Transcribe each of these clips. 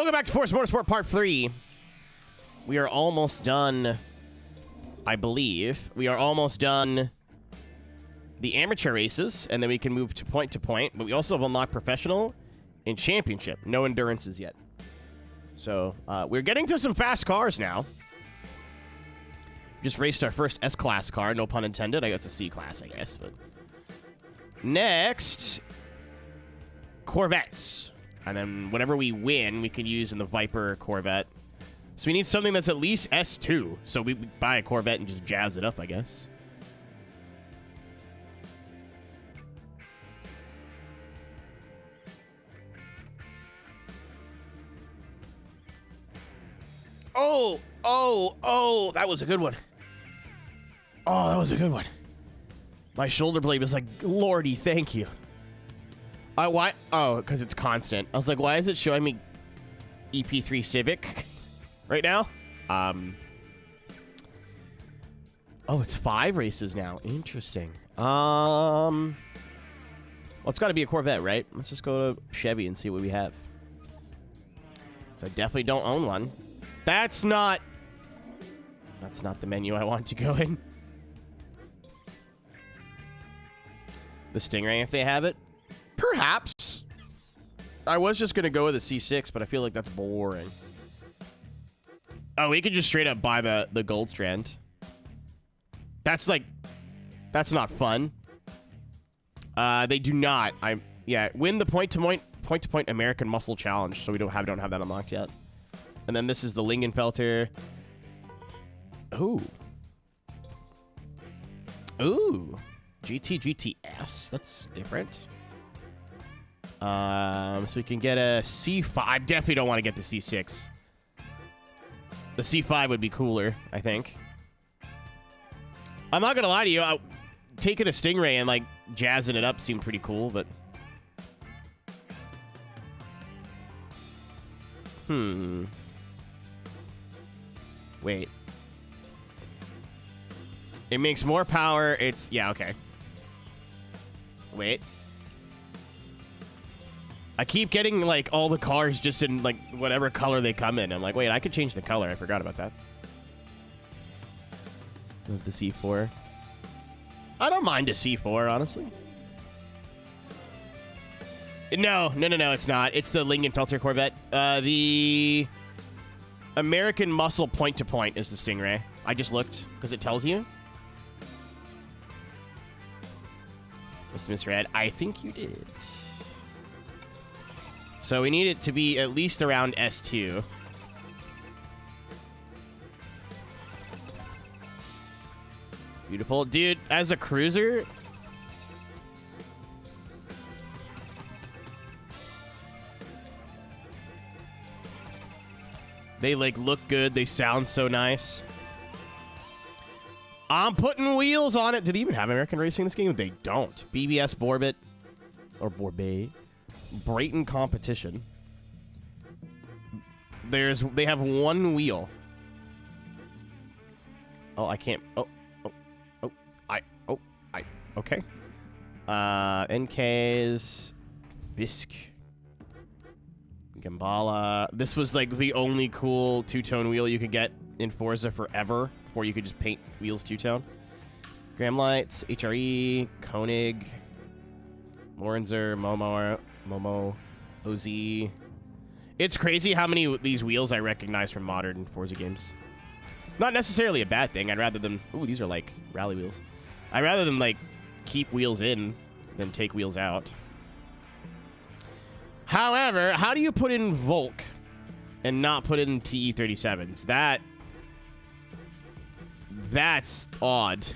Welcome back to Forza Motorsport Part 3. We are almost done, I believe. We are almost done the amateur races, and then we can move to point, but we also have unlocked professional and championship. No endurances yet. So, we're getting to some fast cars now. Just raced our first S-Class car, no pun intended. I guess it's a C-Class, I guess, but... Next... Corvettes. And then whatever we win, we can use in the Viper Corvette. So we need something that's at least S2. So we buy a Corvette and just jazz it up, I guess. Oh, that was a good one. Oh, that was a good one. My shoulder blade was like, Lordy, thank you. Why? Oh, because it's constant. I was like, why is it showing me EP3 Civic right now? Oh, it's 5 races now. Interesting. Well, it's got to be a Corvette, right? Let's just go to Chevy and see what we have. So I definitely don't own one. That's not the menu I want to go in. The Stingray, if they have it. Perhaps. I was just going to go with a C6, but I feel like that's boring. Oh, we could just straight up buy the Gold Strand. That's not fun. They do not. Win the point-to-point American Muscle Challenge, so we don't have that unlocked yet. And then this is the Lingenfelter. Ooh. GTS. That's different. So we can get a C5. I definitely don't want to get the C6. The C5 would be cooler, I think. I'm not gonna lie to you. Taking a Stingray and like jazzing it up seemed pretty cool, but wait. It makes more power. Okay. Wait. I keep getting, like, all the cars just in, like, whatever color they come in. I'm like, wait, I could change the color. I forgot about that. There's the C4. I don't mind a C4, honestly. No, it's not. It's the Lingenfelter Corvette. The American Muscle point-to-point is the Stingray. I just looked, because it tells you. Mr. Ed, I think you did. So we need it to be at least around S2. Beautiful. Dude, as a cruiser... They, like, look good. They sound so nice. I'm putting wheels on it. Do they even have American racing in this game? They don't. BBS Borbet. Or Borbet. Brayton competition. They have one wheel. Oh, I can't. Okay. NKs. Fisk. Gambala. This was like the only cool two-tone wheel you could get in Forza forever, before you could just paint wheels two-tone. Graham Lights, HRE, Koenig, Lorenzer, Momo, OZ. It's crazy how many of these wheels I recognize from modern Forza games. Not necessarily a bad thing. I'd rather them... Ooh, these are like rally wheels. I'd rather them like keep wheels in than take wheels out. However, how do you put in Volk and not put in TE37s? That's odd.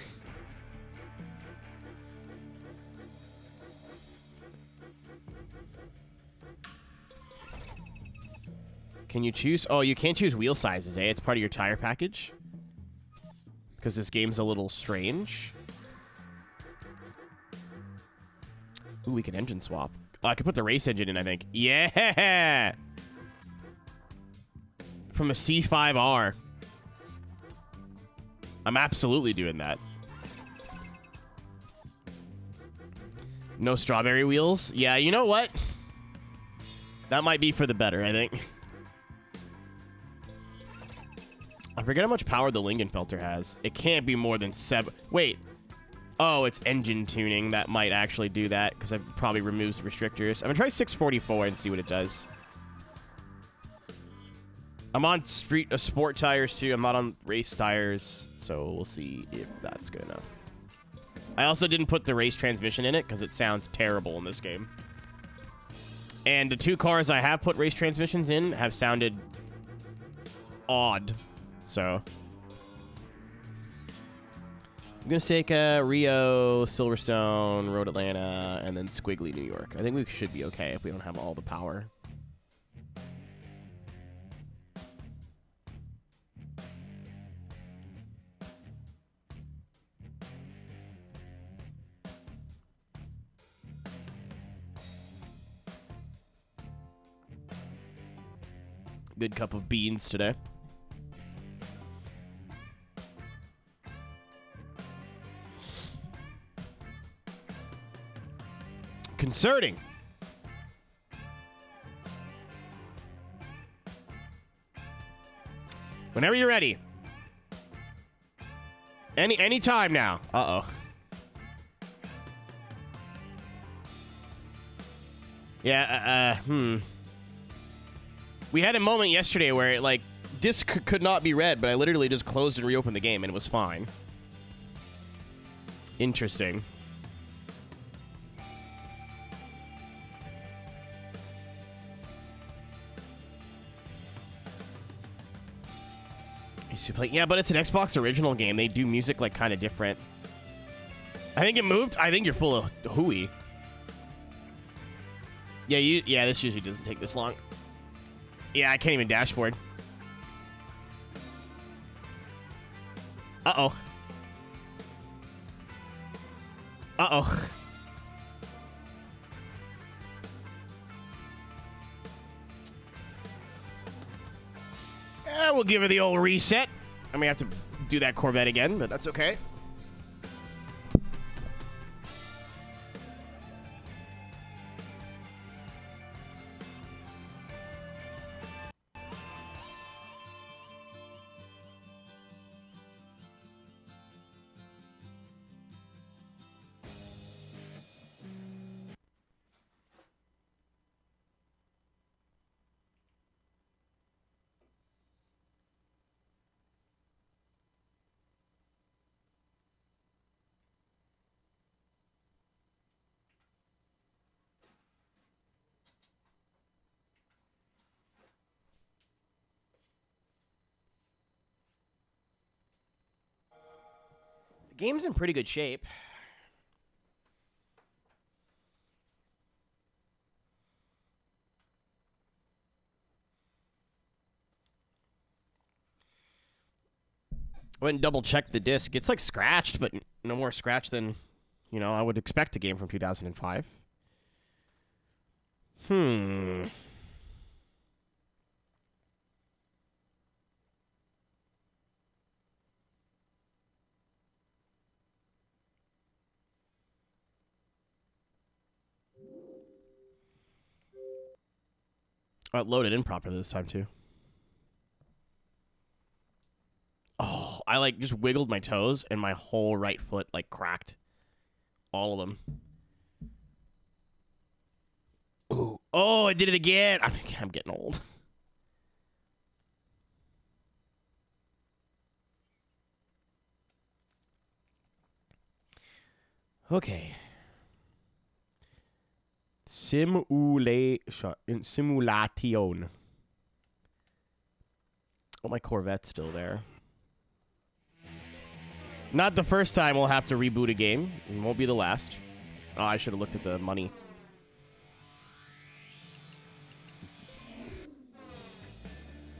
Can you choose? Oh, you can't choose wheel sizes, eh? It's part of your tire package? Because this game's a little strange. Ooh, we can engine swap. Oh, I could put the race engine in, I think. Yeah! From a C5R. I'm absolutely doing that. No strawberry wheels? Yeah, you know what? That might be for the better, I think. I forget how much power the Lingenfelter has. It can't be more than 7. Wait. Oh, it's engine tuning. That might actually do that because it probably removes the restrictors. I'm going to try 644 and see what it does. I'm on sport tires too. I'm not on race tires. So we'll see if that's good enough. I also didn't put the race transmission in it because it sounds terrible in this game. And the 2 cars I have put race transmissions in have sounded odd. So I'm going to take Rio, Silverstone, Road Atlanta, and then Squiggly, New York. I think we should be okay if we don't have all the power. Good cup of beans today. Concerning. Whenever you're ready. Any time now. Uh-oh. Yeah, we had a moment yesterday where it, like, disk could not be read, but I literally just closed and reopened the game and it was fine. Interesting. Yeah, but it's an Xbox original game. They do music, like, kind of different. I think it moved. I think you're full of hooey. Yeah, this usually doesn't take this long. Yeah, I can't even dashboard. Uh-oh. Uh-oh. We'll give her the old reset. I may have to do that Corvette again, but that's okay. Game's in pretty good shape. I went and double-checked the disc. It's, like, scratched, but no more scratch than, you know, I would expect a game from 2005. Oh, it loaded in properly this time, too. Oh, I, like, just wiggled my toes, and my whole right foot, like, cracked. All of them. Ooh. Oh, I did it again. I'm getting old. Okay. Simulation. Oh, my Corvette's still there. Not the first time we'll have to reboot a game. It won't be the last. Oh, I should have looked at the money.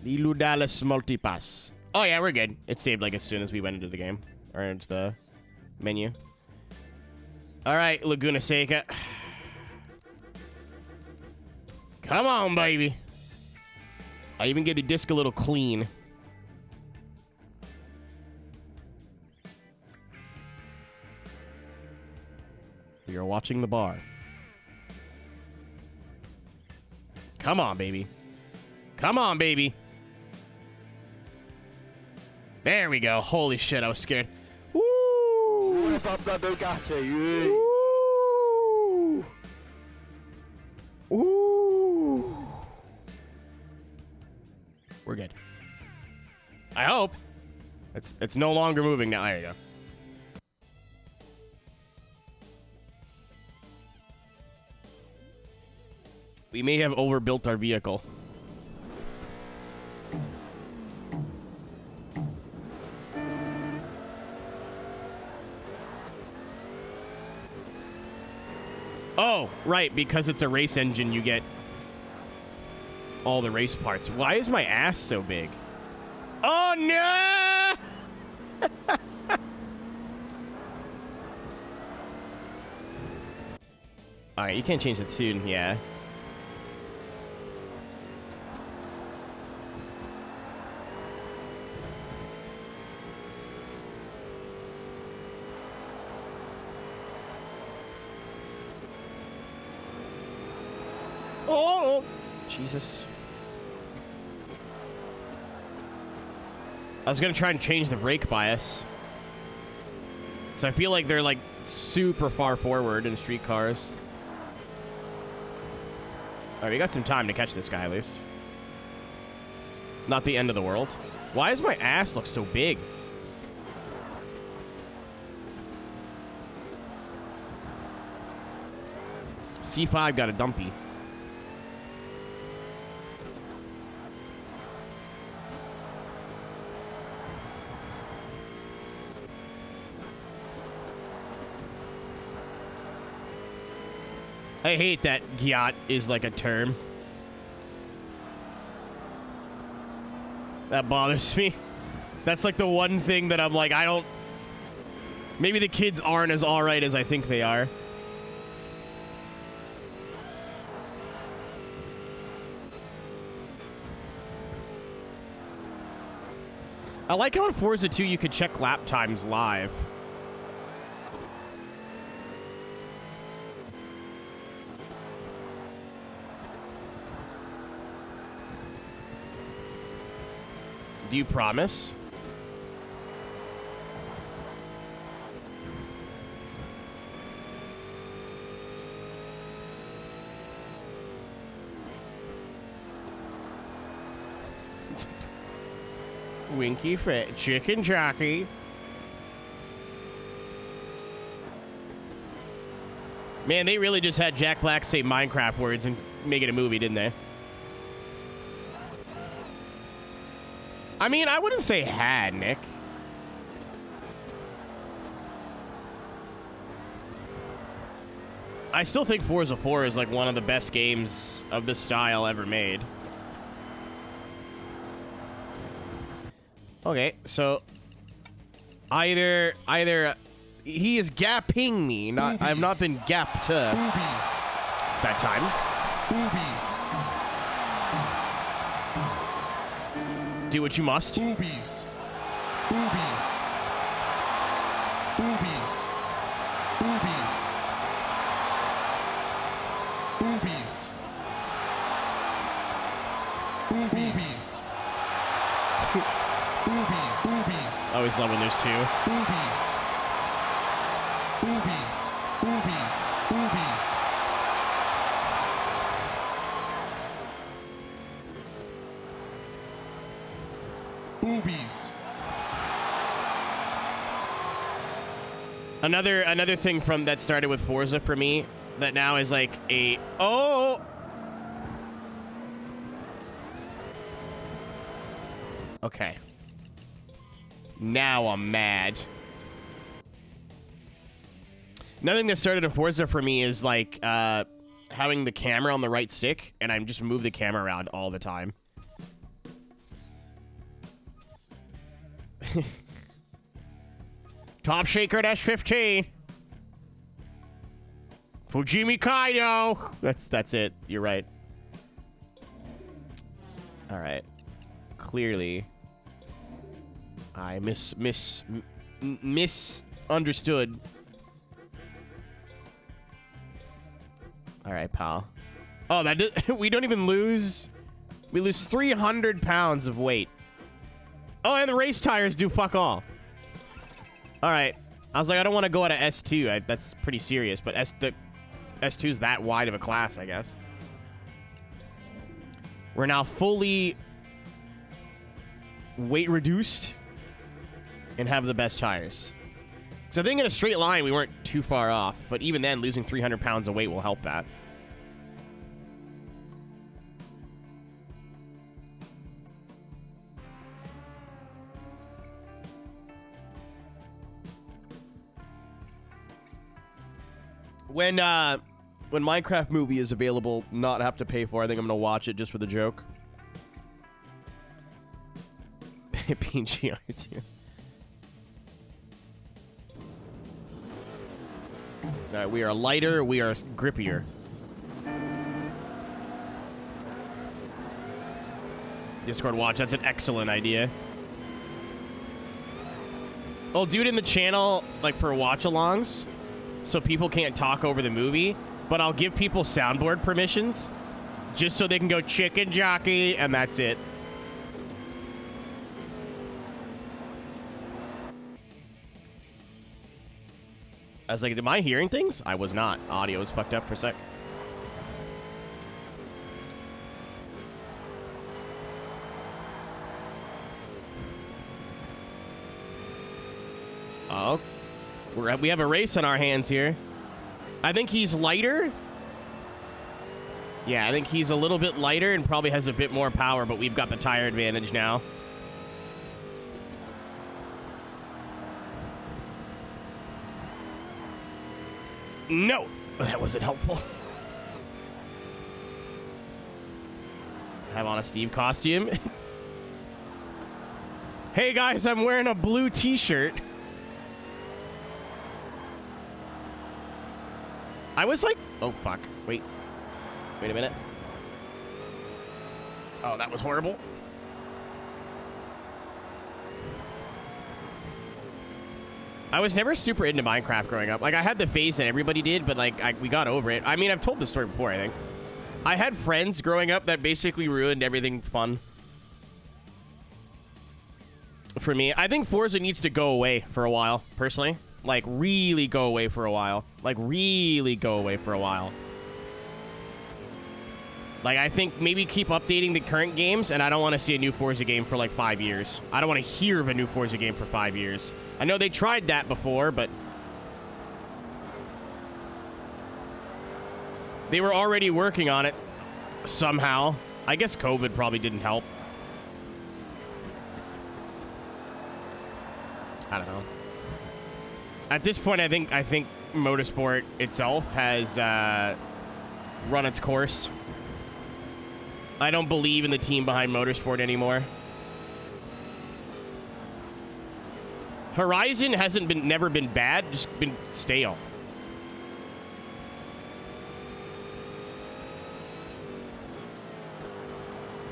Liludalis Multipass. Oh, yeah, we're good. It saved, like, as soon as we went into the game. Or into the menu. All right, Laguna Seca. Come on, baby. I even get the disc a little clean. We are watching the bar. Come on, baby. Come on, baby. There we go. Holy shit, I was scared. Woo! Woo! Woo! We're good. I hope. It's no longer moving now. There you go. We may have overbuilt our vehicle. Oh, right, because it's a race engine, you get all the race parts. Why is my ass so big? Oh, no! Alright, you can't change the tune, yeah. Oh, Jesus. I was going to try and change the brake bias. So I feel like they're like super far forward in street cars. All right, we got some time to catch this guy at least. Not the end of the world. Why does my ass look so big? C5 got a dumpy. I hate that gyat is like a term. That bothers me. That's like the one thing that I'm like, I don't... Maybe the kids aren't as alright as I think they are. I like how in Forza 2 you could check lap times live. Do you promise? Winky Fred, chicken jockey. Man, they really just had Jack Black say Minecraft words and make it a movie, didn't they? I mean, I wouldn't say had, Nick. I still think Forza 4 is like one of the best games of this style ever made. Okay, so either he is gapping me, not I've not been gapped. Boobies. It's that time. Boobies. Do what you must. Boobies. Boobies. Boobies. Boobies. Boobies. Boobies. Boobies. Boobies. Always love when there's two. Boobies. Boobies. Boobies. Boobies. Boobies. Another thing from that started with Forza for me that now is like a okay. Now I'm mad. Another thing that started in Forza for me is like having the camera on the right stick, and I just move the camera around all the time. Top Shaker -15. Fujimi Kaido. That's it. You're right. All right. Clearly, I misunderstood. All right, pal. Oh, we don't even lose. We lose 300 pounds of weight. Oh, and the race tires do fuck all. All right. I was like, I don't want to go at a S2. That's pretty serious, but the S2's that wide of a class, I guess. We're now fully weight reduced and have the best tires. So I think in a straight line, we weren't too far off, but even then, losing 300 pounds of weight will help that. When Minecraft movie is available, not have to pay for, I think I'm gonna watch it just for the joke. PGR2. Alright, we are lighter, we are grippier. Discord watch, that's an excellent idea. I'll do it in the channel, like, for watch-alongs, so people can't talk over the movie, but I'll give people soundboard permissions, just so they can go chicken jockey, and that's it. I was like, am I hearing things? I was not. Audio was fucked up for a sec. Oh. We have a race on our hands here. I think he's lighter. Yeah, I think he's a little bit lighter and probably has a bit more power, but we've got the tire advantage now. No, that wasn't helpful. Have on a Steve costume. Hey guys, I'm wearing a blue t-shirt. I was like, oh fuck, wait a minute. Oh, that was horrible. I was never super into Minecraft growing up. Like, I had the phase that everybody did, but, like, we got over it. I mean, I've told this story before, I think. I had friends growing up that basically ruined everything fun for me. I think Forza needs to go away for a while, personally. Like, really go away for a while. Like, really go away for a while. Like, I think maybe keep updating the current games, and I don't want to see a new Forza game for, like, 5 years. I don't want to hear of a new Forza game for 5 years. I know they tried that before, but they were already working on it somehow. I guess COVID probably didn't help. I don't know. At this point, I think Motorsport itself has run its course. I don't believe in the team behind Motorsport anymore. Horizon never been bad, just been stale.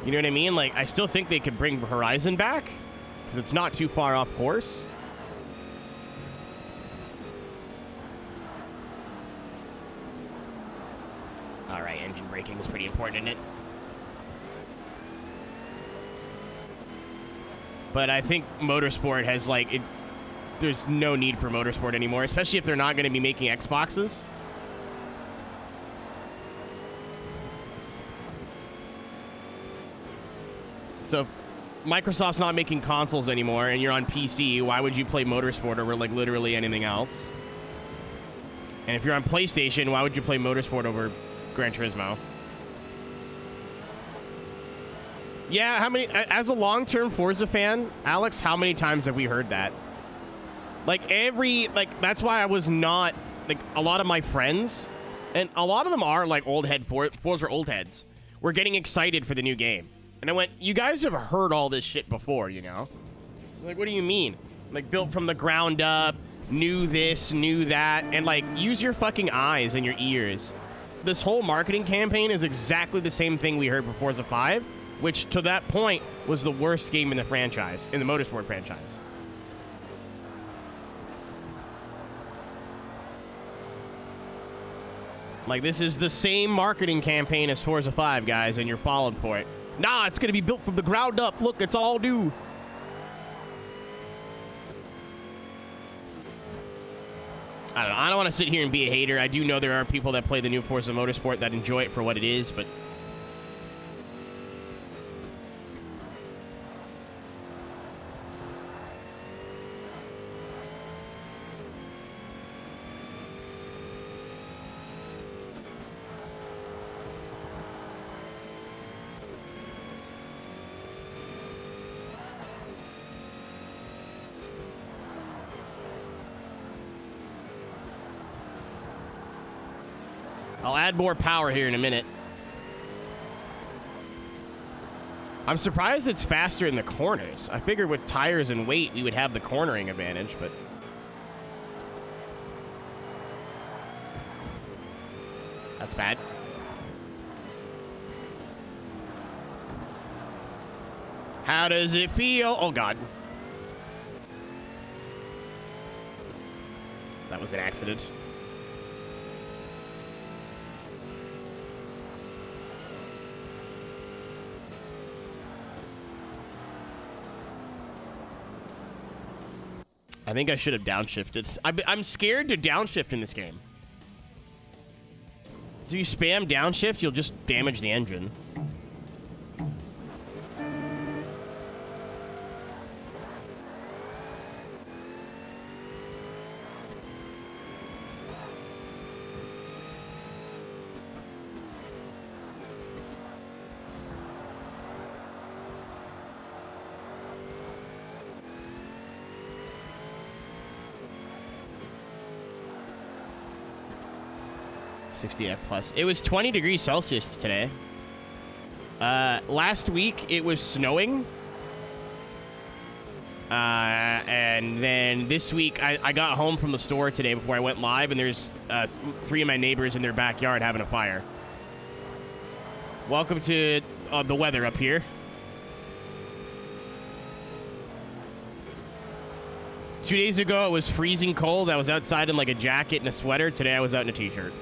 You know what I mean? Like, I still think they could bring Horizon back, because it's not too far off course. Alright, engine braking is pretty important, isn't it? But I think Motorsport has, like, there's no need for Motorsport anymore, especially if they're not going to be making Xboxes. So if Microsoft's not making consoles anymore and you're on PC, why would you play Motorsport over, like, literally anything else? And if you're on PlayStation, why would you play Motorsport over Gran Turismo? Yeah, how many, as a long-term Forza fan, Alex, how many times have we heard that? Like, that's why I was not, like, a lot of my friends, and a lot of them are, like, Forza old heads, were getting excited for the new game. And I went, you guys have heard all this shit before, you know? Like, what do you mean? Like, built from the ground up, knew this, knew that, and, like, use your fucking eyes and your ears. This whole marketing campaign is exactly the same thing we heard for Forza 5, which, to that point, was the worst game in the franchise, in the Motorsport franchise. Like, this is the same marketing campaign as Forza 5, guys, and you're falling for it. Nah, it's going to be built from the ground up. Look, it's all new. I don't know. I don't want to sit here and be a hater. I do know there are people that play the new Forza Motorsport that enjoy it for what it is, but I'll add more power here in a minute. I'm surprised it's faster in the corners. I figured with tires and weight, we would have the cornering advantage, but that's bad. How does it feel? Oh, God. That was an accident. I think I should have downshifted. I'm scared to downshift in this game. So you spam downshift, you'll just damage the engine. F plus. It was 20 degrees Celsius today. Last week it was snowing. And then this week I got home from the store today before I went live, and there's 3 of my neighbors in their backyard having a fire. Welcome to the weather up here. Two days ago it was freezing cold. I was outside in like a jacket and a sweater. Today I was out in a t-shirt.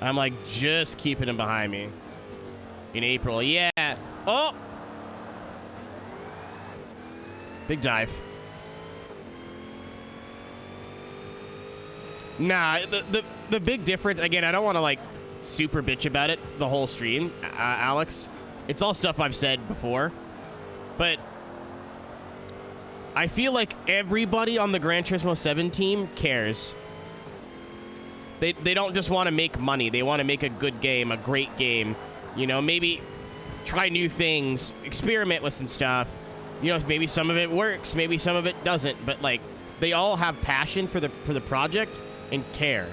I'm like just keeping him behind me. In April, yeah. Oh! Big dive. Nah, the big difference, again, I don't want to like super bitch about it the whole stream, Alex. It's all stuff I've said before. But I feel like everybody on the Gran Turismo 7 team cares. They don't just want to make money. They want to make a good game, a great game. You know, maybe try new things, experiment with some stuff. You know, maybe some of it works, maybe some of it doesn't. But, like, they all have passion for the project and care.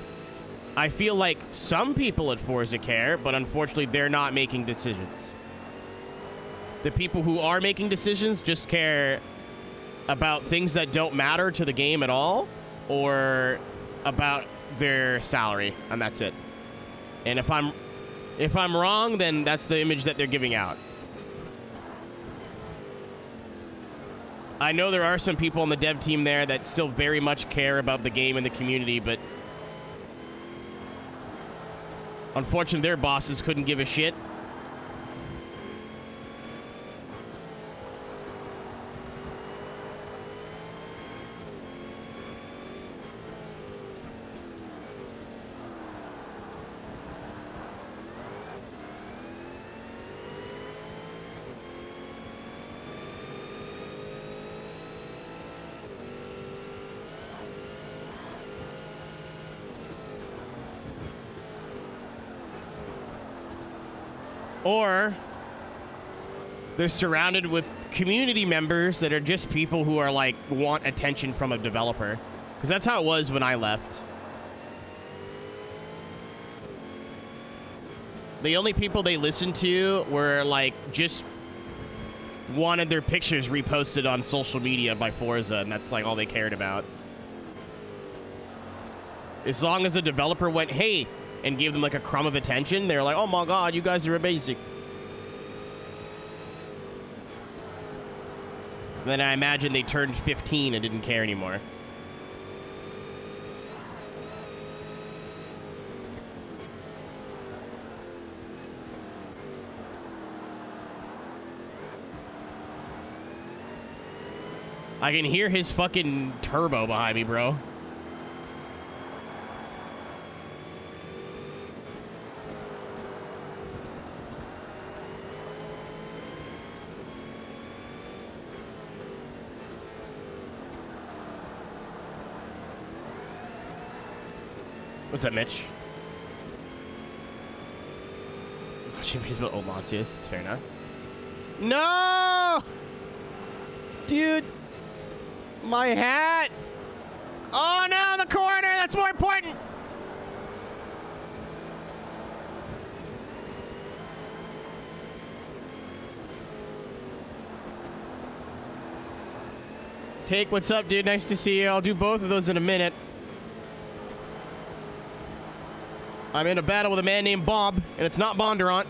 I feel like some people at Forza care, but unfortunately they're not making decisions. The people who are making decisions just care about things that don't matter to the game at all, or about their salary, and that's it. And if I'm wrong, then that's the image that they're giving out. I know there are some people on the dev team there that still very much care about the game and the community, but unfortunately their bosses couldn't give a shit. Or they're surrounded with community members that are just people who are like want attention from a developer. Because that's how it was when I left. The only people they listened to were like just wanted their pictures reposted on social media by Forza, and that's like all they cared about. As long as a developer went, hey, and gave them like a crumb of attention, they're like, oh my god, you guys are amazing. And then I imagine they turned 15 and didn't care anymore. I can hear his fucking turbo behind me, bro. What's up, Mitch? Watching videos about old Lancias. That's fair enough. No! Dude! My hat! Oh no, the corner! That's more important! Take, what's up, dude? Nice to see you. I'll do both of those in a minute. I'm in a battle with a man named Bob, and it's not Bondurant.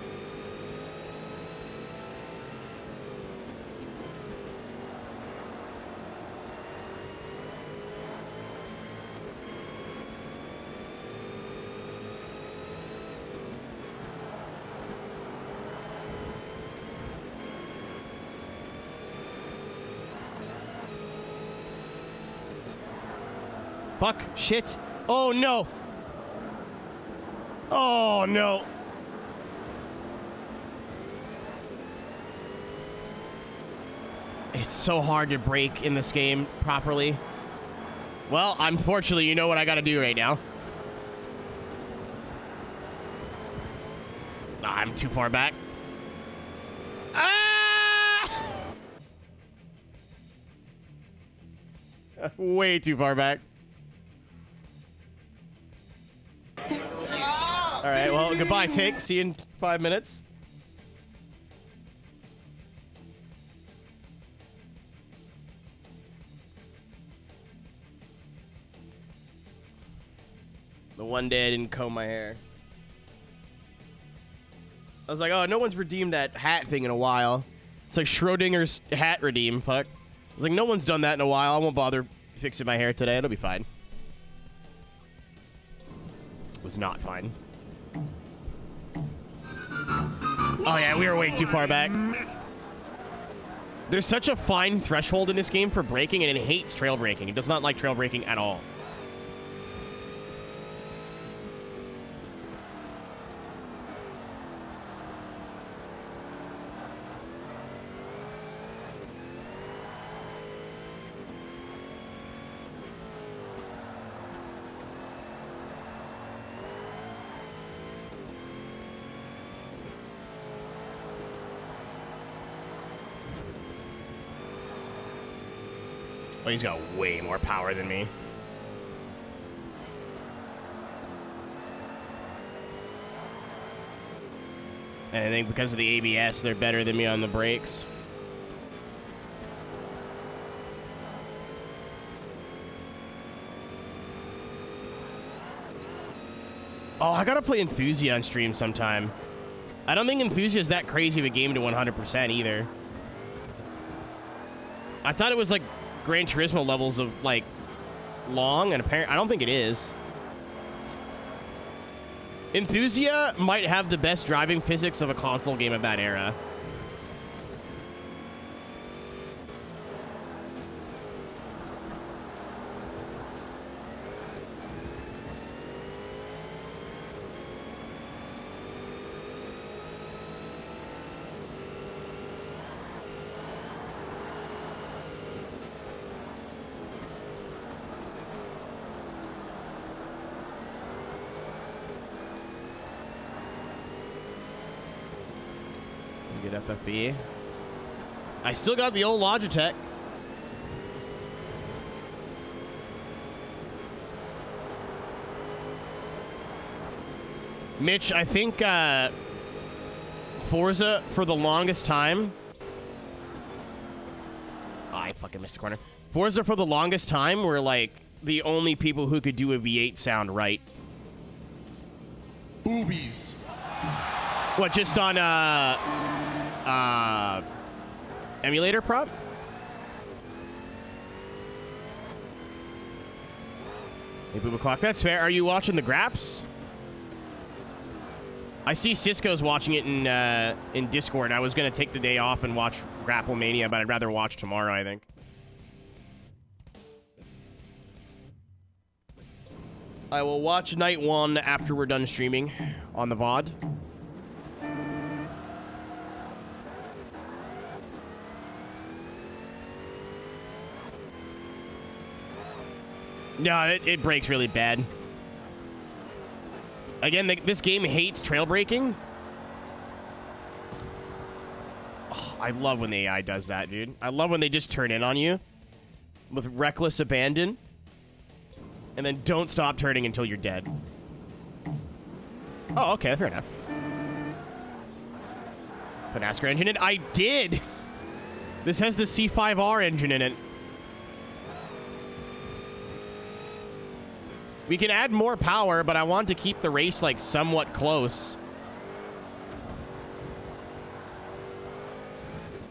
Fuck. Shit. Oh, no. Oh, no. It's so hard to brake in this game properly. Well, unfortunately, you know what I gotta do right now. I'm too far back. Ah! Way too far back. All right, well, goodbye, Take. See you in 5 minutes. The one day I didn't comb my hair. I was like, oh, no one's redeemed that hat thing in a while. It's like Schrodinger's hat redeem, fuck. I was like, no one's done that in a while. I won't bother fixing my hair today. It'll be fine. It was not fine. Oh, yeah, we were way too far back. There's such a fine threshold in this game for braking, and it hates trail braking. It does not like trail braking at all. Oh, he's got way more power than me. And I think because of the ABS, they're better than me on the brakes. Oh, I gotta play Enthusia on stream sometime. I don't think Enthusia is that crazy of a game to 100% either. I thought it was like Gran Turismo levels of like long, and apparently I don't think it is. Enthusia might have the best driving physics of a console game of that era. Get FFB. I still got the old Logitech. Mitch, I think Forza for the longest time. Oh, I fucking missed the corner. Forza for the longest time were like the only people who could do a V8 sound right. Boobies. What, just on emulator prop? Hey, Booba Clock, that's fair. Are you watching the Graps? I see Cisco's watching it in Discord. I was going to take the day off and watch Grapplemania, but I'd rather watch tomorrow, I think. I will watch night 1 after we're done streaming on the VOD. No, it breaks really bad. Again, this game hates trail braking. Oh, I love when the AI does that, dude. I love when they just turn in on you with reckless abandon and then don't stop turning until you're dead. Oh, okay, fair enough. Put NASCAR engine in? I did! This has the C5R engine in it. We can add more power, but I want to keep the race, like, somewhat close.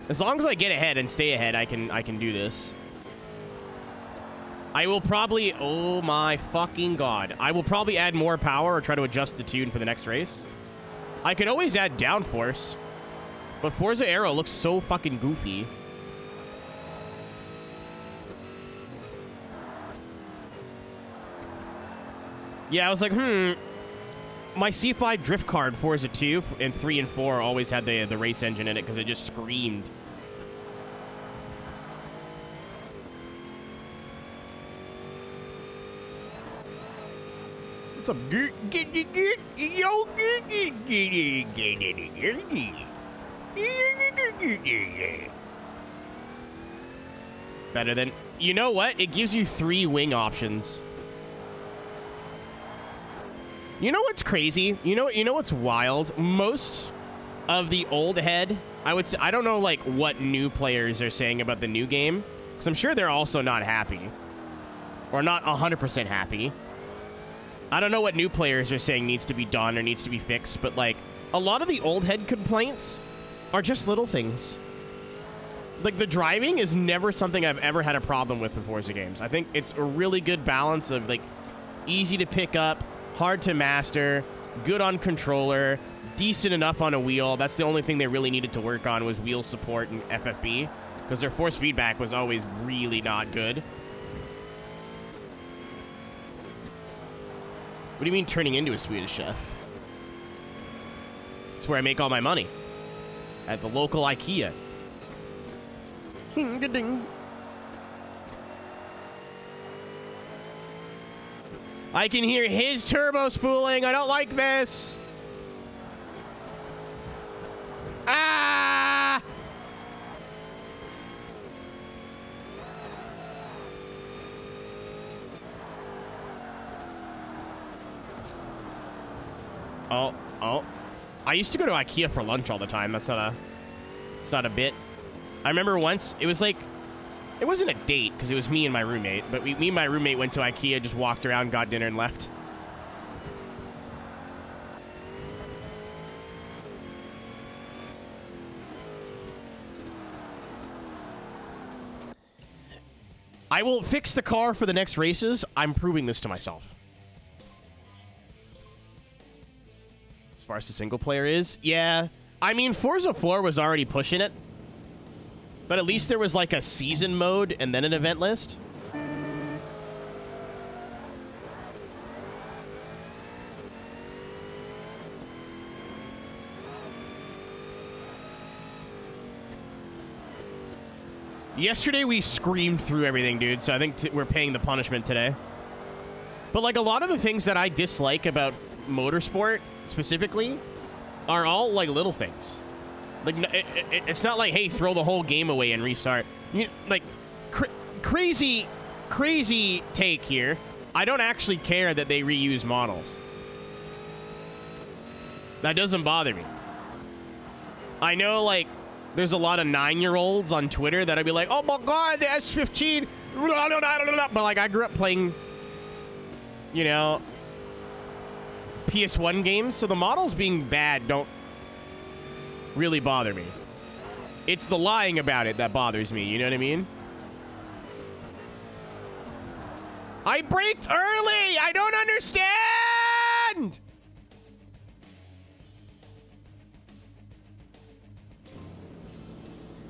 As long as I get ahead and stay ahead, I can do this. I will probably... Oh, my fucking God. I will probably add more power or try to adjust the tune for the next race. I could always add downforce, but Forza Aero looks so fucking goofy. Yeah, I was like, my C5 drift card, Forza 2 and 3 and 4 always had the race engine in it because it just screamed. What's up? Yo, better than... You know what? It gives you 3 wing options. You know what's crazy? You know what's wild? Most of the old head, I would say, I don't know like what new players are saying about the new game, because I'm sure they're also not happy. Or not 100% happy. I don't know what new players are saying needs to be done or needs to be fixed, but like a lot of the old head complaints are just little things. Like the driving is never something I've ever had a problem with in Forza games. I think it's a really good balance of like easy to pick up, hard to master, good on controller, decent enough on a wheel. That's the only thing they really needed to work on was wheel support and FFB, because their force feedback was always really not good. What do you mean turning into a Swedish chef? It's where I make all my money. At the local IKEA. Ding-a-ding. I can hear his turbo spooling. I don't like this. Ah! Oh. I used to go to IKEA for lunch all the time. It's not a bit. I remember once, it was like, it wasn't a date because it was me and my roommate, but me and my roommate went to IKEA, just walked around, got dinner, and left. I will fix the car for the next races. I'm proving this to myself. As far as the single player is, yeah. I mean, Forza 4 was already pushing it. But at least there was like a season mode and then an event list. Yesterday we screamed through everything, dude, so I think we're paying the punishment today. But like a lot of the things that I dislike about motorsport specifically are all like little things. Like, it's not like, hey, throw the whole game away and restart. Like, crazy take here. I don't actually care that they reuse models. That doesn't bother me. I know, like, there's a lot of 9-year-olds on Twitter that'll be like, oh my God, the S15. But, like, I grew up playing, you know, PS1 games, so the models being bad don't really bother me. It's the lying about it that bothers me, you know what I mean? I braked early! I don't understand!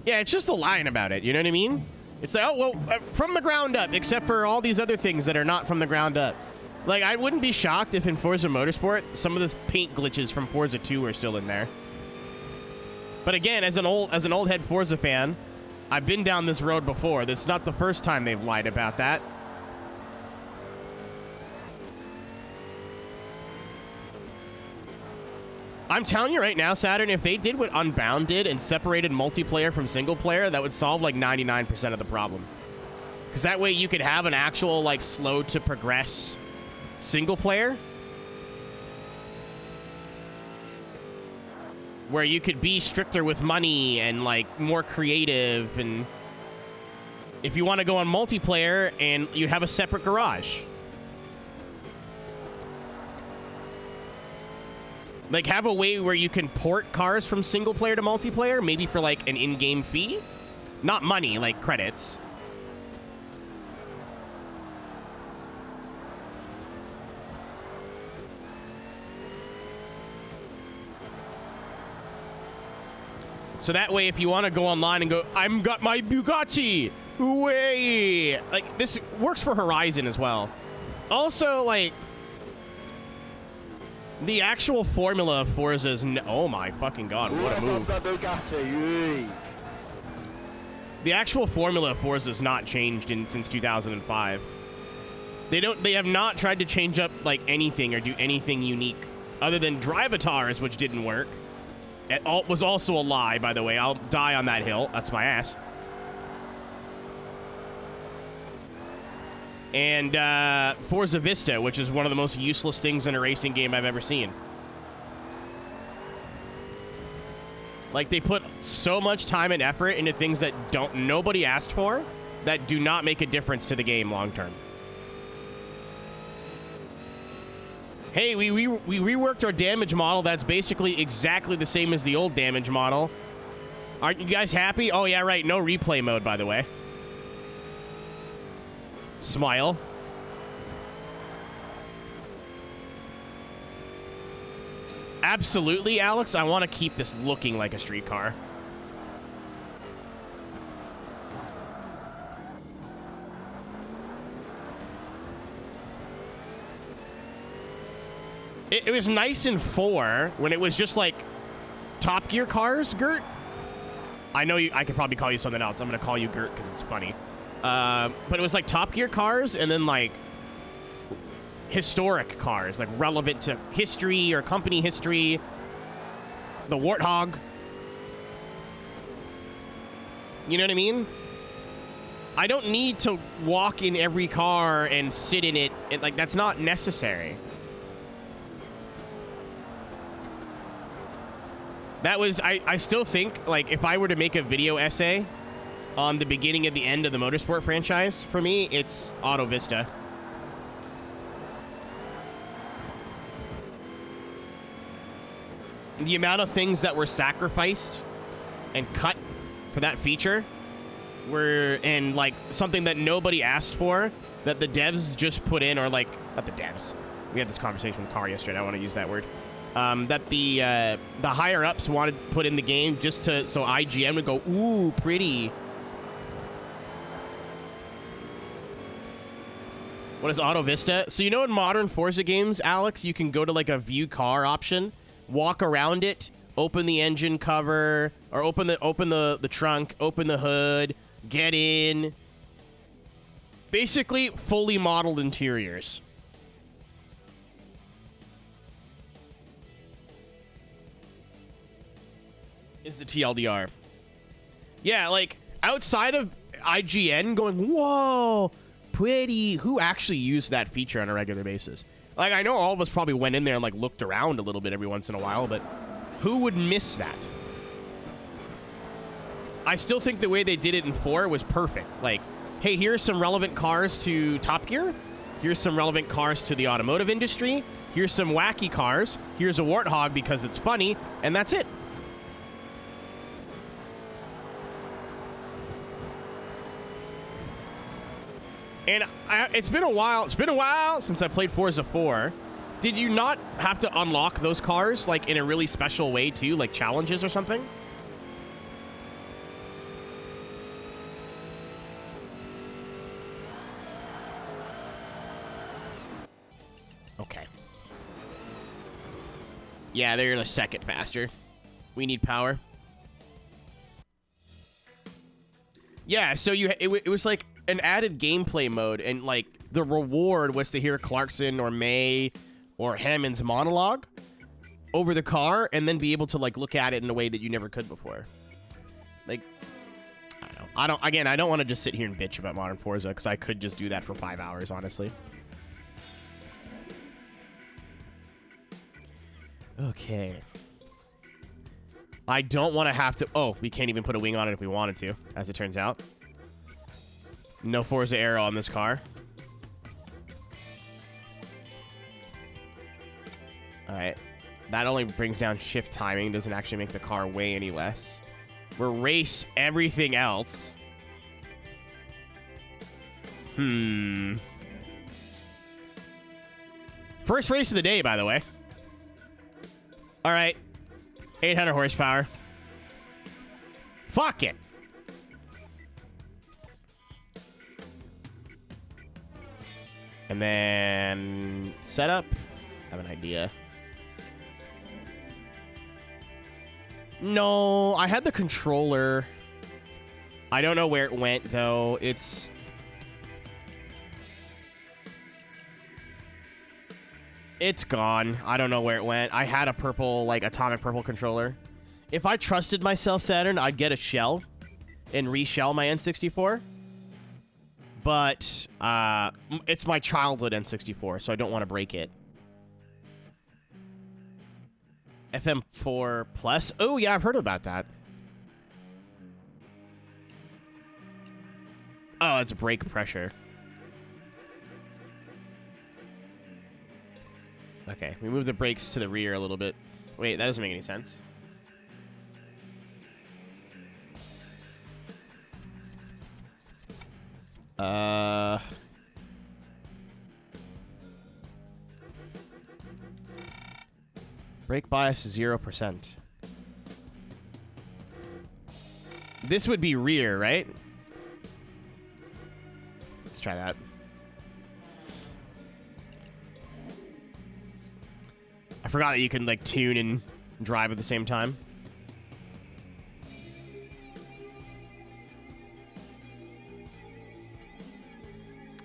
Yeah, it's just a line about it, you know what I mean? It's like, oh, well, from the ground up, except for all these other things that are not from the ground up. Like, I wouldn't be shocked if in Forza Motorsport, some of the paint glitches from Forza 2 are still in there. But again, as an old head Forza fan, I've been down this road before. This is not the first time they've lied about that. I'm telling you right now, Saturn, if they did what Unbound did and separated multiplayer from single player, that would solve like 99% of the problem. Because that way you could have an actual like slow to progress single player where you could be stricter with money and like more creative, and if you want to go on multiplayer and you have a separate garage. Like, have a way where you can port cars from single player to multiplayer, maybe for, like, an in-game fee? Not money, like credits. So that way, if you want to go online and go, I've got my Bugatti! Way! Like, this works for Horizon as well. Also, like... the actual formula of Forza is... oh my fucking god, what a move. The actual formula of Forza has not changed since 2005. They have not tried to change up like anything or do anything unique other than Drivatars, which didn't work. It was also a lie, by the way. I'll die on that hill. That's my ass. And Forza Vista, which is one of the most useless things in a racing game I've ever seen. Like, they put so much time and effort into things that nobody asked for, that do not make a difference to the game long term. Hey, we reworked our damage model. That's basically exactly the same as the old damage model. Aren't you guys happy? Oh, yeah, right. No replay mode, by the way. Smile. Absolutely, Alex. I want to keep this looking like a street car. It was nice in 4 when it was just like Top Gear cars, Gert. I know I could probably call you something else. I'm going to call you Gert because it's funny. But it was like Top Gear cars and then like historic cars, like relevant to history or company history. The Warthog. You know what I mean? I don't need to walk in every car and sit in it. Like, that's not necessary. That was, I still think, like, if I were to make a video essay on the beginning and the end of the Motorsport franchise, for me, it's Auto Vista. The amount of things that were sacrificed and cut for that feature were, and, like, something that nobody asked for, that the devs just put in, or, like, not the devs. We had this conversation with Car yesterday. I want to use that word. That the higher-ups wanted to put in the game just so IGN would go, ooh, pretty. What is Auto Vista? So you know in modern Forza games, Alex, you can go to like a view car option, walk around it, open the engine cover, or open the trunk, open the hood, get in. Basically, fully modeled interiors. Is the TLDR. Yeah, like, outside of IGN going, whoa, pretty, who actually used that feature on a regular basis? Like, I know all of us probably went in there and, like, looked around a little bit every once in a while, but who would miss that? I still think the way they did it in 4 was perfect. Like, hey, here's some relevant cars to Top Gear. Here's some relevant cars to the automotive industry. Here's some wacky cars. Here's a Warthog because it's funny, and that's it. And it's been a while. It's been a while since I played Forza 4. Did you not have to unlock those cars, like, in a really special way, too? Like, challenges or something? Okay. Yeah, they're a second faster. We need power. Yeah, so it was like an added gameplay mode, and like the reward was to hear Clarkson or May or Hammond's monologue over the car, and then be able to like look at it in a way that you never could before. Like, I don't know. I don't want to just sit here and bitch about Modern Forza, because I could just do that for 5 hours, honestly. Okay. I don't want to have to... Oh, we can't even put a wing on it if we wanted to, as it turns out. No Forza Aero on this car. Alright. That only brings down shift timing. Doesn't actually make the car weigh any less. We'll race everything else. First race of the day, by the way. Alright. 800 horsepower. Fuck it. And then setup. I have an idea. No, I had the controller. I don't know where it went, though. It's gone. I don't know where it went. I had a purple, like, atomic purple controller. If I trusted myself, Saturn, I'd get a shell and reshell my N64. But it's my childhood N64, so I don't want to break it. FM4 Plus? Oh, yeah, I've heard about that. Oh, it's brake pressure. Okay, we move the brakes to the rear a little bit. Wait, that doesn't make any sense. Brake bias is 0%. This would be rear, right? Let's try that. I forgot that you can, like, tune and drive at the same time.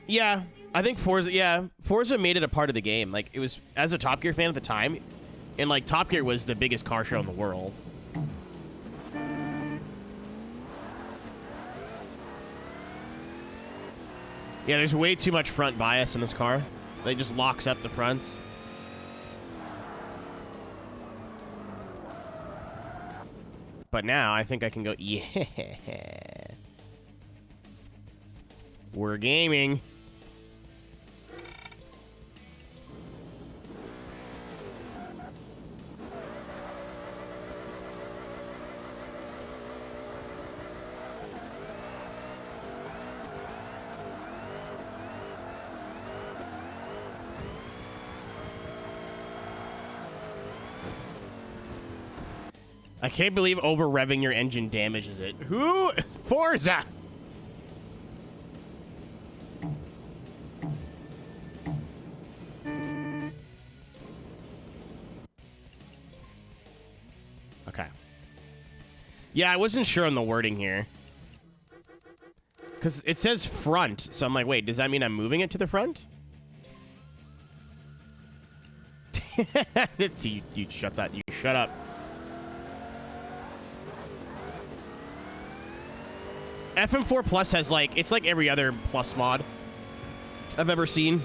Yeah, I think Forza made it a part of the game. Like, it was, as a Top Gear fan at the time, and, like, Top Gear was the biggest car show in the world. Yeah, there's way too much front bias in this car. It just locks up the fronts. But now, I think I can go, yeah. We're gaming. I can't believe over-revving your engine damages it. Who? Forza! Okay. Yeah, I wasn't sure on the wording here. Because it says front, so I'm like, wait, does that mean I'm moving it to the front? You shut that. You shut up. FM4 Plus has, like, it's like every other Plus mod I've ever seen.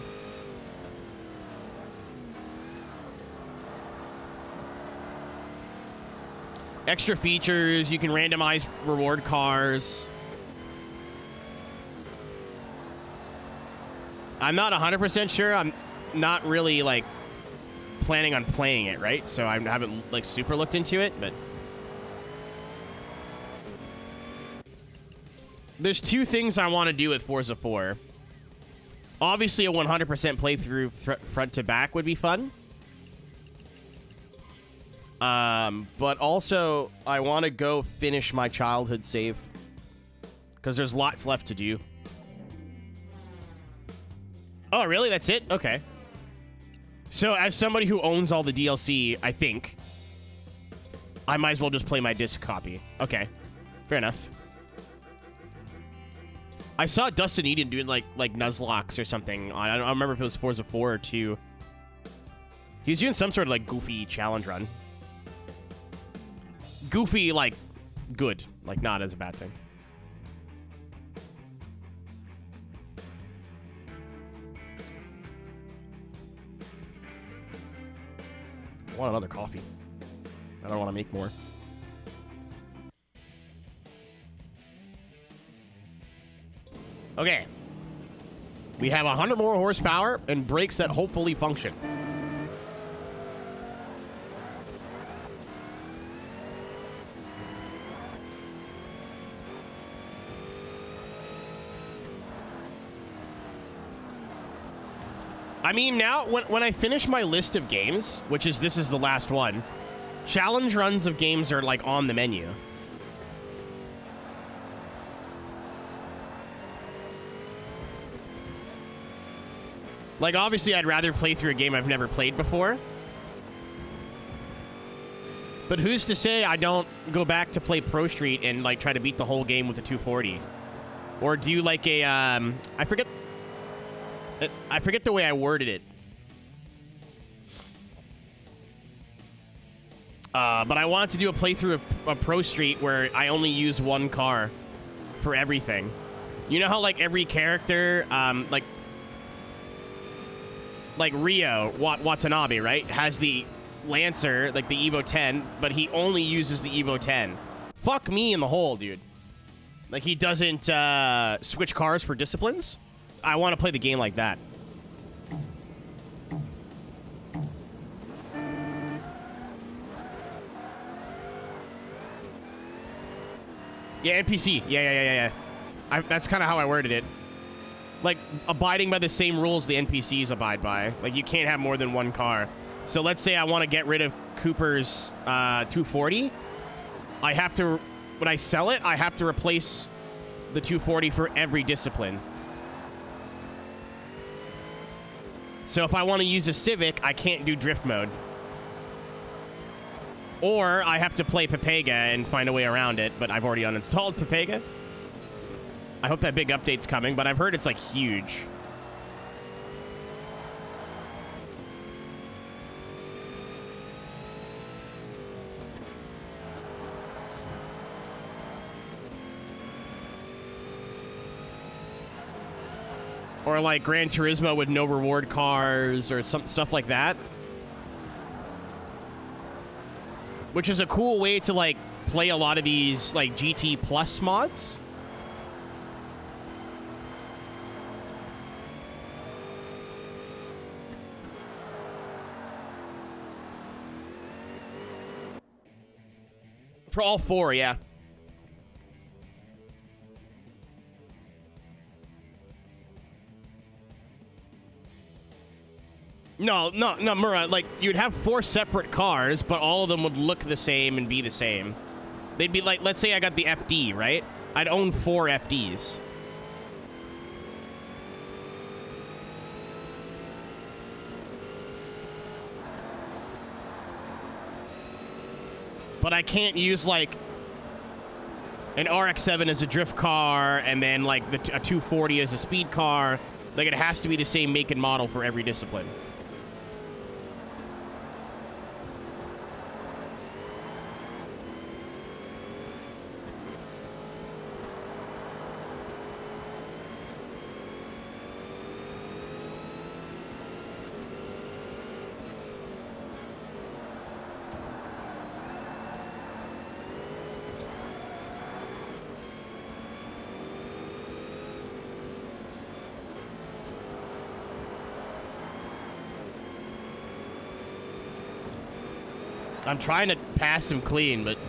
Extra features, you can randomize reward cars. I'm not 100% sure. I'm not really, like, planning on playing it, right? So I haven't, like, super looked into it, but... There's two things I want to do with Forza 4. Obviously, a 100% playthrough front to back would be fun. But also, I want to go finish my childhood save. Because there's lots left to do. Oh, really? That's it? Okay. So, as somebody who owns all the DLC, I think, I might as well just play my disc copy. Okay. Fair enough. I saw Dustin Eden doing, like Nuzlocke or something. I don't remember if it was Forza 4 or 2. He was doing some sort of, like, goofy challenge run. Goofy, like, good. Like, not as a bad thing. I want another coffee. I don't want to make more. Okay. We have 100 more horsepower and brakes that hopefully function. I mean, now, when I finish my list of games, which is, this is the last one, challenge runs of games are, like, on the menu. Like, obviously, I'd rather play through a game I've never played before. But who's to say I don't go back to play Pro Street and, like, try to beat the whole game with a 240? Or do, like, a, I forget the way I worded it. But I want to do a playthrough of Pro Street where I only use one car for everything. You know how, like, every character, like Rio Watanabe, right, has the Lancer, like the Evo 10, but he only uses the Evo 10. Fuck me in the hole, dude. Like, he doesn't switch cars for disciplines. I want to play the game like that. Yeah, NPC. Yeah. That's kind of how I worded it. Like, abiding by the same rules the NPCs abide by. Like, you can't have more than one car. So let's say I want to get rid of Cooper's 240. I have to, when I sell it, I have to replace the 240 for every discipline. So if I want to use a Civic, I can't do drift mode. Or I have to play Pepega and find a way around it, but I've already uninstalled Pepega. I hope that big update's coming, but I've heard it's, like, huge. Or, like, Gran Turismo with no reward cars or some stuff like that. Which is a cool way to, like, play a lot of these, like, GT Plus mods. For all four, yeah. No, Mura, like, you'd have 4 separate cars, but all of them would look the same and be the same. They'd be like, let's say I got the FD, right? I'd own 4 FDs. But I can't use, like, an RX-7 as a drift car, and then, like, a 240 as a speed car. Like, it has to be the same make and model for every discipline. I'm trying to pass him clean, but...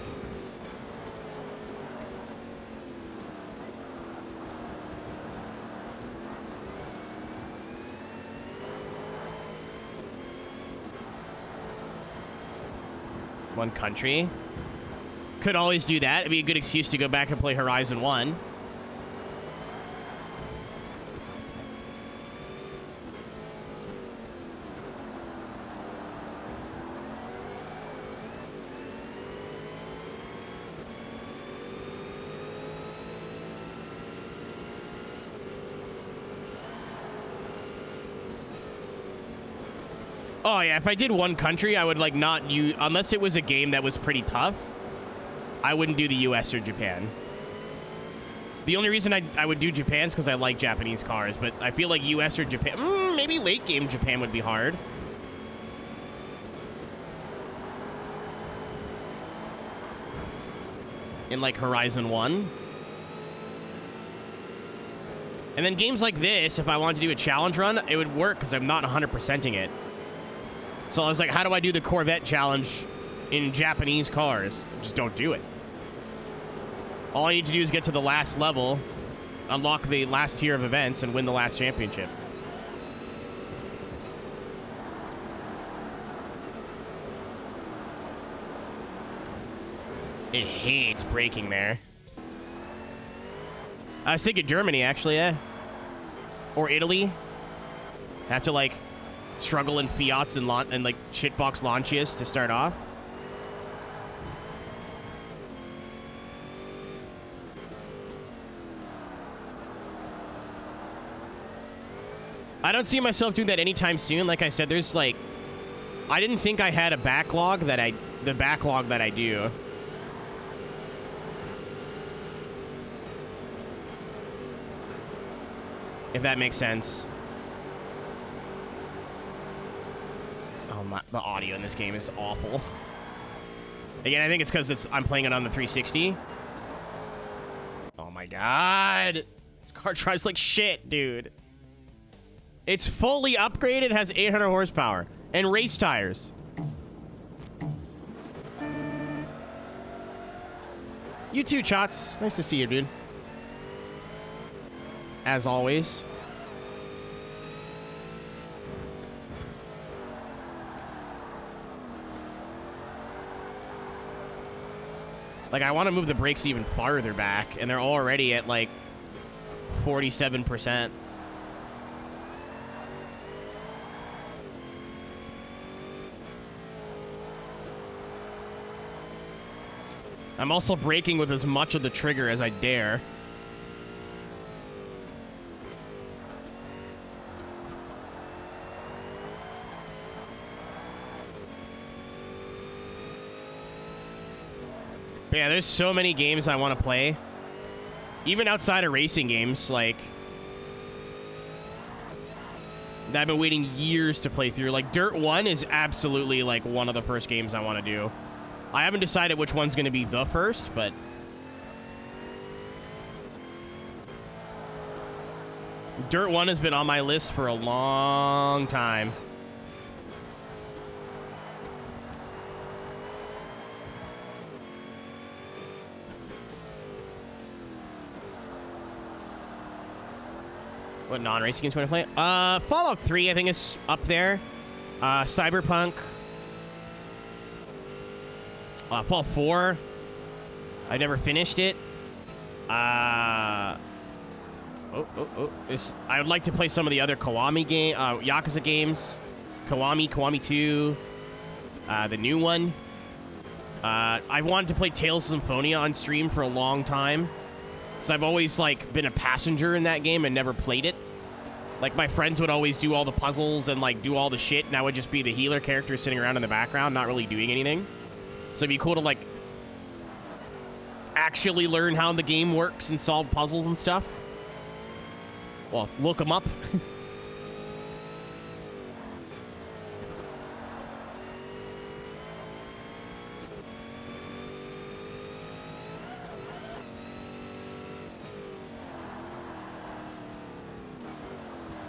One country. Could always do that. It'd be a good excuse to go back and play Horizon 1. Oh, yeah, if I did one country, I would, like, not use... Unless it was a game that was pretty tough, I wouldn't do the US or Japan. The only reason I would do Japan is because I like Japanese cars, but I feel like US or Japan... maybe late game Japan would be hard. In, like, Horizon 1. And then games like this, if I wanted to do a challenge run, it would work because I'm not 100%ing it. So I was like, how do I do the Corvette challenge in Japanese cars? Just don't do it. All I need to do is get to the last level, unlock the last tier of events, and win the last championship. It hates braking there. I was thinking Germany, actually, yeah. Or Italy. Have to, like... struggle in Fiats and like shitbox Lancias to start off. I don't see myself doing that anytime soon. Like I said, there's like, I didn't think I had a backlog the backlog that I do. If that makes sense. Oh, the audio in this game is awful. Again, I think it's because I'm playing it on the 360. Oh my god. This car drives like shit, dude. It's fully upgraded, has 800 horsepower, and race tires. You too, Chots. Nice to see you, dude. As always. Like, I want to move the brakes even farther back, and they're already at, like, 47%. I'm also braking with as much of the trigger as I dare. But yeah, there's so many games I want to play. Even outside of racing games, like... that I've been waiting years to play through. Like, Dirt 1 is absolutely, like, one of the first games I want to do. I haven't decided which one's going to be the first, but... Dirt 1 has been on my list for a long time. What non-racing games want to play? Fallout 3, I think, is up there. Cyberpunk. Fallout 4. I never finished it. I would like to play some of the other Kiwami game, Yakuza games. Kiwami 2. The new one. I wanted to play Tales of Symphonia on stream for a long time. So I've always, like, been a passenger in that game and never played it. Like, my friends would always do all the puzzles and, like, do all the shit, and I would just be the healer character sitting around in the background, not really doing anything. So it'd be cool to, like, actually learn how the game works and solve puzzles and stuff. Well, look them up.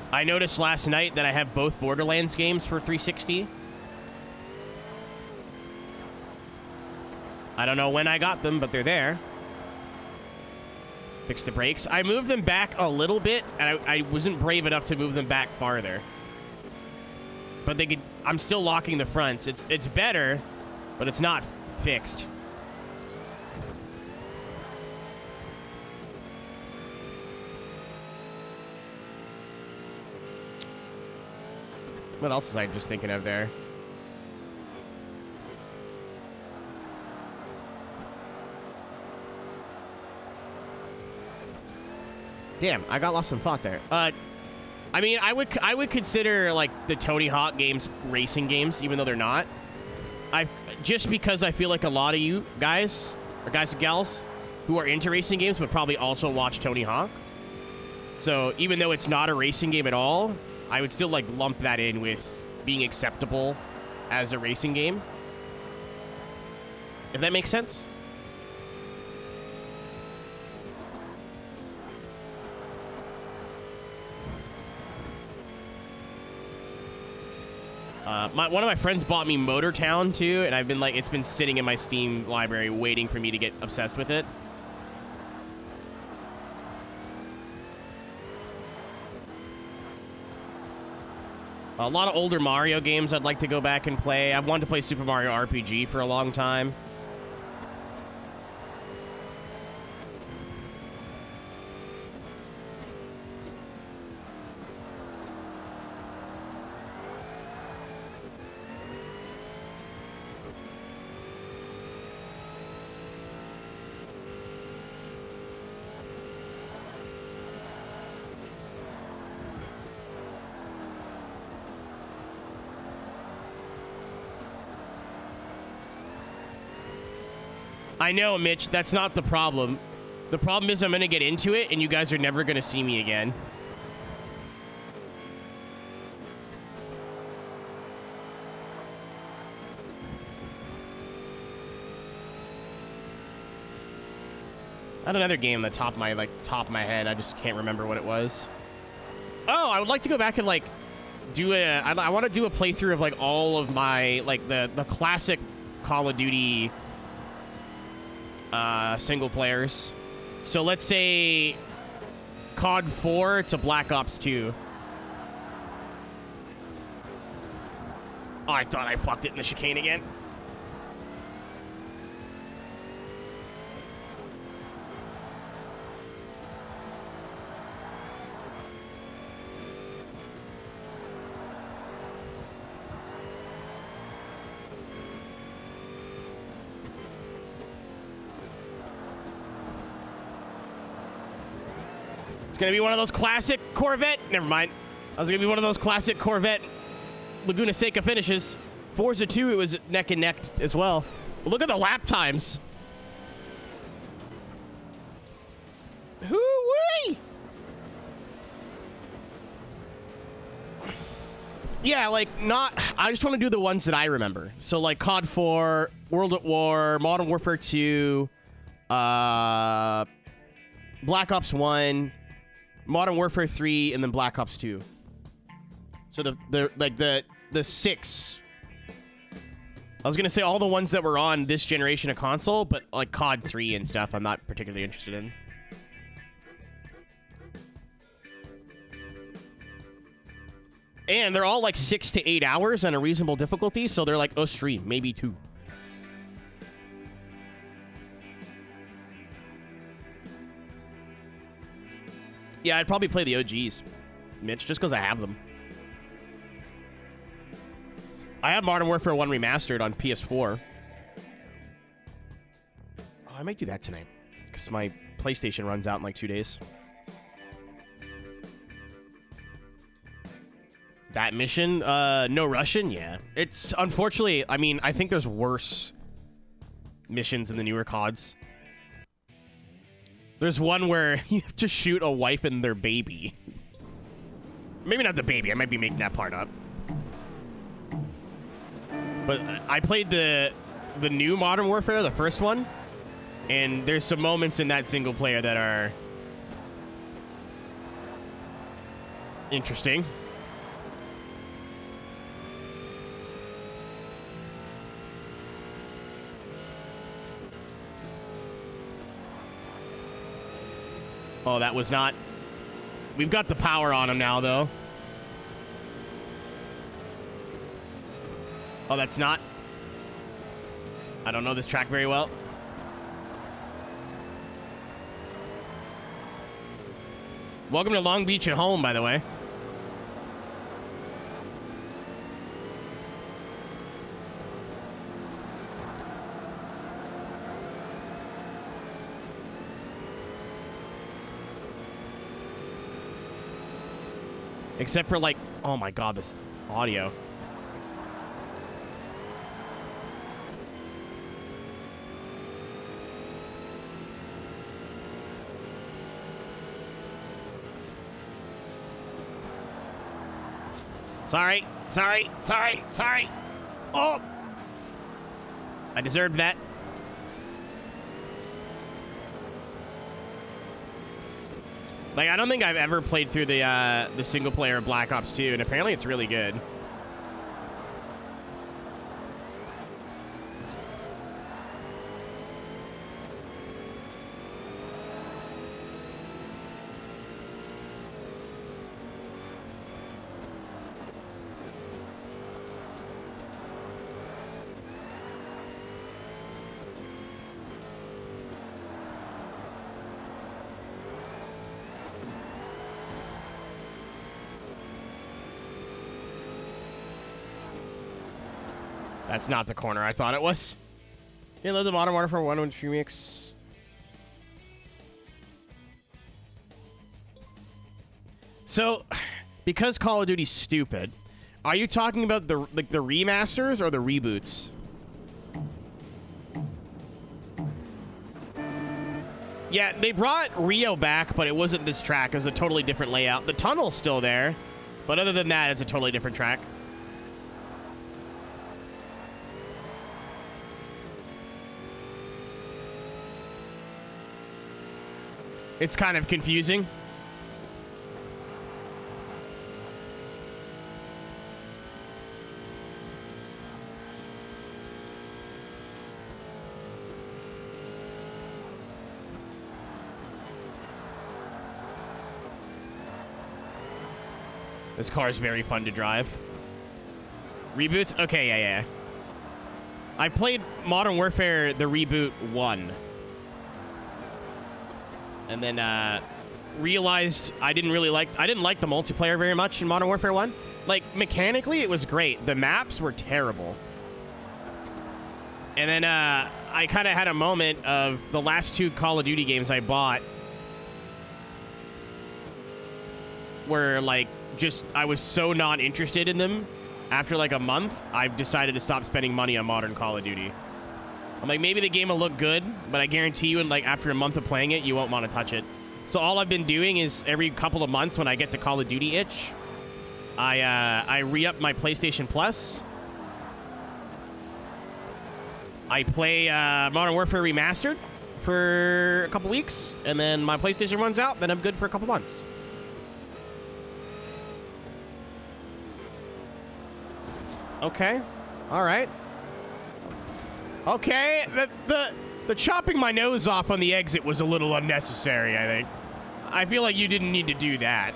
I noticed last night that I have both Borderlands games for 360. I don't know when I got them, but they're there. Fix the brakes. I moved them back a little bit, and I wasn't brave enough to move them back farther. But they could. I'm still locking the fronts. It's better, but it's not fixed. What else was I just thinking of there? Damn, I got lost in thought there. I mean, I would consider like the Tony Hawk games racing games, even though they're not. Just because I feel like a lot of you guys or guys and gals who are into racing games would probably also watch Tony Hawk. So even though it's not a racing game at all, I would still like lump that in with being acceptable as a racing game. If that makes sense. One of my friends bought me Motor Town too, and I've been like, it's been sitting in my Steam library waiting for me to get obsessed with it. A lot of older Mario games I'd like to go back and play. I've wanted to play Super Mario RPG for a long time. I know, Mitch, that's not the problem. The problem is I'm going to get into it, and you guys are never going to see me again. I had another game on the top of my head. I just can't remember what it was. Oh, I would like to go back and like do I want to do a playthrough of like all of my like the classic Call of Duty single players. So let's say COD 4 to Black Ops 2. Oh, I thought I fucked it in the chicane again. It's going to be one of those classic Corvette. Never mind. I was going to be one of those classic Corvette Laguna Seca finishes. Forza 2, it was neck and neck as well. But look at the lap times. Hoo-wee! Yeah, like, not... I just want to do the ones that I remember. So, like, COD 4, World at War, Modern Warfare 2, Black Ops 1... Modern Warfare 3, and then Black Ops 2. So the 6. I was gonna say all the ones that were on this generation of console, but like COD 3 and stuff, I'm not particularly interested in. And they're all like 6 to 8 hours on a reasonable difficulty, so they're like a stream, maybe 2. Yeah, I'd probably play the OGs, Mitch, just because I have them. I have Modern Warfare 1 Remastered on PS4. Oh, I might do that tonight, because my PlayStation runs out in like 2 days. That mission? No Russian? Yeah. It's, unfortunately, I mean, I think there's worse missions in the newer CODs. There's one where you have to shoot a wife and their baby. Maybe not the baby. I might be making that part up. But I played the new Modern Warfare, the first one, and there's some moments in that single player that are interesting. Oh, that was not... We've got the power on him now, though. Oh, that's not... I don't know this track very well. Welcome to Long Beach at home, by the way. Except for, like, oh my god, this audio. Sorry. Oh! I deserved that. Like, I don't think I've ever played through the single player of Black Ops 2, and apparently it's really good. That's not the corner I thought it was. You love the Modern Warfare 1 remix. So, because Call of Duty's stupid, are you talking about the remasters or the reboots? Yeah, they brought Rio back, but it wasn't this track. It was a totally different layout. The tunnel's still there, but other than that, it's a totally different track. It's kind of confusing. This car is very fun to drive. Reboots? Okay, yeah. I played Modern Warfare, the reboot 1. And then realized I didn't like the multiplayer very much in Modern Warfare 1. Like, mechanically, it was great. The maps were terrible. And then I kind of had a moment of the last 2 Call of Duty games I bought where, like, just I was so not interested in them. After, like, a month, I've decided to stop spending money on modern Call of Duty. I'm like, maybe the game will look good, but I guarantee you, like, after a month of playing it, you won't want to touch it. So all I've been doing is every couple of months when I get the Call of Duty itch, I re-up my PlayStation Plus. I play Modern Warfare Remastered for a couple weeks, and then my PlayStation runs out, then I'm good for a couple months. Okay. All right. Okay, the chopping my nose off on the exit was a little unnecessary, I think. I feel like you didn't need to do that.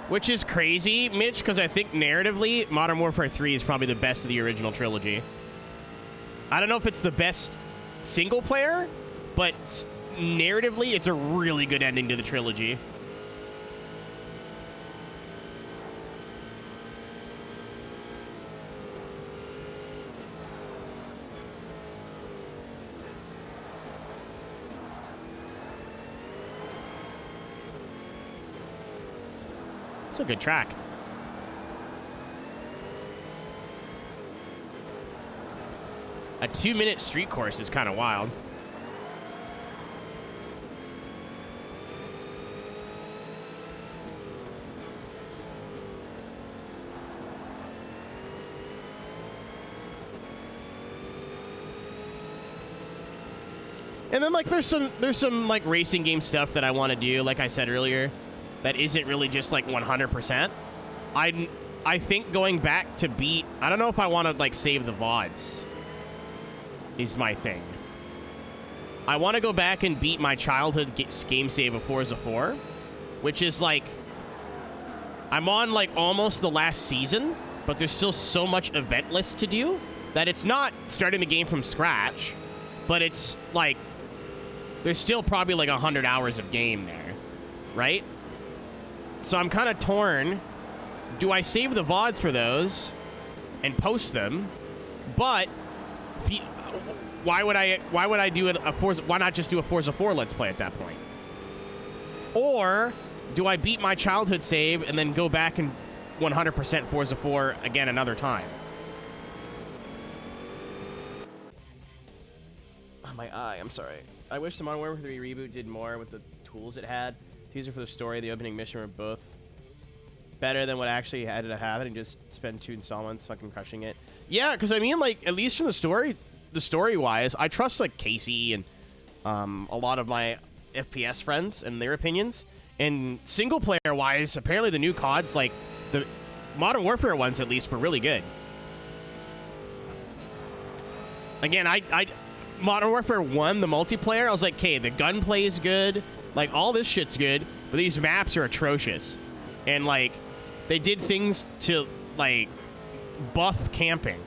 Which is crazy, Mitch, because I think narratively, Modern Warfare 3 is probably the best of the original trilogy. I don't know if it's the best single player, but narratively, it's a really good ending to the trilogy. It's a good track. A 2-minute street course is kind of wild. And then, like, there's some like racing game stuff that I want to do, like I said earlier, that isn't really just like 100%. I think going back to beat, I don't know if I want to like save the VODs is my thing. I want to go back and beat my childhood game save of Forza 4, which is like I'm on like almost the last season, but there's still so much event list to do that it's not starting the game from scratch, but it's like there's still probably like 100 hours of game there, right? So I'm kind of torn. Do I save the VODs for those and post them? But why would I do it a Forza? Why not just do a Forza 4 Let's Play at that point? Or do I beat my childhood save and then go back and 100% Forza 4 again another time? Oh, my eye. I'm sorry. I wish the Modern Warfare 3 reboot did more with the tools it had. Teaser for the story, the opening mission were both better than what actually had to happen, and just spend 2 installments fucking crushing it. Yeah, because I mean, like, at least from the story-wise, I trust, like, Casey and a lot of my FPS friends and their opinions. And single-player-wise, apparently the new CODs, like, the Modern Warfare ones, at least, were really good. Again, Modern Warfare 1, the multiplayer, I was like, okay, the gunplay is good. Like, all this shit's good, but these maps are atrocious. And, like, they did things to, like, buff camping.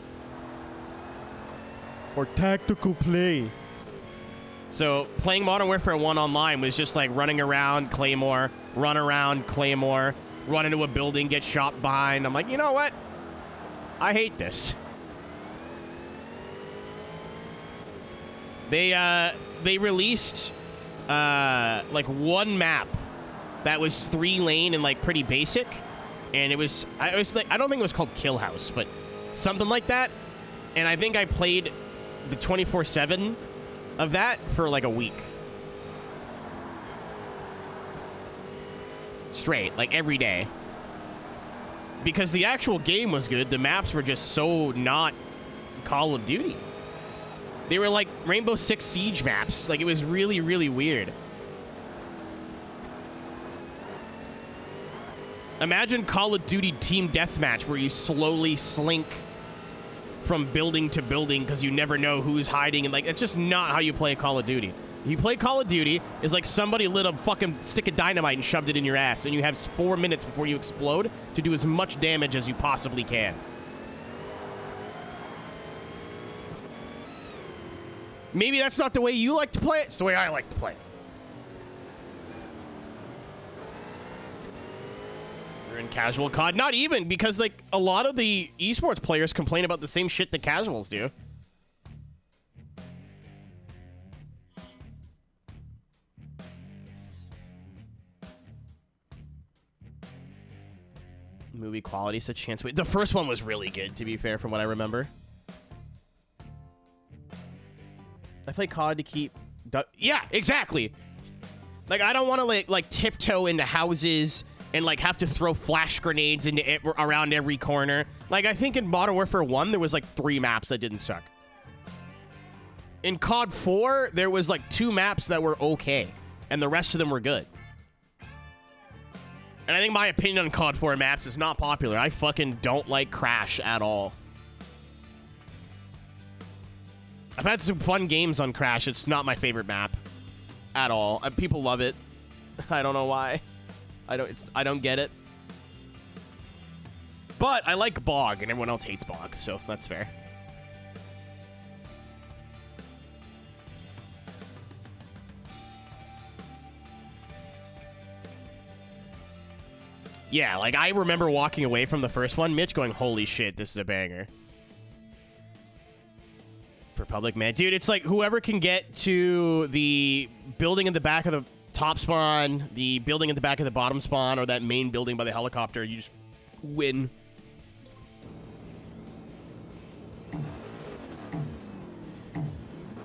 Or tactical play. So, playing Modern Warfare 1 online was just, like, running around, Claymore, run around, Claymore, run into a building, get shot behind. I'm like, you know what? I hate this. They released, like, one map that was 3-lane and, like, pretty basic. And it was like, I don't think it was called Kill House, but something like that. And I think I played the 24/7 of that for like a week. Straight, like every day. Because the actual game was good, the maps were just so not Call of Duty. They were like Rainbow Six Siege maps. Like, it was really, really weird. Imagine Call of Duty Team Deathmatch, where you slowly slink from building to building because you never know who's hiding. And, like, it's just not how you play Call of Duty. You play Call of Duty, it's like somebody lit a fucking stick of dynamite and shoved it in your ass, and you have 4 minutes before you explode to do as much damage as you possibly can. Maybe that's not the way you like to play it. It's the way I like to play it. You're in casual COD. Not even, because, like, a lot of the esports players complain about the same shit that casuals do. Movie quality, such chance. The first one was really good, to be fair, from what I remember. I play COD to keep... Yeah, exactly. Like, I don't want to, like tiptoe into houses and, like, have to throw flash grenades into around every corner. Like, I think in Modern Warfare 1, there was, like, 3 maps that didn't suck. In COD 4, there was, like, 2 maps that were okay, and the rest of them were good. And I think my opinion on COD 4 maps is not popular. I fucking don't like Crash at all. I've had some fun games on Crash. It's not my favorite map at all. People love it. I don't know why. I don't get it. But I like Bog, and everyone else hates Bog, so that's fair. Yeah, like, I remember walking away from the first one, Mitch going, holy shit, this is a banger. Republic, man. Dude, it's like whoever can get to the building in the back of the top spawn, the building at the back of the bottom spawn, or that main building by the helicopter, you just win.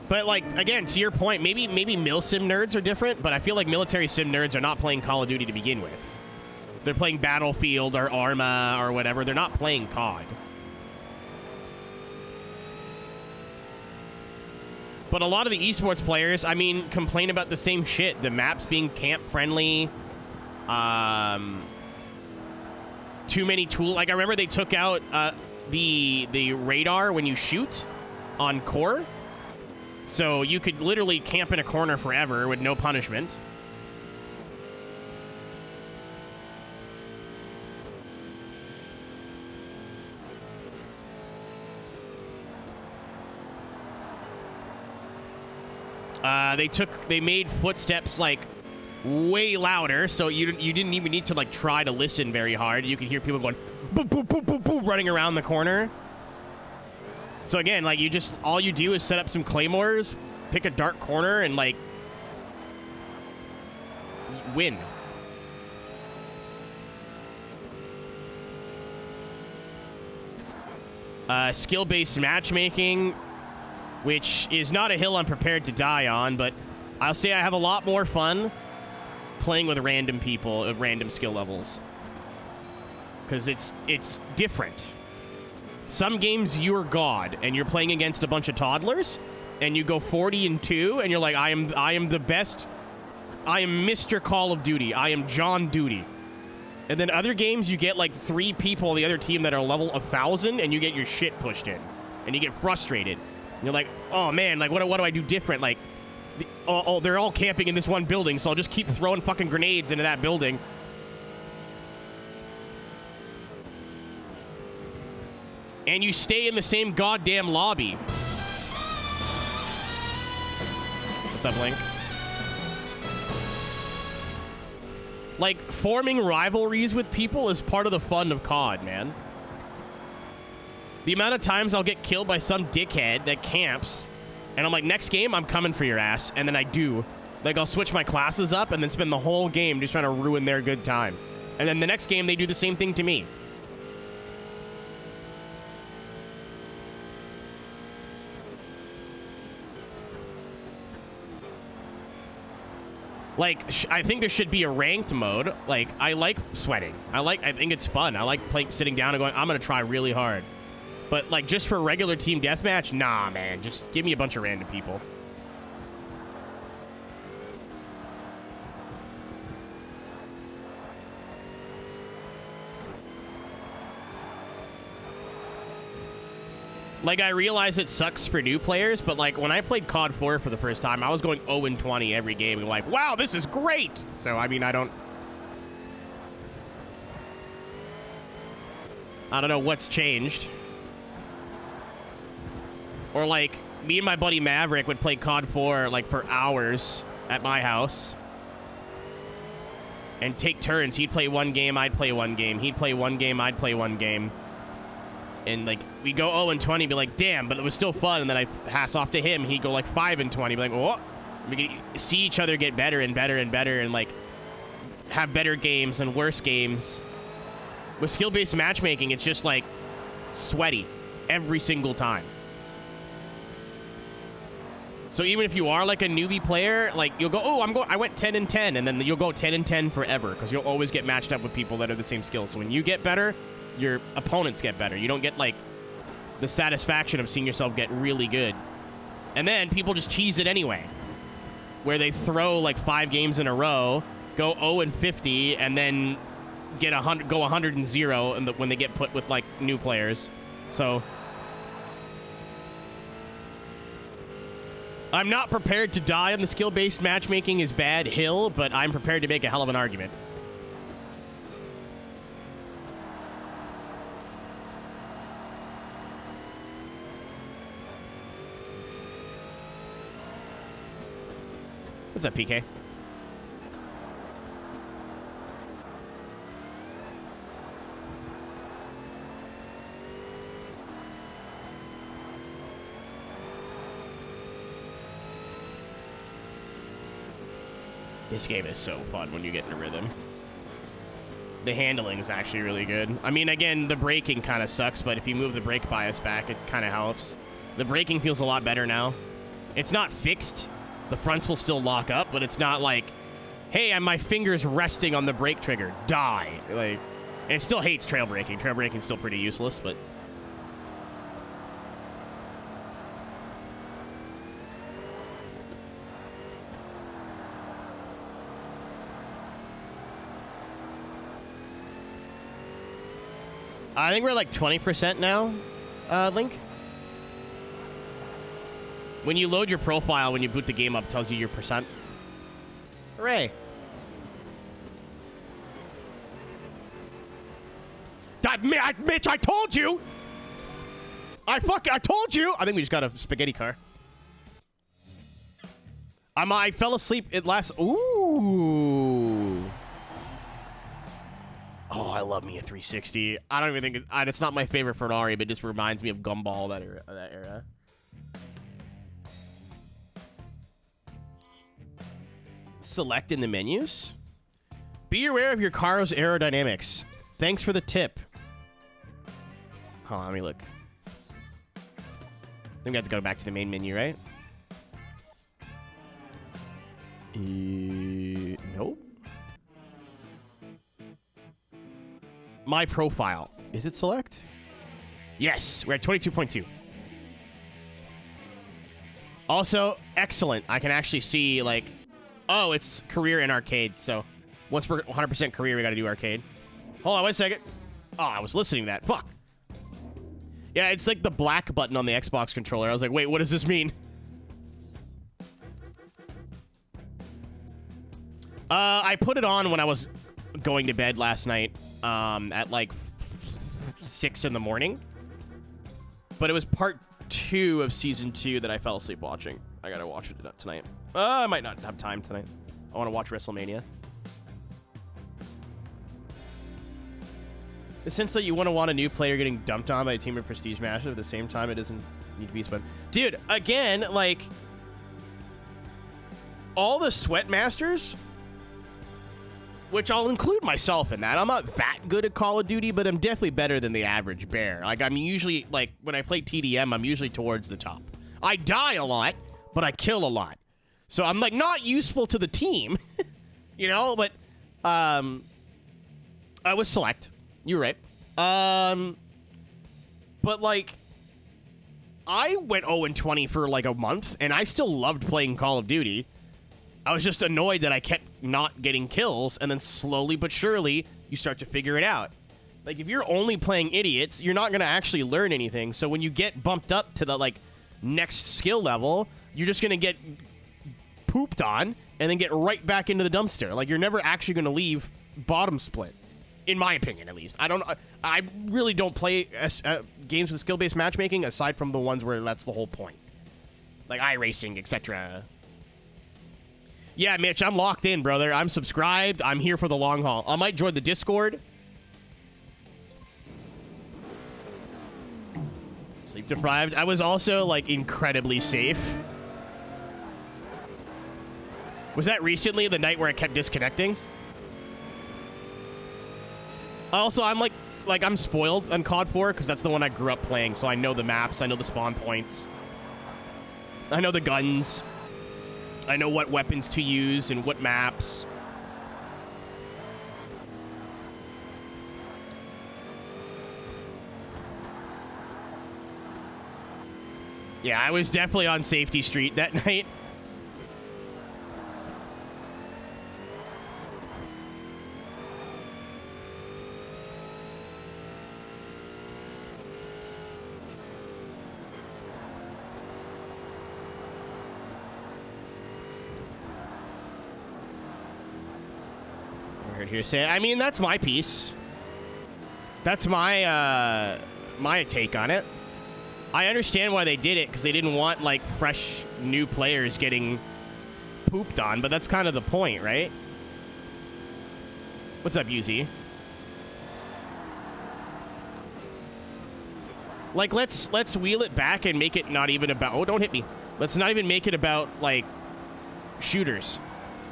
But, like, again, to your point, maybe mil-sim nerds are different, but I feel like military sim nerds are not playing Call of Duty to begin with. They're playing Battlefield or Arma or whatever. They're not playing COD. But a lot of the esports players, I mean, complain about the same shit. The maps being camp-friendly. Too many tools. Like, I remember they took out the radar when you shoot on core. So you could literally camp in a corner forever with no punishment. They made footsteps like way louder, so you didn't even need to like try to listen very hard. You could hear people going boop boop boop boop boop running around the corner. So again, like all you do is set up some claymores, pick a dark corner, and like win. Skill-based matchmaking, which is not a hill I'm prepared to die on, but I'll say I have a lot more fun playing with random people at random skill levels. Because it's different. Some games you're God, and you're playing against a bunch of toddlers, and you go 40-2, and you're like, I am the best. I am Mr. Call of Duty. I am John Duty. And then other games, you get like 3 people on the other team that are level 1,000, and you get your shit pushed in. And you get frustrated. And you're like, oh man, like what do I do different? Like, they're all camping in this one building, so I'll just keep throwing fucking grenades into that building. And you stay in the same goddamn lobby. What's up, Link? Like, forming rivalries with people is part of the fun of COD, man. The amount of times I'll get killed by some dickhead that camps, and I'm like, next game, I'm coming for your ass, and then I do. Like, I'll switch my classes up and then spend the whole game just trying to ruin their good time. And then the next game, they do the same thing to me. Like, I think there should be a ranked mode. Like, I like sweating. I think it's fun. I like sitting down and going, I'm going to try really hard. But, like, just for regular team deathmatch, nah, man. Just give me a bunch of random people. Like, I realize it sucks for new players, but, like, when I played COD 4 for the first time, I was going 0-20 every game. And like, wow, this is great! So, I mean, I don't know what's changed. Or, like, me and my buddy Maverick would play COD 4, like, for hours at my house. And take turns. He'd play one game, I'd play one game. He'd play one game, I'd play one game. And, like, we go 0-20, be like, damn, but it was still fun. And then I pass off to him. He'd go, like, 5-20, be like, oh. We could see each other get better and better and better and, like, have better games and worse games. With skill-based matchmaking, it's just, like, sweaty every single time. So even if you are, like, a newbie player, like, you'll go, oh, I went 10-10, and then you'll go 10-10 forever because you'll always get matched up with people that are the same skill. So when you get better, your opponents get better. You don't get, like, the satisfaction of seeing yourself get really good. And then people just cheese it anyway, where they throw, like, 5 games in a row, go 0-50, and then get 100, go 100-0 when they get put with, like, new players. So I'm not prepared to die on the skill-based matchmaking is bad hill, but I'm prepared to make a hell of an argument. What's up, PK? This game is so fun when you get in a rhythm. The handling is actually really good. I mean, again, the braking kind of sucks, but if you move the brake bias back, it kind of helps. The braking feels a lot better now. It's not fixed. The fronts will still lock up, but it's not like, hey, my finger's resting on the brake trigger. Die. Like, and it still hates trail braking. Trail braking's still pretty useless, but I think we're like 20% now, Link. When you load your profile, when you boot the game up, it tells you your percent. Hooray. Mitch, I told you! I told you! I think we just got a spaghetti car. I fell asleep at last. Ooh. Oh, I love me a 360. I don't even think it's not my favorite Ferrari, but it just reminds me of Gumball that era. Select in the menus. Be aware of your car's aerodynamics. Thanks for the tip. Hold on, let me look. I think we have to go back to the main menu, right? Nope. My profile. Is it select? Yes, we're at 22.2. Also, excellent. I can actually see, like, oh, it's career and arcade. So once we're 100% career, we got to do arcade. Hold on, wait a second. Oh, I was listening to that. Fuck. Yeah, it's like the black button on the Xbox controller. I was like, wait, what does this mean? I put it on when I was going to bed last night at like 6 in the morning. But it was part 2 of season 2 that I fell asleep watching. I gotta watch it tonight. I might not have time tonight. I want to watch WrestleMania. The sense that you want a new player getting dumped on by a team of prestige matches at the same time it doesn't need to be spun. Dude, again, like, all the sweat masters, which I'll include myself in that. I'm not that good at Call of Duty, but I'm definitely better than the average bear. Like, I'm usually, like, when I play TDM, I'm usually towards the top. I die a lot, but I kill a lot. So I'm, like, not useful to the team, you know, but I was select. You're right. But, like, I went 0-20 for, like, a month, and I still loved playing Call of Duty. I was just annoyed that I kept not getting kills, and then slowly but surely, you start to figure it out. Like, if you're only playing idiots, you're not going to actually learn anything. So when you get bumped up to the, like, next skill level, you're just going to get pooped on and then get right back into the dumpster. Like, you're never actually going to leave bottom split. In my opinion, at least. I really don't play games with skill-based matchmaking aside from the ones where that's the whole point. Like iRacing, etc. Yeah, Mitch, I'm locked in, brother. I'm subscribed. I'm here for the long haul. I might join the Discord. Sleep deprived. I was also, like, incredibly safe. Was that recently, the night where I kept disconnecting? Also, I'm I'm spoiled on COD 4 because that's the one I grew up playing, so I know the maps, I know the spawn points. I know the guns. I know what weapons to use and what maps. Yeah, I was definitely on Safety Street that night. Here say, I mean, that's my piece. That's my my take on it. I understand why they did it because they didn't want like fresh new players getting pooped on, but that's kind of the point, right? What's up, UZ? Like, let's wheel it back and make it not even about. Oh, don't hit me. Let's not even make it about like shooters.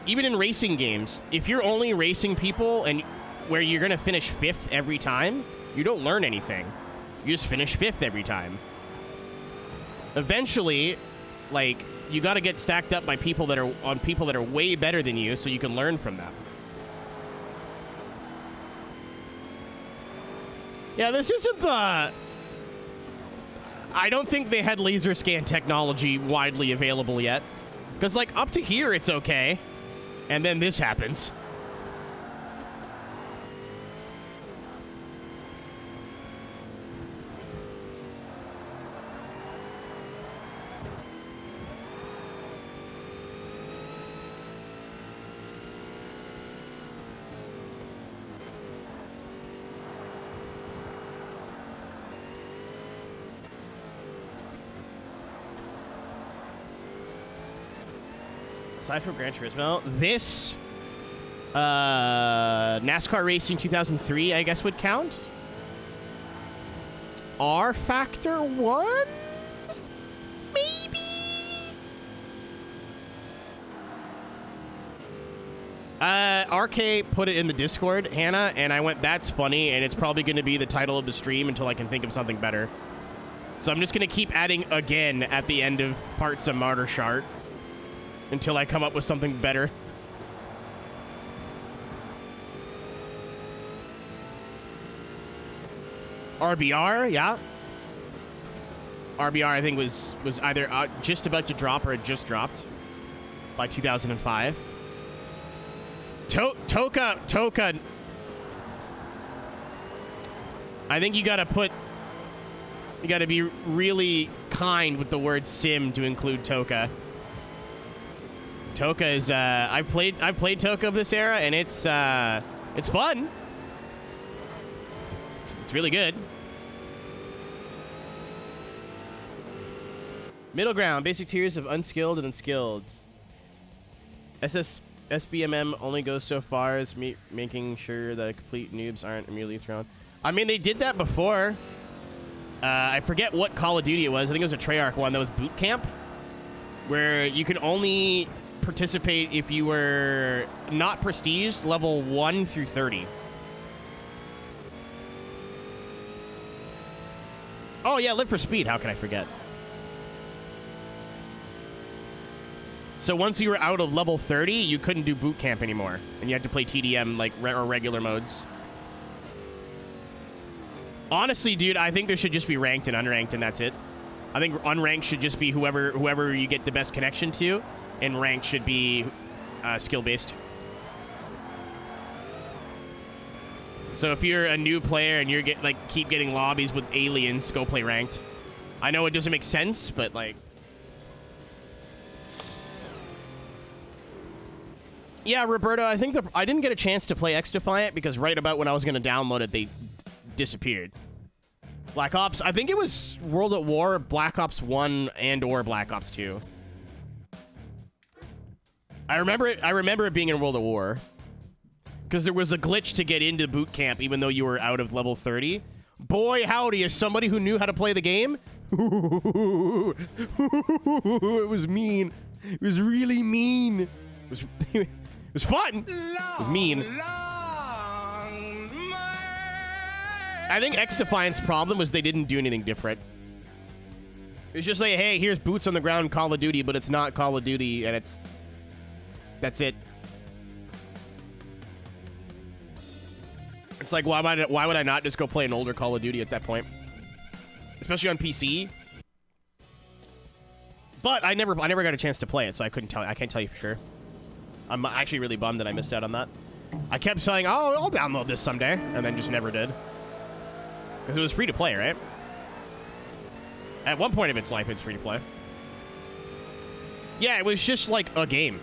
Even in racing games, if you're only racing people and where you're going to finish 5th every time, you don't learn anything. You just finish 5th every time. Eventually, like, you got to get stacked up by people that are way better than you so you can learn from them. Yeah, this isn't the... I don't think they had laser scan technology widely available yet. Because, like, up to here, it's okay. And then this happens. aside from Gran Turismo, this NASCAR Racing 2003, I guess, would count. R Factor 1? Maybe? RK put it in the Discord, Hannah, and I went, that's funny, and it's probably going to be the title of the stream until I can think of something better. So I'm just going to keep adding again at the end of parts of Martyr Shard until I come up with something better. RBR, yeah. RBR, I think, was either just about to drop or had just dropped by 2005. Toka. I think you gotta be really kind with the word sim to include Toka. Toka is, I've played Toka of this era, and it's fun. It's really good. Middle ground, basic tiers of unskilled and unskilled. SBMM only goes so far as making sure that complete noobs aren't immediately thrown. I mean, they did that before. I forget what Call of Duty it was. I think it was a Treyarch one that was boot camp, where you could only participate if you were not prestiged level 1 through 30. Oh, yeah, Live for Speed. How can I forget? So once you were out of level 30, you couldn't do boot camp anymore, and you had to play TDM like or regular modes. Honestly, dude, I think there should just be ranked and unranked, and that's it. I think unranked should just be whoever you get the best connection to, and ranked should be skill-based. So if you're a new player and you're keep getting lobbies with aliens, go play ranked. I know it doesn't make sense, but like. Yeah, Roberto, I think I didn't get a chance to play X-Defiant because right about when I was going to download it, they disappeared. Black Ops, I think it was World at War, Black Ops 1 and or Black Ops 2. I remember it being in World at War because there was a glitch to get into boot camp even though you were out of level 30. Boy, howdy, as somebody who knew how to play the game, it was mean. It was really mean. It was fun. It was mean. I think X-Defiant's problem was they didn't do anything different. It's just like, hey, here's boots on the ground Call of Duty, but it's not Call of Duty, and that's it. It's like, why would I not just go play an older Call of Duty at that point? Especially on PC. But I never got a chance to play it, so I can't tell you for sure. I'm actually really bummed that I missed out on that. I kept saying, oh, I'll download this someday, and then just never did. Because it was free to play, right? At one point of its life, it's free to play. Yeah, it was just like a game.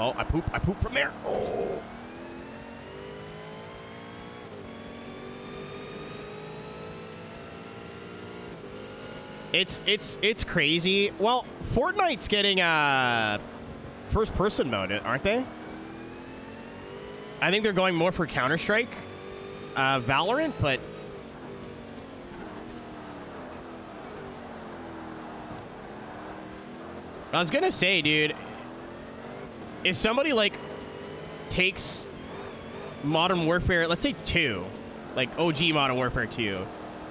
Oh, I poop from there. Oh. It's crazy. Well, Fortnite's getting first person mode, aren't they? I think they're going more for Counter-Strike, Valorant, but I was gonna say, dude, if somebody like takes Modern Warfare, let's say 2, like OG Modern Warfare 2,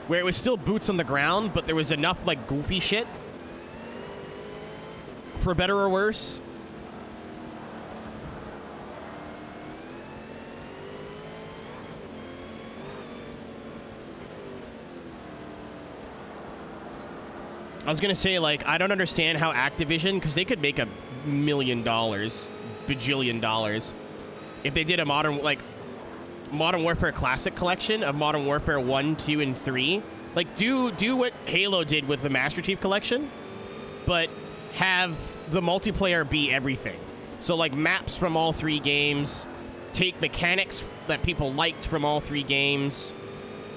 where it was still boots on the ground, but there was enough like goofy shit, for better or worse. I was gonna say, like, I don't understand how Activision, because they could make $1 million, bajillion dollars, if they did a Modern Warfare Classic collection of Modern Warfare 1, 2, and 3. Like, do what Halo did with the Master Chief Collection, but have the multiplayer be everything. So, like, maps from all 3 games, take mechanics that people liked from all 3 games,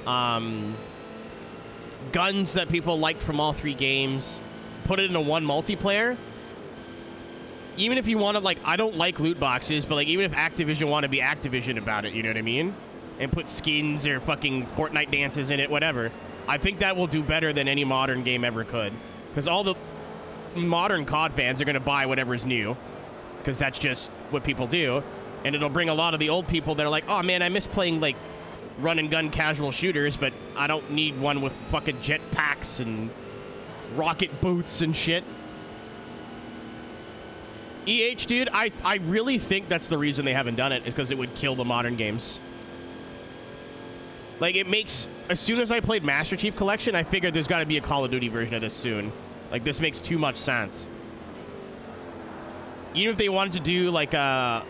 guns that people liked from all 3 games, put it into one multiplayer. Even if you want to, like, I don't like loot boxes, but, like, even if Activision want to be Activision about it, you know what I mean? And put skins or fucking Fortnite dances in it, whatever. I think that will do better than any modern game ever could. Because all the modern COD fans are going to buy whatever's new. Because that's just what people do. And it'll bring a lot of the old people that are like, oh, man, I miss playing, like, run-and-gun casual shooters, but I don't need one with fucking jetpacks and rocket boots and shit. EH, dude, I really think that's the reason they haven't done it, is because it would kill the modern games. Like, it makes... As soon as I played Master Chief Collection, I figured there's got to be a Call of Duty version of this soon. Like, this makes too much sense. Even if they wanted to do, like, the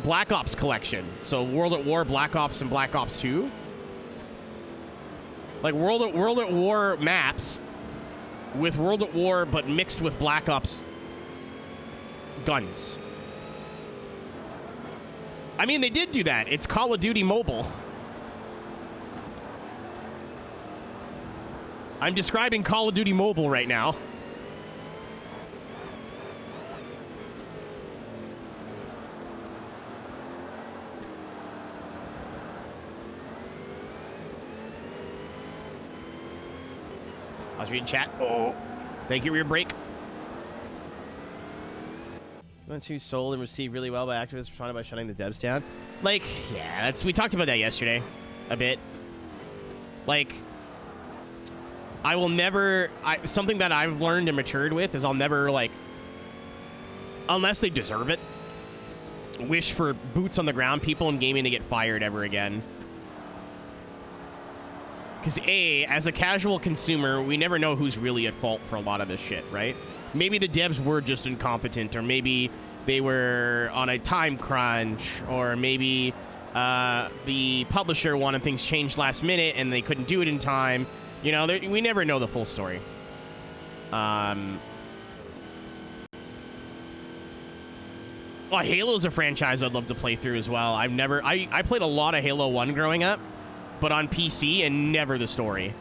Black Ops collection. So, World at War, Black Ops, and Black Ops 2. Like, World at War maps with World at War, but mixed with Black Ops guns. I mean, they did do that. It's Call of Duty Mobile. I'm describing Call of Duty Mobile right now. I was reading chat. Oh, thank you for your break. Went to sold and received really well by activists responded by shutting the devs down. Like, yeah, we talked about that yesterday a bit. Like, I will never, something that I've learned and matured with is I'll never, like, unless they deserve it, wish for boots on the ground people in gaming to get fired ever again. Because as a casual consumer, we never know who's really at fault for a lot of this shit, right? Maybe the devs were just incompetent, or maybe they were on a time crunch, or maybe the publisher wanted things changed last minute and they couldn't do it in time. You know, we never know the full story. Well, Halo's a franchise I'd love to play through as well. I played a lot of Halo 1 growing up, but on PC and never the story.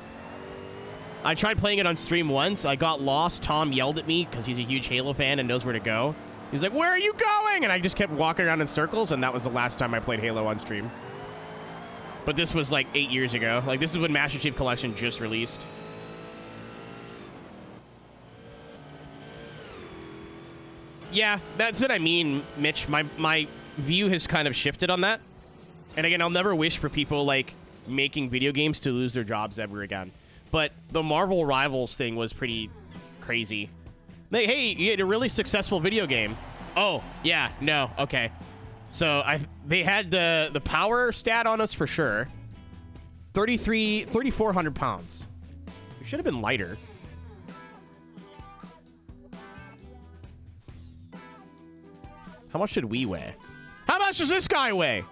I tried playing it on stream once. I got lost. Tom yelled at me because he's a huge Halo fan and knows where to go. He's like, where are you going? And I just kept walking around in circles, and that was the last time I played Halo on stream. But this was like 8 years ago. Like, this is when Master Chief Collection just released. Yeah, that's what I mean, Mitch. My view has kind of shifted on that. And again, I'll never wish for people, like, making video games to lose their jobs ever again. But the Marvel Rivals thing was pretty crazy. Like, hey, you had a really successful video game. Oh, yeah, no, okay. So they had the power stat on us for sure. 3,400 pounds. We should have been lighter. How much did we weigh? How much does this guy weigh?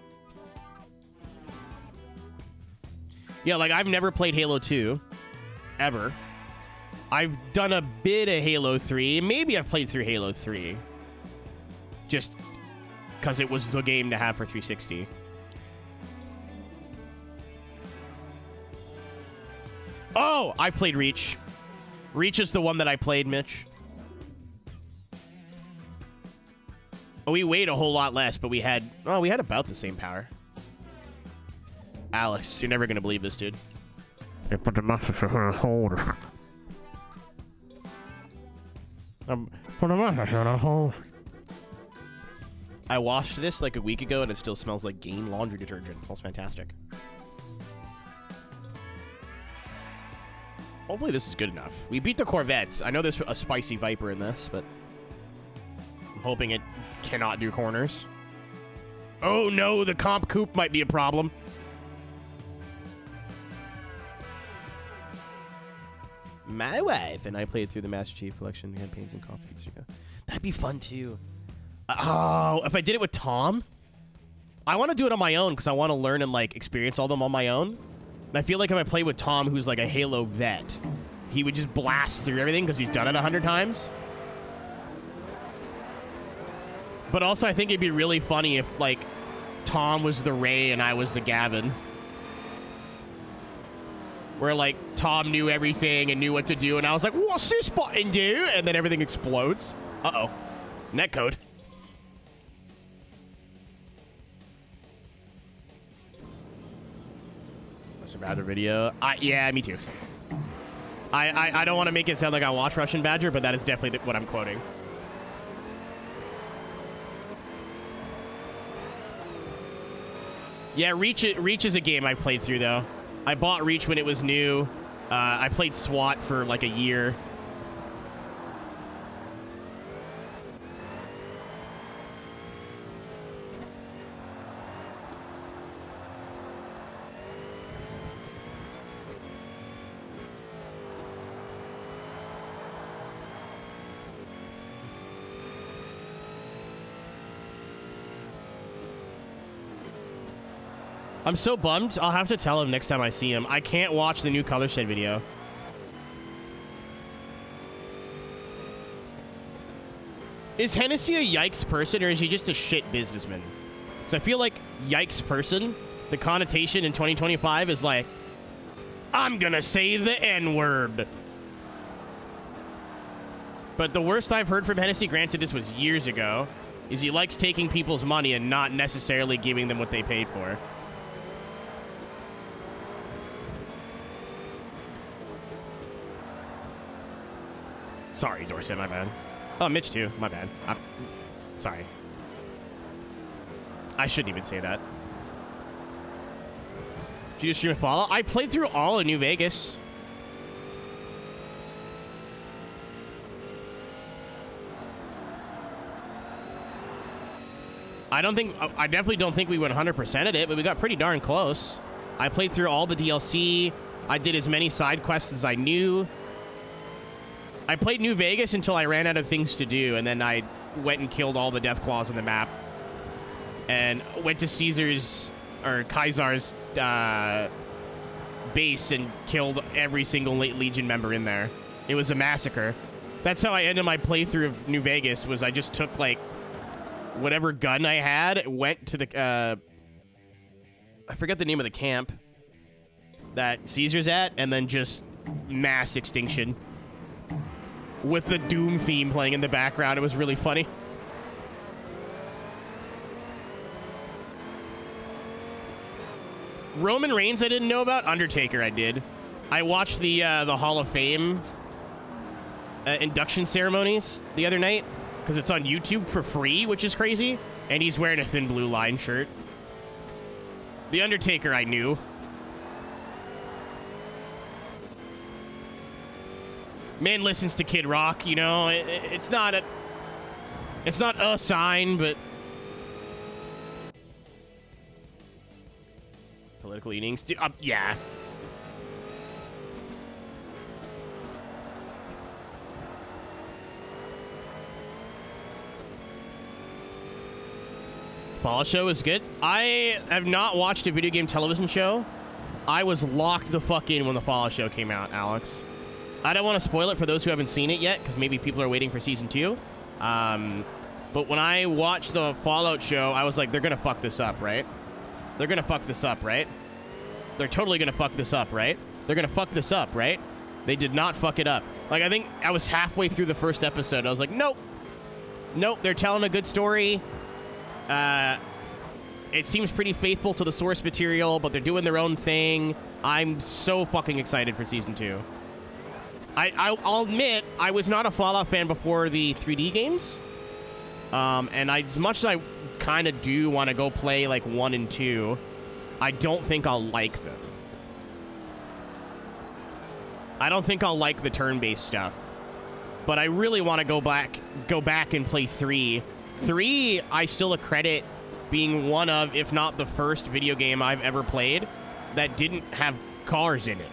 Yeah, like, I've never played Halo 2. Ever. I've done a bit of Halo 3. Maybe I've played through Halo 3. Just because it was the game to have for 360. Oh, I played Reach. Reach is the one that I played, Mitch. Oh, we weighed a whole lot less, but we had about the same power. Alex, you're never going to believe this, dude. They put the muscles in her hold. Put the muscles in her hold. I washed this like a week ago, and it still smells like Gain laundry detergent. It smells fantastic. Hopefully this is good enough. We beat the Corvettes. I know there's a spicy Viper in this, but I'm hoping it cannot do corners. Oh no, the comp coupe might be a problem. My wife and I played through the Master Chief Collection campaigns and comp years ago. That'd be fun too. Oh, if I did it with Tom, I want to do it on my own because I want to learn and like experience all of them on my own. And I feel like if I play with Tom, who's like a Halo vet, he would just blast through everything because he's done it 100 times. But also, I think it'd be really funny if, like, Tom was the Ray and I was the Gavin. Where, like, Tom knew everything and knew what to do, and I was like, what's this button do? And then everything explodes. Uh-oh. Netcode. Russian Badger video. Yeah, me too. I don't want to make it sound like I watch Russian Badger, but that is definitely what I'm quoting. Yeah, Reach is a game I played through, though. I bought Reach when it was new. I played SWAT for like a year. I'm so bummed. I'll have to tell him next time I see him. I can't watch the new Color Shed video. Is Hennessy a yikes person, or is he just a shit businessman? So I feel like yikes person, the connotation in 2025 is like, I'm gonna say the N-word. But the worst I've heard from Hennessy, granted this was years ago, is he likes taking people's money and not necessarily giving them what they paid for. Sorry, Dorset, my bad. Oh, Mitch, too. My bad. I'm sorry. I shouldn't even say that. Did you just stream a follow? I played through all of New Vegas. I definitely don't think we went 100%ed it, but we got pretty darn close. I played through all the DLC. I did as many side quests as I knew. I played New Vegas until I ran out of things to do, and then I went and killed all the Deathclaws on the map. And went to Kaisar's base and killed every single Legion member in there. It was a massacre. That's how I ended my playthrough of New Vegas, was I just took, like, whatever gun I had, went to the, I forget the name of the camp that Caesar's at, and then just mass extinction. With the Doom theme playing in the background. It was really funny. Roman Reigns I didn't know about. Undertaker I did. I watched the Hall of Fame induction ceremonies the other night because it's on YouTube for free, which is crazy. And he's wearing a Thin Blue Line shirt. The Undertaker I knew. Man listens to Kid Rock, you know. It's not a sign, but political leanings. Yeah. Fall Show is good. I have not watched a video game television show. I was locked the fuck in when the Fall Show came out, Alex. I don't want to spoil it for those who haven't seen it yet, because maybe people are waiting for season 2. But when I watched the Fallout show, I was like, they're going to fuck this up, right? They're going to fuck this up, right? They're totally going to fuck this up, right? They're going to fuck this up, right? They did not fuck it up. Like, I think I was halfway through the first episode. I was like, nope. Nope, they're telling a good story. It seems pretty faithful to the source material, but they're doing their own thing. I'm so fucking excited for season 2. I'll admit, I was not a Fallout fan before the 3D games. And as much as I kind of do want to go play, like, 1 and 2, I don't think I'll like them. I don't think I'll like the turn-based stuff. But I really want to go back and play 3. 3, I still accredit being one of, if not the first video game I've ever played that didn't have cars in it.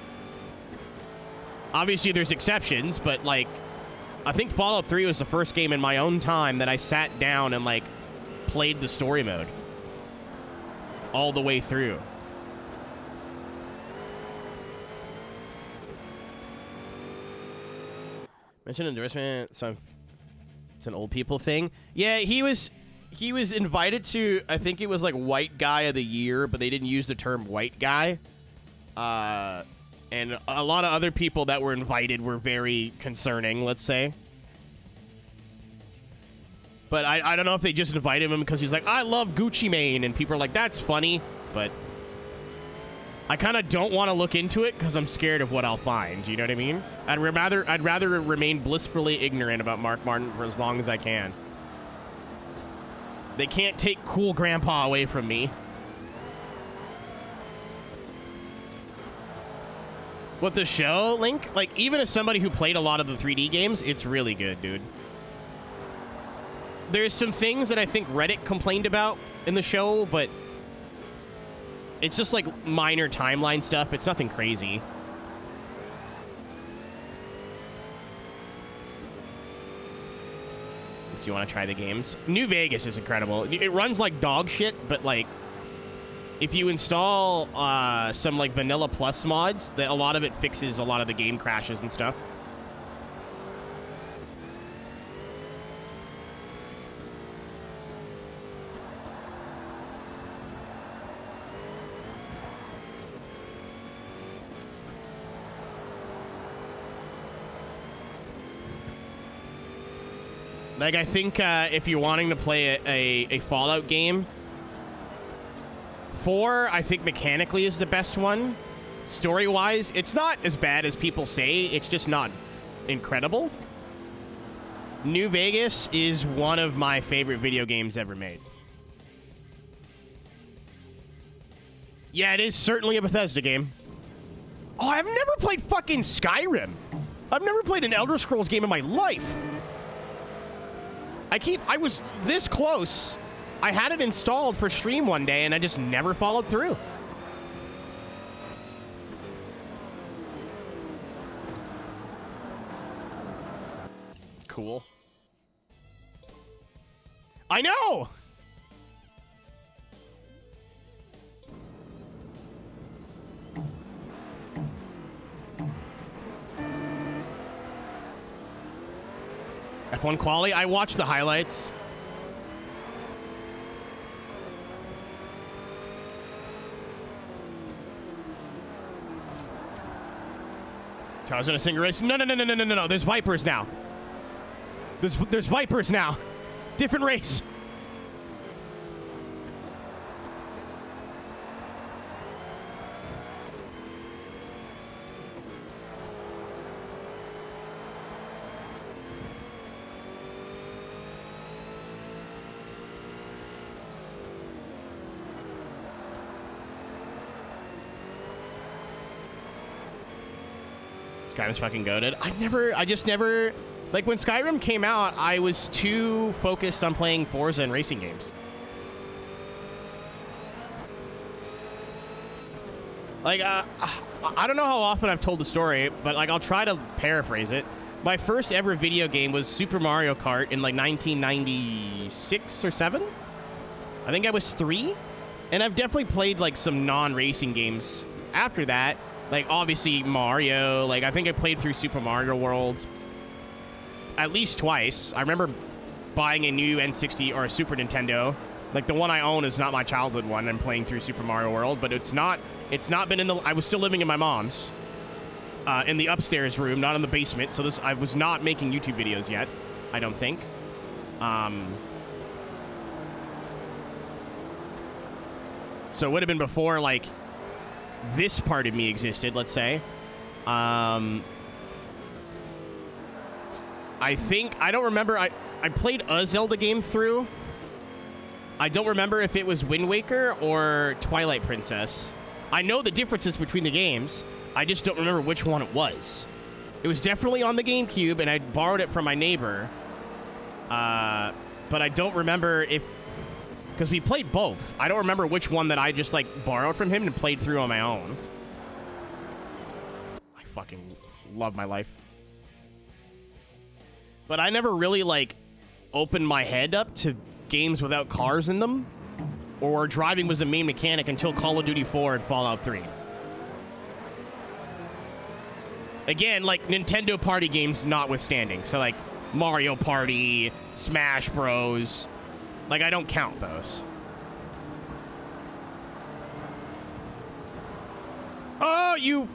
Obviously, there's exceptions, but, like, I think Fallout 3 was the first game in my own time that I sat down and, like, played the story mode all the way through. Mention endorsement. So it's an old people thing. Yeah, he was invited to, I think it was like white guy of the year, but they didn't use the term white guy. And a lot of other people that were invited were very concerning, let's say. But I don't know if they just invited him because he's like, I love Gucci Mane, and people are like, that's funny, but I kind of don't want to look into it because I'm scared of what I'll find. You know what I mean? I'd rather remain blissfully ignorant about Mark Martin for as long as I can. They can't take cool grandpa away from me. With the show, Link, like, even as somebody who played a lot of the 3D games, it's really good, dude. There's some things that I think Reddit complained about in the show, but it's just like minor timeline stuff. It's nothing crazy. So you want to try the games? New Vegas is incredible. It runs like dog shit, but like if you install some like Vanilla Plus mods, a lot of it fixes a lot of the game crashes and stuff. Like, I think if you're wanting to play a Fallout game, 4, I think mechanically is the best one. Story-wise, it's not as bad as people say. It's just not incredible. New Vegas is one of my favorite video games ever made. Yeah, it is certainly a Bethesda game. Oh, I've never played fucking Skyrim. I've never played an Elder Scrolls game in my life. I was this close. I had it installed for stream one day, and I just never followed through. Cool. I know! F1 quali? I watched the highlights. Charles in a single race. No. There's Vipers now. There's Vipers now. Different race. Skyrim's fucking goated. I just never, like, when Skyrim came out, I was too focused on playing Forza and racing games. Like, I don't know how often I've told the story, but, like, I'll try to paraphrase it. My first ever video game was Super Mario Kart in, like, 1996 or 7. I think I was 3. And I've definitely played, like, some non-racing games after that. Like, obviously, Mario. Like, I think I played through Super Mario World at least twice. I remember buying a new N60 or a Super Nintendo. Like, the one I own is not my childhood one. I'm playing through Super Mario World, but it's not been in the... I was still living in my mom's. In the upstairs room, not in the basement. So I was not making YouTube videos yet, I don't think. So it would have been before, like... this part of me existed, let's say. I don't remember. I played a Zelda game through. I don't remember if it was Wind Waker or Twilight Princess. I know the differences between the games. I just don't remember which one it was. It was definitely on the GameCube, and I borrowed it from my neighbor. But I don't remember if... because we played both. I don't remember which one that I just, like, borrowed from him and played through on my own. I fucking love my life. But I never really, like, opened my head up to games without cars in them. Or driving was a main mechanic until Call of Duty 4 and Fallout 3. Again, like, Nintendo party games notwithstanding. So, like, Mario Party, Smash Bros. Like, I don't count those. Oh, you...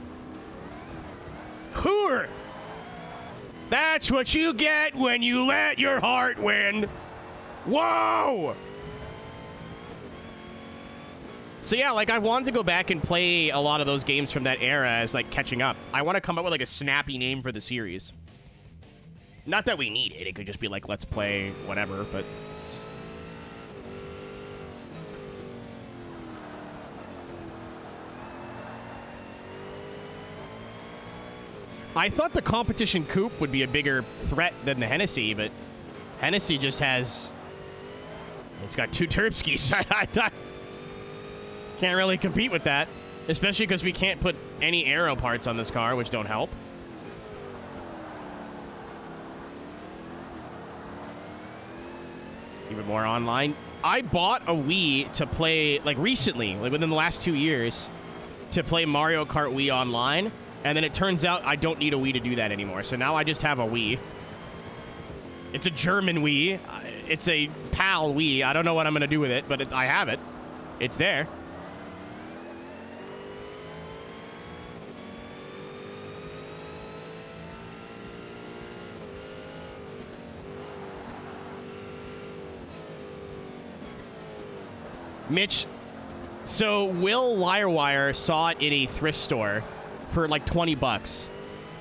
Hooer! That's what you get when you let your heart win. Whoa! So yeah, like, I wanted to go back and play a lot of those games from that era as, like, catching up. I want to come up with, like, a snappy name for the series. Not that we need it. It could just be, like, let's play whatever, but... I thought the competition coupe would be a bigger threat than the Hennessy, but Hennessy just has... It's got 2 Terpskis. I can't really compete with that, especially because we can't put any aero parts on this car, which don't help. Even more online. I bought a Wii to play, like, recently, like within the last 2 years, to play Mario Kart Wii online. And then it turns out I don't need a Wii to do that anymore. So now I just have a Wii. It's a German Wii. It's a PAL Wii. I don't know what I'm going to do with it, but I have it. It's there. Mitch, so Will Wirewire saw it in a thrift store for like 20 bucks.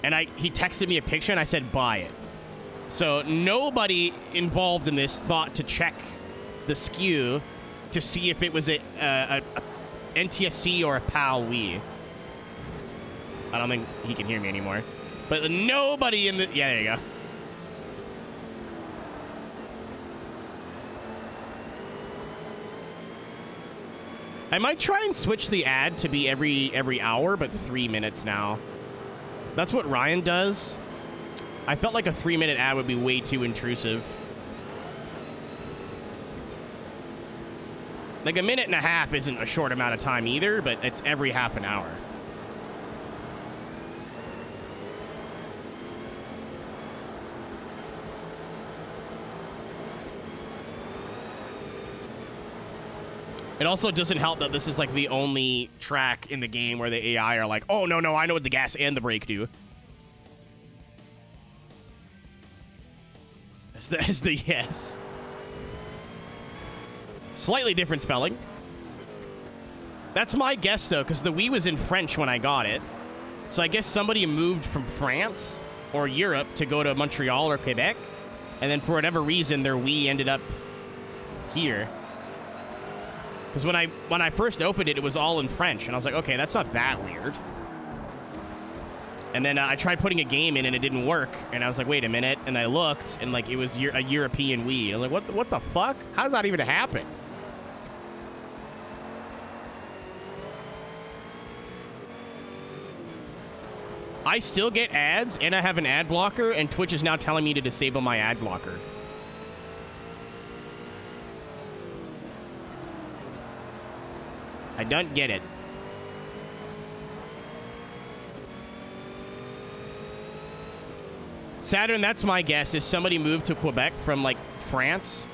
And he texted me a picture and I said, buy it. So nobody involved in this thought to check the SKU to see if it was a NTSC or a PAL Wii. I don't think he can hear me anymore. But nobody in the... Yeah, there you go. I might try and switch the ad to be every hour, but 3 minutes now. That's what Ryan does. I felt like a 3-minute ad would be way too intrusive. Like, a minute and a half isn't a short amount of time either, but it's every half an hour. It also doesn't help that this is, like, the only track in the game where the AI are like, oh, no, I know what the gas and the brake do. As the yes. Slightly different spelling. That's my guess, though, because the Wii was in French when I got it. So I guess somebody moved from France or Europe to go to Montreal or Quebec. And then for whatever reason, their Wii ended up here. Because when I first opened it, it was all in French. And I was like, okay, that's not that weird. And then I tried putting a game in and it didn't work. And I was like, wait a minute. And I looked and, like, it was a European Wii. I was like, what the fuck? How does that even happen? I still get ads and I have an ad blocker. And Twitch is now telling me to disable my ad blocker. I don't get it. Saturn, that's my guess, is somebody moved to Quebec from, like, France.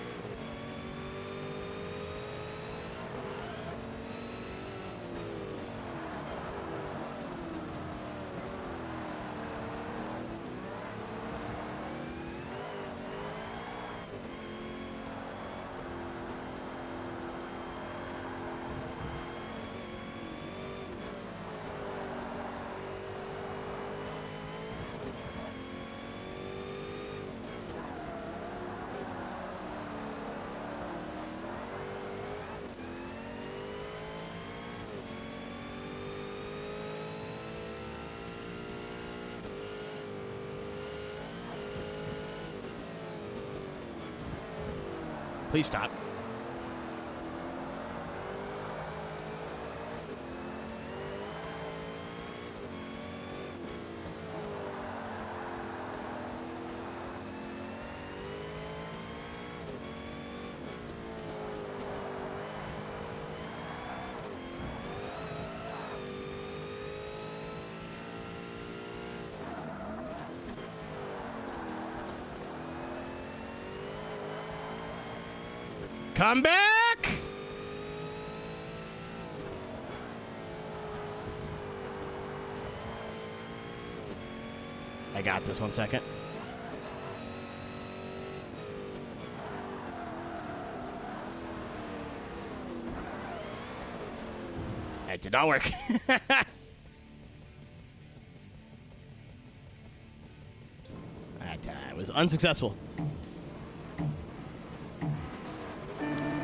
Please stop. Come back! I got this, 1 second. It did not work. That was unsuccessful.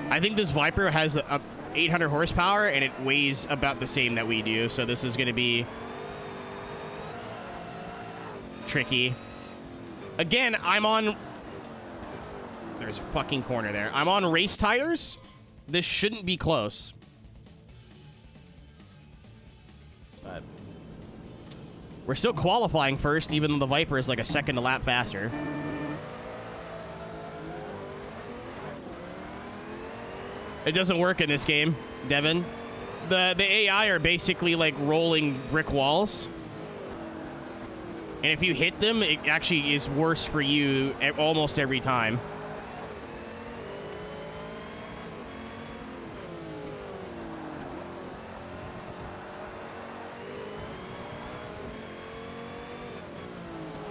I think this Viper has 800 horsepower, and it weighs about the same that we do, so this is going to be tricky. Again, I'm on... There's a fucking corner there. I'm on race tires. This shouldn't be close. But we're still qualifying first, even though the Viper is like a second a lap faster. It doesn't work in this game, Devin. The AI are basically like rolling brick walls. And if you hit them, it actually is worse for you almost every time.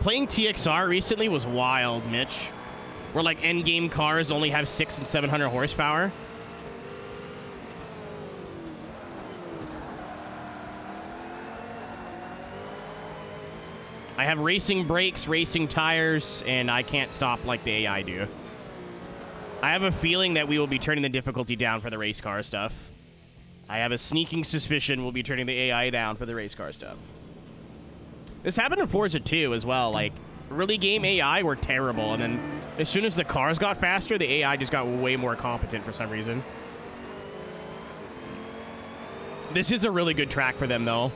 Playing TXR recently was wild, Mitch. Where like endgame cars only have 600 and 700 horsepower. I have racing brakes, racing tires, and I can't stop like the AI do. I have a feeling that we will be turning the difficulty down for the race car stuff. I have a sneaking suspicion we'll be turning the AI down for the race car stuff. This happened in Forza 2 as well. Like, early game AI were terrible, and then as soon as the cars got faster, the AI just got way more competent for some reason. This is a really good track for them, though.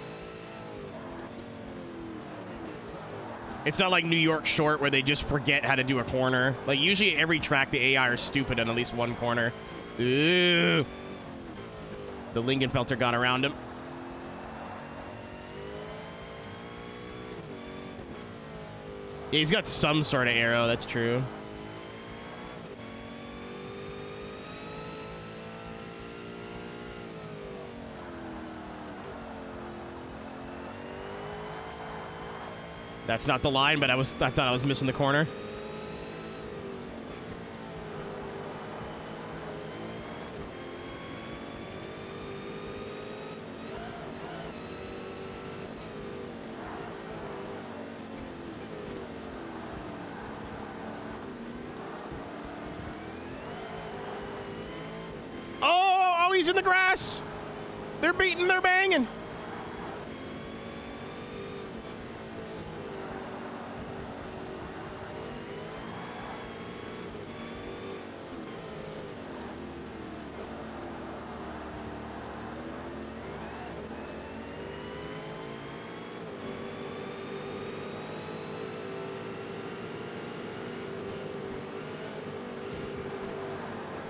It's not like New York Short where they just forget how to do a corner. Like, usually every track, the AI are stupid on at least one corner. Ooh. The Lingenfelter got around him. Yeah, he's got some sort of aero, that's true. That's not the line, but I thought I was missing the corner. Oh, he's in the grass. They're beating, they're banging.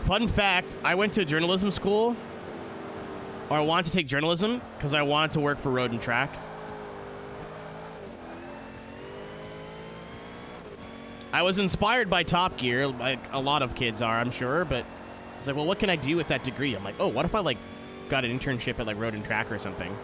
Fun fact, I went to journalism school, or I wanted to take journalism because I wanted to work for Road and Track. I was inspired by Top Gear, like a lot of kids are, I'm sure, but I was like, well, what can I do with that degree? I'm like, oh, what if I, like, got an internship at, like, Road and Track or something?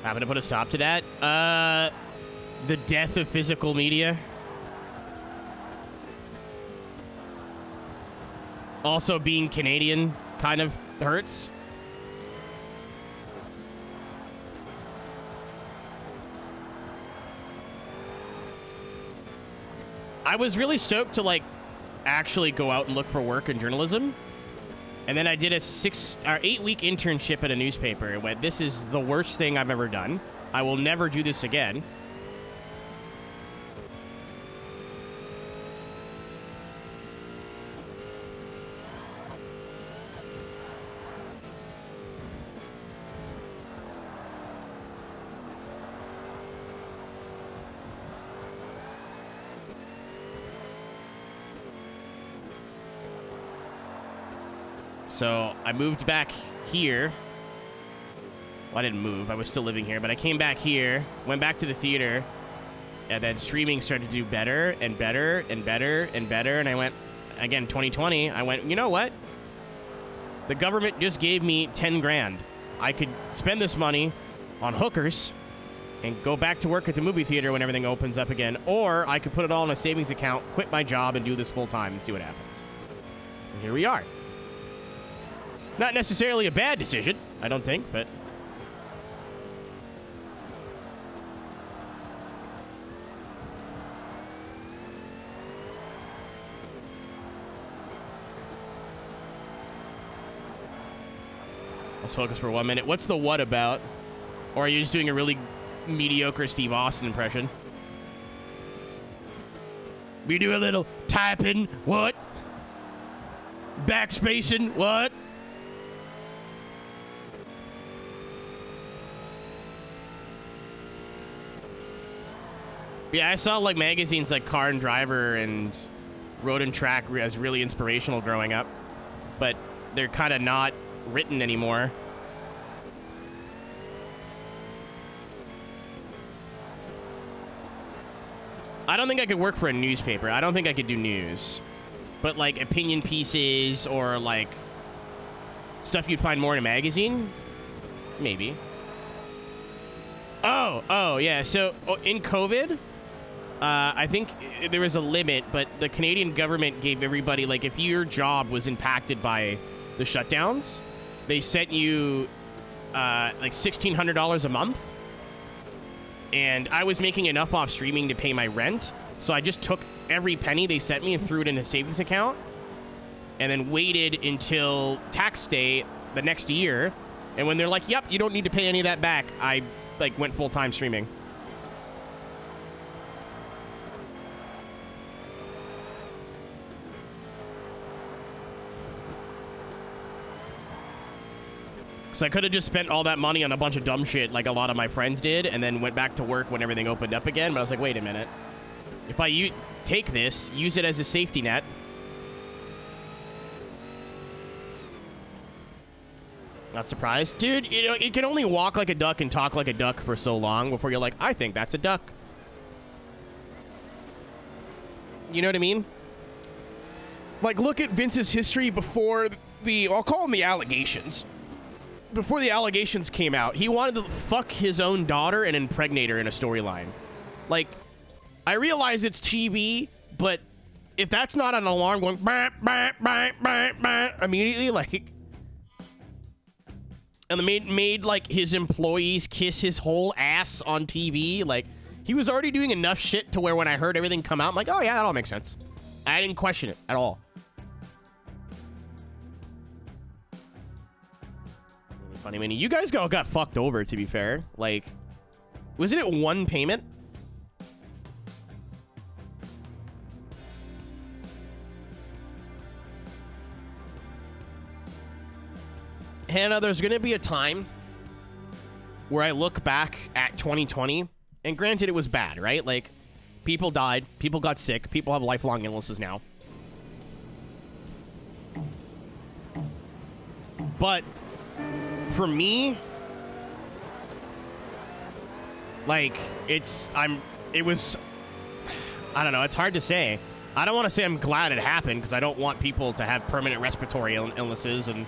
I'm going to put a stop to that. The death of physical media. Also, being Canadian kind of hurts. I was really stoked to, like, actually go out and look for work in journalism. And then I did a 8-week internship at a newspaper and went, this is the worst thing I've ever done. I will never do this again. So I moved back here. Well, I didn't move. I was still living here, but I came back here, went back to the theater, and then streaming started to do better and better and better and better. And I went, again, 2020, I went, you know what? The government just gave me 10 grand. I could spend this money on hookers and go back to work at the movie theater when everything opens up again. Or I could put it all in a savings account, quit my job, and do this full time and see what happens. And here we are. Not necessarily a bad decision, I don't think, but... Let's focus for 1 minute. What's the what about? Or are you just doing a really mediocre Steve Austin impression? We do a little typing. What? Backspacing. What? Yeah, I saw like magazines like Car and Driver and Road and Track as really inspirational growing up, but they're kind of not written anymore. I don't think I could work for a newspaper. I don't think I could do news. But like opinion pieces or like stuff you'd find more in a magazine, maybe. Oh yeah. So in COVID, I think there was a limit, but the Canadian government gave everybody, like, if your job was impacted by the shutdowns, they sent you like $1,600 a month. And I was making enough off streaming to pay my rent, so I just took every penny they sent me and threw it in a savings account, and then waited until tax day the next year. And when they're like, "Yep, you don't need to pay any of that back," I like went full time streaming. So I could have just spent all that money on a bunch of dumb shit like a lot of my friends did, and then went back to work when everything opened up again. But I was like, wait a minute. If I take this, use it as a safety net. Not surprised. Dude, you know, it can only walk like a duck and talk like a duck for so long before you're like, I think that's a duck. You know what I mean? Like, look at Vince's history before I'll call them the allegations. Before the allegations came out, he wanted to fuck his own daughter and impregnate her in a storyline. Like, I realize it's TV, but if that's not an alarm going bah, bah, bah, bah, bah, immediately, like, and the made like his employees kiss his whole ass on TV, like, he was already doing enough shit to where when I heard everything come out, I'm like, oh yeah, that all makes sense. I didn't question it at all. I mean, you guys got fucked over, to be fair. Like, wasn't it one payment? Hannah, there's going to be a time where I look back at 2020, and granted, it was bad, right? Like, people died, people got sick, people have lifelong illnesses now. But for me, like, I don't know, it's hard to say. I don't want to say I'm glad it happened, because I don't want people to have permanent respiratory illnesses, and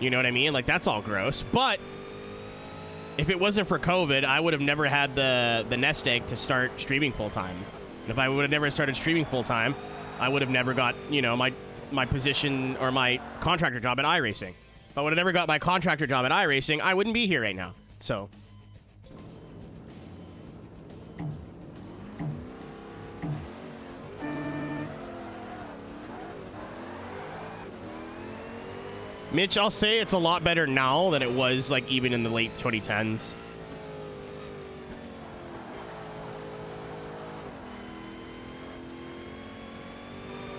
you know what I mean? Like, that's all gross. But if it wasn't for COVID, I would have never had the nest egg to start streaming full-time. And if I would have never started streaming full-time, I would have never got, you know, my position or my contractor job at iRacing. If I would have never got my contractor job at iRacing, I wouldn't be here right now. So. Mitch, I'll say it's a lot better now than it was, like, even in the late 2010s.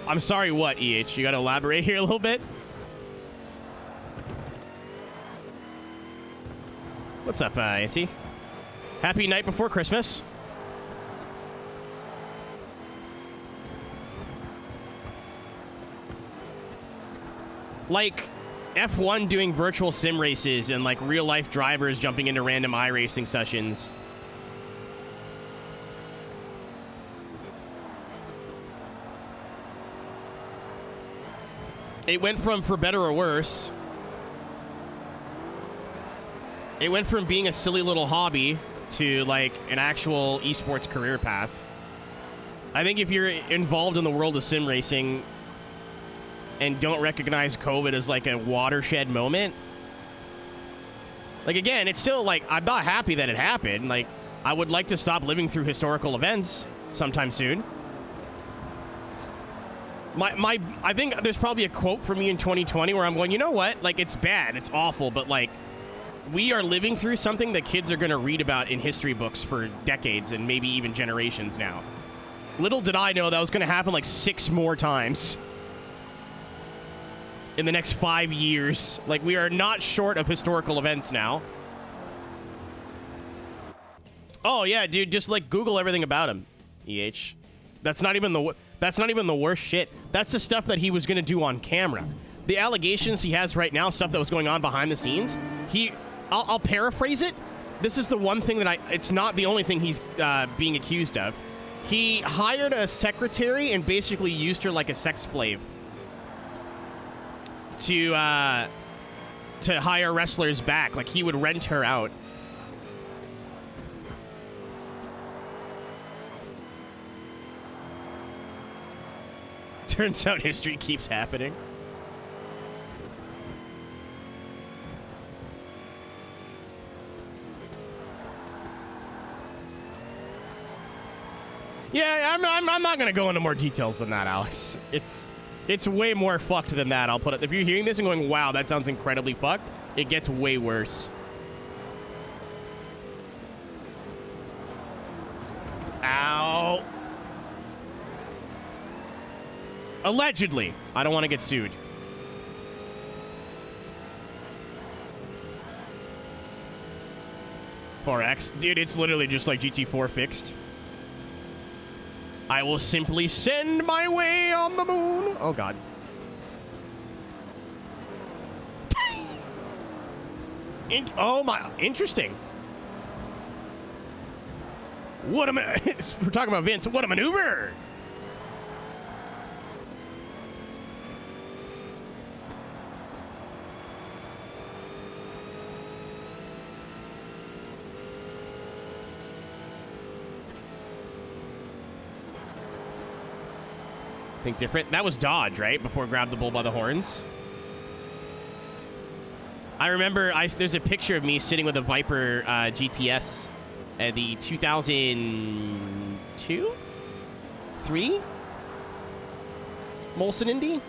I'm sorry, what, EH? You gotta elaborate here a little bit? What's up, Auntie? Happy night before Christmas. Like, F1 doing virtual sim races and like real life drivers jumping into random iRacing sessions. It went from for better or worse. It went from being a silly little hobby to like an actual esports career path. I think if you're involved in the world of sim racing and don't recognize COVID as like a watershed moment, like again, it's still like, I'm not happy that it happened. Like, I would like to stop living through historical events sometime soon. I think there's probably a quote from me in 2020 where I'm going, you know what? Like, it's bad, it's awful, but like, we are living through something that kids are going to read about in history books for decades and maybe even generations now. Little did I know that was going to happen like 6 more times in the next 5 years. Like, we are not short of historical events now. Oh yeah, dude, just like Google everything about him. EH. That's not even the worst shit. That's the stuff that he was going to do on camera. The allegations he has right now, stuff that was going on behind the scenes, I'll paraphrase it. This is the one thing that it's not the only thing he's being accused of. He hired a secretary and basically used her like a sex slave to hire wrestlers back. Like, he would rent her out. Turns out history keeps happening. Yeah, I'm not gonna go into more details than that, Alex. It's way more fucked than that. I'll put it. If you're hearing this and going, "Wow, that sounds incredibly fucked," it gets way worse. Ow. Allegedly. I don't want to get sued. $4X. Dude, it's literally just like GT4 fixed. I will simply send my way on the moon. Oh, God. Oh, my. Interesting. What a... We're talking about Vince. What a maneuver. Think different. That was Dodge, right? Before Grab the Bull by the Horns. I remember there's a picture of me sitting with a Viper GTS at the 2002? 3? Molson Indy?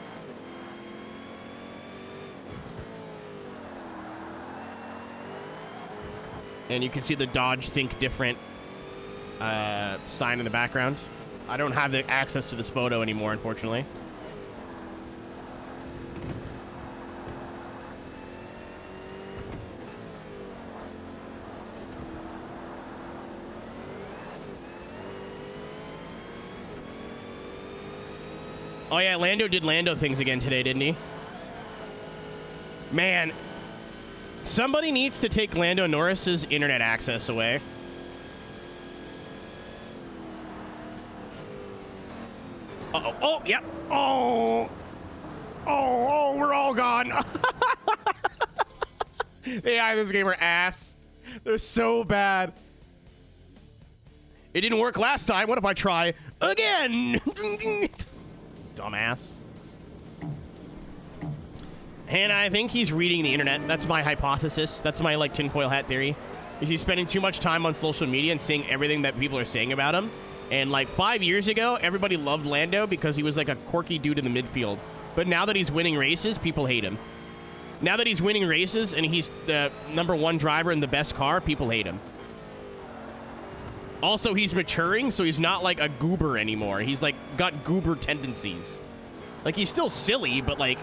And you can see the Dodge Think Different sign in the background. I don't have the access to this photo anymore, unfortunately. Oh yeah, Lando did Lando things again today, didn't he? Man, somebody needs to take Lando Norris's internet access away. Uh-oh. Oh, yep. Oh. Oh, we're all gone. The AI this game are ass. They're so bad. It didn't work last time. What if I try again? Dumbass. And I think he's reading the internet. That's my hypothesis. That's my, like, tinfoil hat theory. Is he's spending too much time on social media and seeing everything that people are saying about him. And like 5 years ago, everybody loved Lando because he was like a quirky dude in the midfield. But now that he's winning races, people hate him. Now that he's winning races and he's the #1 driver in the best car, people hate him. Also, he's maturing, so he's not like a goober anymore. He's like got goober tendencies. Like, he's still silly, but like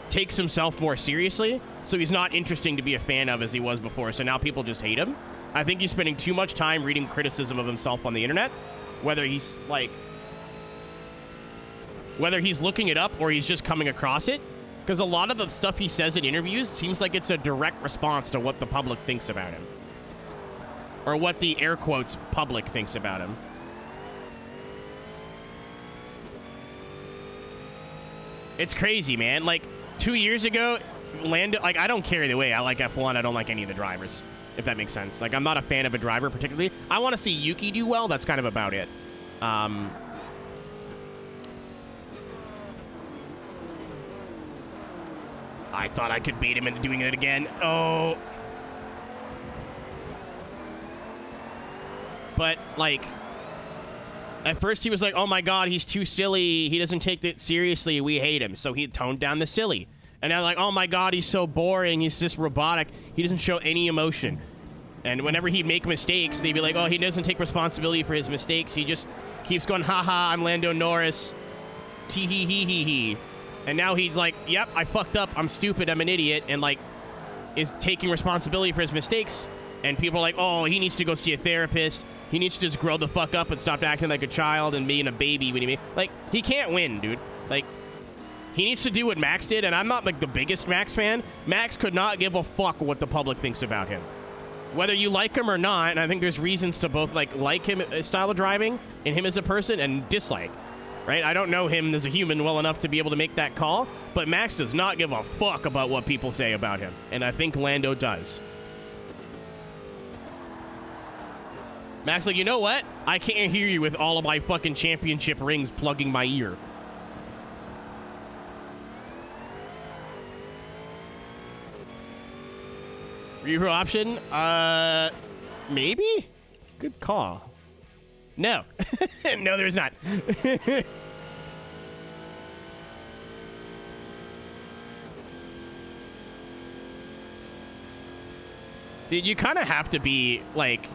takes himself more seriously. So he's not interesting to be a fan of as he was before. So now people just hate him. I think he's spending too much time reading criticism of himself on the internet. Whether he's looking it up or he's just coming across it, Because a lot of the stuff he says in interviews seems like it's a direct response to what the public thinks about him. Or what the air quotes public thinks about him. It's crazy, man. Like, 2 years ago, Lando, like, I don't care either way. I like F1. I don't like any of the drivers, if that makes sense. Like, I'm not a fan of a driver particularly. I want to see Yuki do well. That's kind of about it. I thought I could beat him into doing it again. Oh. But, like, at first he was like, oh my god, he's too silly. He doesn't take it seriously. We hate him. So he toned down the silly. And now, like, oh my god, he's so boring. He's just robotic. He doesn't show any emotion. And whenever he'd make mistakes, they'd be like, oh, he doesn't take responsibility for his mistakes. He just keeps going, haha, I'm Lando Norris. Tee-hee-hee-hee-hee. And now he's like, yep, I fucked up. I'm stupid. I'm an idiot. And, like, is taking responsibility for his mistakes. And people are like, oh, he needs to go see a therapist. He needs to just grow the fuck up and stop acting like a child and being a baby when he like, he can't win, dude. Like, he needs to do what Max did. And I'm not, like, the biggest Max fan. Max could not give a fuck what the public thinks about him. Whether you like him or not, and I think there's reasons to both, like him, his style of driving, and him as a person, and dislike. Right? I don't know him as a human well enough to be able to make that call, but Max does not give a fuck about what people say about him. And I think Lando does. Max like, you know what? I can't hear you with all of my fucking championship rings plugging my ear. Review option? Maybe? Good call. No. No, there's not. Dude, you kind of have to be, like...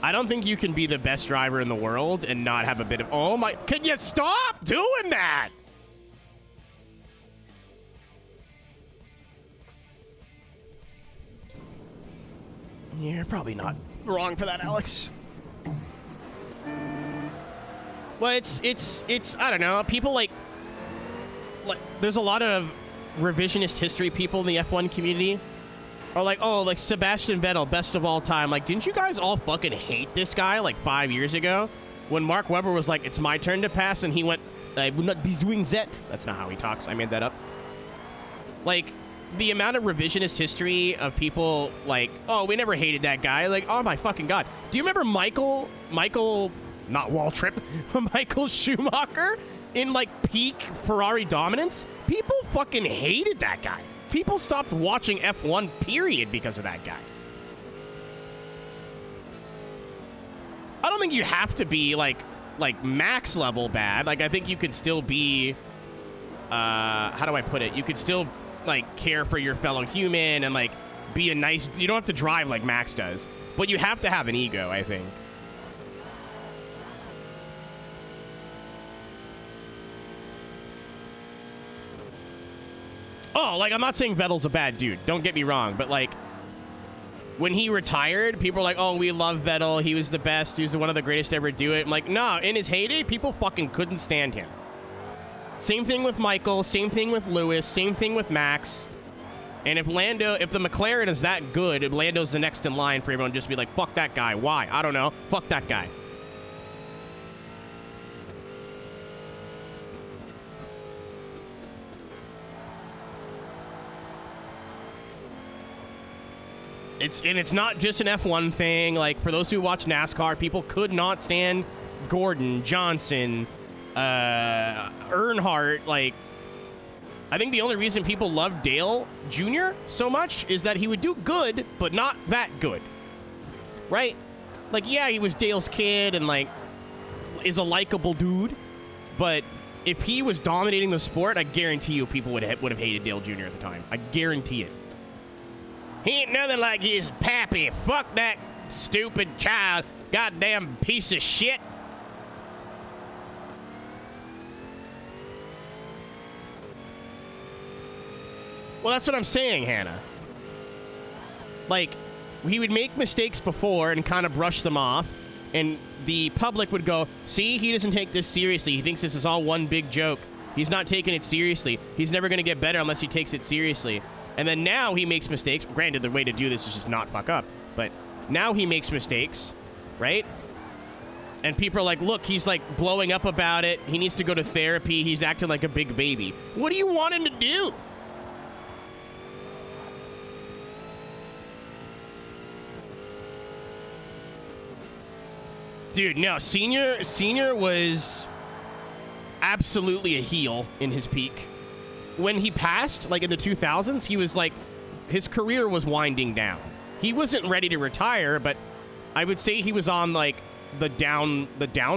I don't think you can be the best driver in the world and not have a bit of... Oh my... Can you stop doing that? You're probably not wrong for that, Alex. Well, it's I don't know. People like there's a lot of revisionist history people in the F1 community are like, oh, like Sebastian Vettel, best of all time. Like, didn't you guys all fucking hate this guy like 5 years ago when Mark Webber was like, it's my turn to pass, and he went, I would not be doing that. That's not how he talks. I made that up. Like, the amount of revisionist history of people like, oh, we never hated that guy. Like, oh my fucking god. Do you remember Michael, not Waltrip, Michael Schumacher in like peak Ferrari dominance? People fucking hated that guy. People stopped watching F1 period because of that guy. I don't think you have to be like max level bad. Like, I think you could still be, how do I put it? You could still like care for your fellow human and like be a nice, you don't have to drive like Max does, but you have to have an ego, I think. Oh, like, I'm not saying Vettel's a bad dude, don't get me wrong, but like when he retired, people were like, oh, we love Vettel, he was the best, he was one of the greatest to ever do it. I'm like, no, in his heyday, people fucking couldn't stand him. Same thing with Michael, same thing with Lewis, same thing with Max. And if the McLaren is that good, Lando's the next in line for everyone to just be like, fuck that guy. Why? I don't know. Fuck that guy. It's not just an F1 thing. Like, for those who watch NASCAR, people could not stand Gordon, Johnson, Earnhardt. Like, I think the only reason people love Dale Jr. so much is that he would do good, but not that good. Right? Like, yeah, he was Dale's kid and, like, is a likable dude. But if he was dominating the sport, I guarantee you people would have hated Dale Jr. at the time. I guarantee it. He ain't nothing like his pappy. Fuck that stupid child. Goddamn piece of shit. Well, that's what I'm saying, Hannah. Like, he would make mistakes before and kind of brush them off, and the public would go, see, he doesn't take this seriously. He thinks this is all one big joke. He's not taking it seriously. He's never going to get better unless he takes it seriously. And then now he makes mistakes. Granted, the way to do this is just not fuck up. But now he makes mistakes, right? And people are like, look, he's like blowing up about it. He needs to go to therapy. He's acting like a big baby. What do you want him to do? Dude, no, Senior was absolutely a heel in his peak. When he passed, like in the 2000s, he was like, his career was winding down. He wasn't ready to retire, but I would say he was on like the down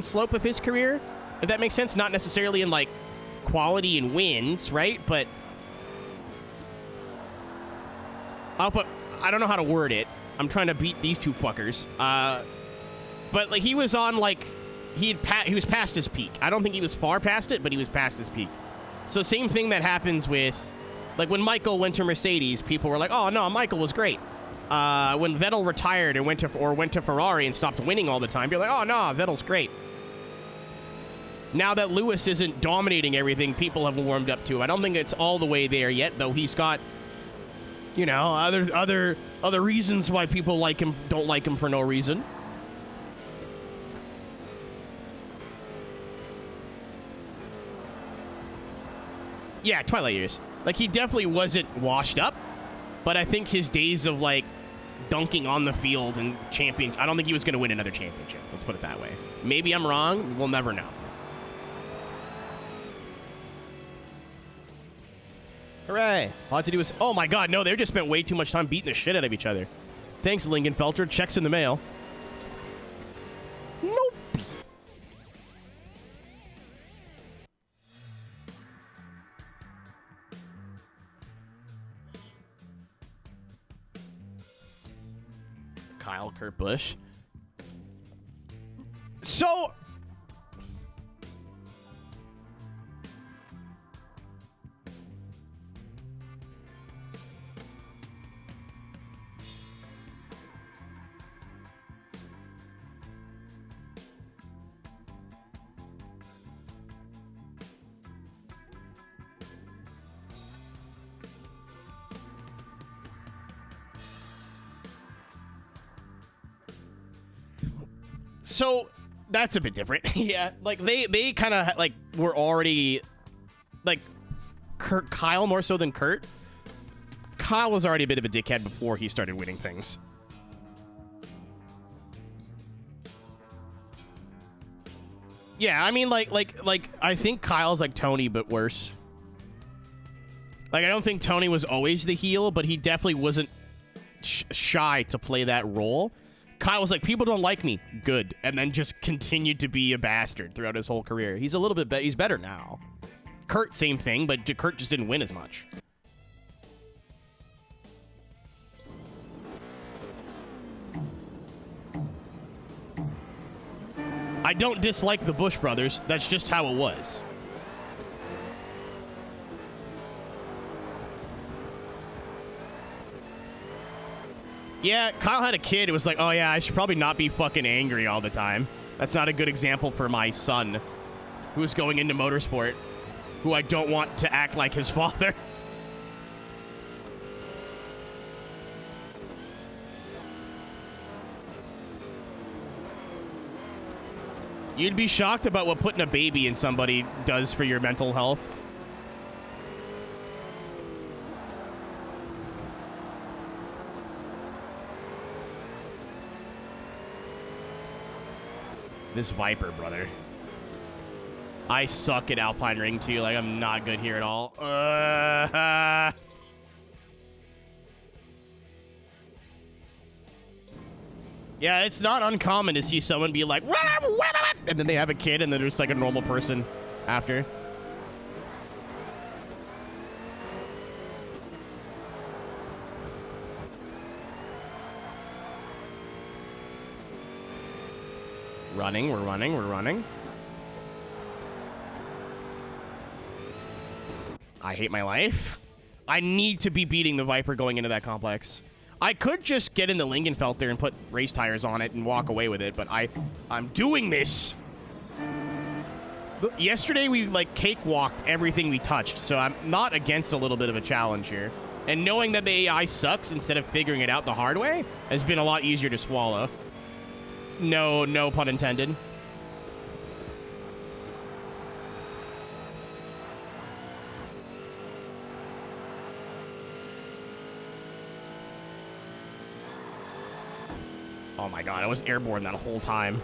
slope of his career, if that makes sense. Not necessarily in like quality and wins, right? But I don't know how to word it. I'm trying to beat these two fuckers. But like he was on like he was past his peak. I don't think he was far past it, but he was past his peak. So same thing that happens with like when Michael went to Mercedes, people were like, "Oh no, Michael was great." When Vettel retired and went to Ferrari and stopped winning all the time, you're like, "Oh no, Vettel's great." Now that Lewis isn't dominating everything, people have warmed up to him. I don't think it's all the way there yet, though. He's got, you know, other reasons why people like him, don't like him for no reason. Yeah, Twilight years. Like, he definitely wasn't washed up, but I think his days of, like, dunking on the field and I don't think he was going to win another championship. Let's put it that way. Maybe I'm wrong. We'll never know. Hooray. All I had to do was... Oh, my God, no, they just spent way too much time beating the shit out of each other. Thanks, Lingenfelter. Checks in the mail. Nope. Kyle Kurt Busch. So... So that's a bit different. Yeah, like they kind of like were already like Kyle more so than Kurt. Kyle was already a bit of a dickhead before he started winning things. Yeah, I mean like I think Kyle's like Tony but worse. Like I don't think Tony was always the heel, but he definitely wasn't shy to play that role. Kyle was like, people don't like me. Good. And then just continued to be a bastard throughout his whole career. He's a little bit better. He's better now. Kurt, same thing, but Kurt just didn't win as much. I don't dislike the Busch brothers. That's just how it was. Yeah, Kyle had a kid. It was like, oh yeah, I should probably not be fucking angry all the time. That's not a good example for my son, who's going into motorsport, who I don't want to act like his father. You'd be shocked about what putting a baby in somebody does for your mental health. This Viper, brother. I suck at Alpine Ring, too. Like, I'm not good here at all. Yeah, it's not uncommon to see someone be like, and then they have a kid, and then there's like a normal person after. Running, we're running. I hate my life. I need to be beating the Viper going into that complex. I could just get in the Lingenfelter and put race tires on it and walk away with it, but I'm doing this. Yesterday, we, like, cakewalked everything we touched, so I'm not against a little bit of a challenge here. And knowing that the AI sucks instead of figuring it out the hard way has been a lot easier to swallow. No pun intended. Oh my god, I was airborne that whole time.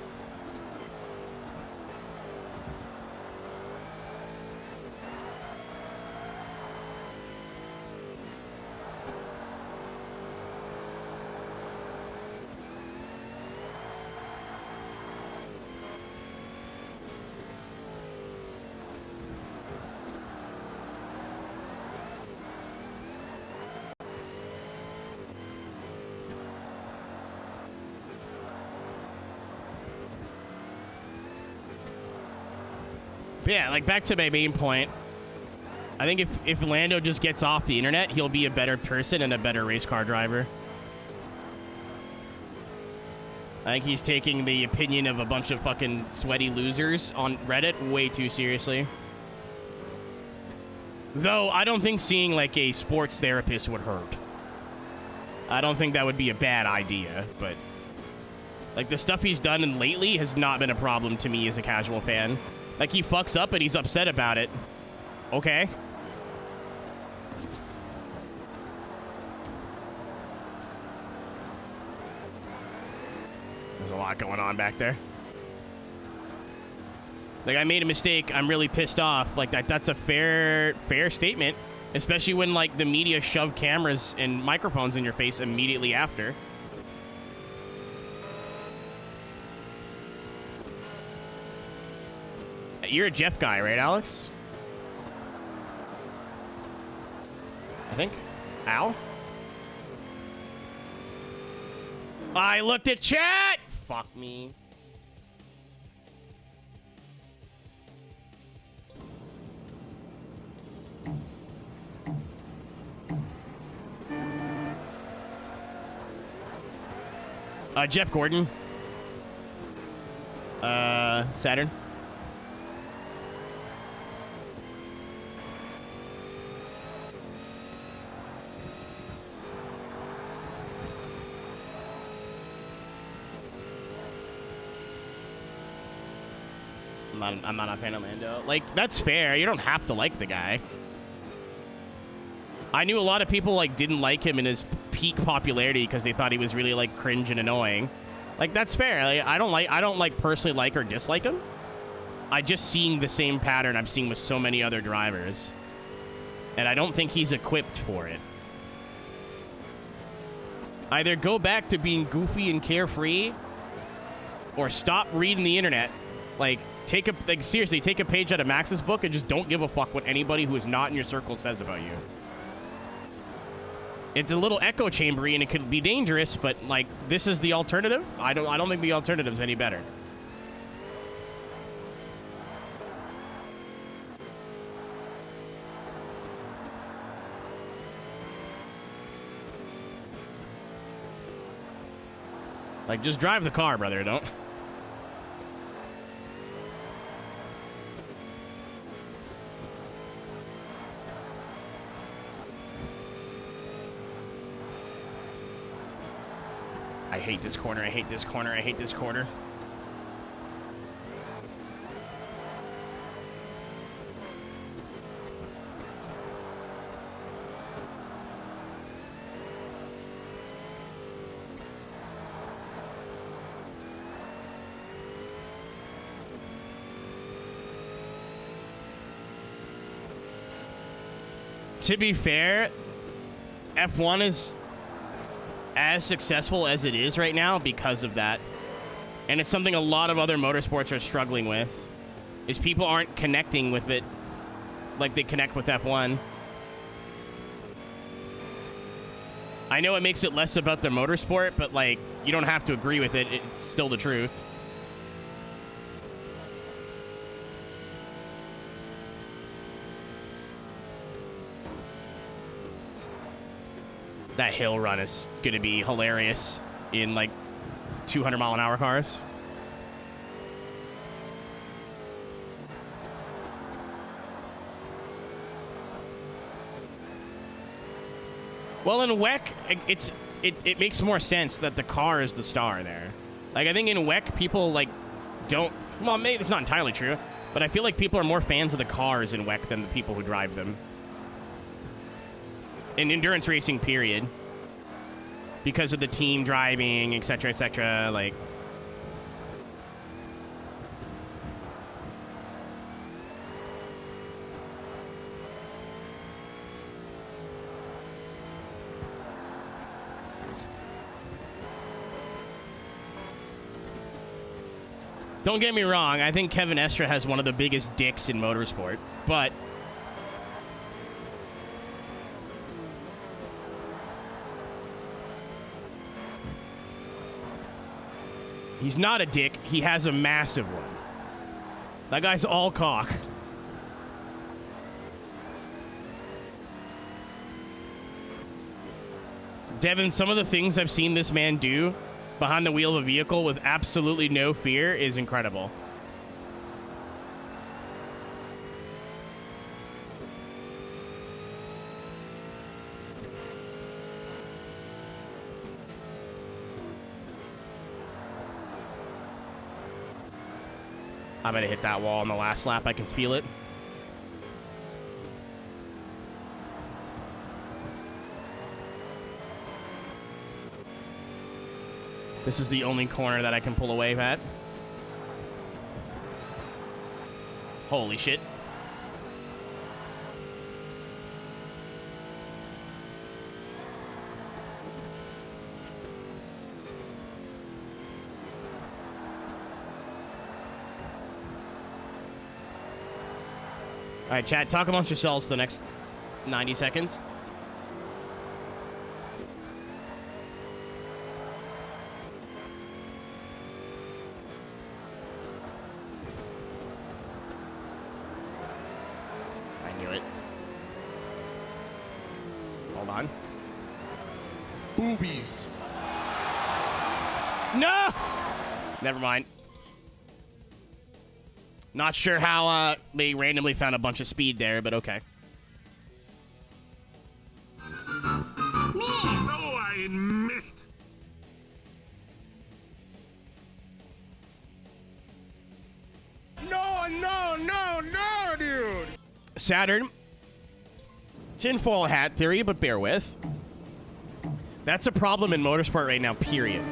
But yeah, like, back to my main point. I think if Lando just gets off the internet, he'll be a better person and a better race car driver. I think he's taking the opinion of a bunch of fucking sweaty losers on Reddit way too seriously. Though, I don't think seeing, like, a sports therapist would hurt. I don't think that would be a bad idea, but... like, the stuff he's done lately has not been a problem to me as a casual fan. Like, he fucks up and he's upset about it. Okay. There's a lot going on back there. Like, I made a mistake. I'm really pissed off. Like, that's a fair statement. Especially when, like, the media shove cameras and microphones in your face immediately after. You're a Jeff guy, right, Alex? I think. Ow. I looked at chat! Fuck me. Jeff Gordon. Saturn. I'm not a fan of Lando. Like, that's fair. You don't have to like the guy. I knew a lot of people, like, didn't like him in his peak popularity because they thought he was really, like, cringe and annoying. Like, that's fair. Like, I don't personally like or dislike him. I just seeing the same pattern I'm seeing with so many other drivers. And I don't think he's equipped for it. Either go back to being goofy and carefree or stop reading the internet. Like, seriously, take a page out of Max's book and just don't give a fuck what anybody who is not in your circle says about you. It's a little echo chambery and it could be dangerous, but, like, this is the alternative. I don't think the alternative's any better. Like, just drive the car, brother, don't. I hate this corner, I hate this corner, I hate this corner. To be fair, F1 is as successful as it is right now because of that. And it's something a lot of other motorsports are struggling with, is people aren't connecting with it like they connect with F1. I know it makes it less about their motorsport, but, like, you don't have to agree with it. It's still the truth. That hill run is going to be hilarious in, like, 200-mile-an-hour cars. Well, in WEC, it makes more sense that the car is the star there. Like, I think in WEC, people, like, don't... Well, maybe it's not entirely true, but I feel like people are more fans of the cars in WEC than the people who drive them. In endurance racing, period. Because of the team driving, etc., etc., like... Don't get me wrong, I think Kevin Estra has one of the biggest dicks in motorsport, but... He's not a dick, he has a massive one. That guy's all cock. Devin, some of the things I've seen this man do behind the wheel of a vehicle with absolutely no fear is incredible. I'm gonna hit that wall on the last lap. I can feel it. This is the only corner that I can pull away at. Holy shit. All right, chat, talk amongst yourselves for the next 90 seconds. I knew it. Hold on. Boobies. No! Never mind. Not sure how they randomly found a bunch of speed there, but okay. Oh, I missed. No, dude. Saturn. Tinfoil hat theory, but bear with. That's a problem in motorsport right now, period.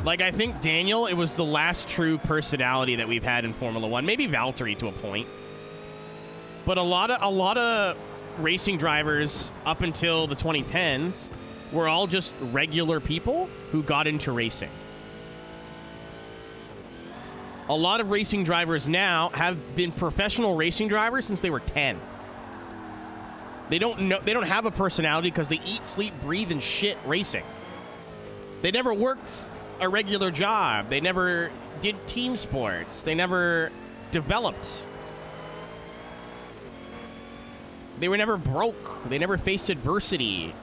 Like, I think Daniel, it was the last true personality that we've had in Formula One. Maybe Valtteri to a point. But a lot of racing drivers up until the 2010s were all just regular people who got into racing. A lot of racing drivers now have been professional racing drivers since they were 10. They don't have a personality because they eat, sleep, breathe, and shit racing. They never worked a regular job. They never did team sports. They never developed. They were never broke. They never faced adversity.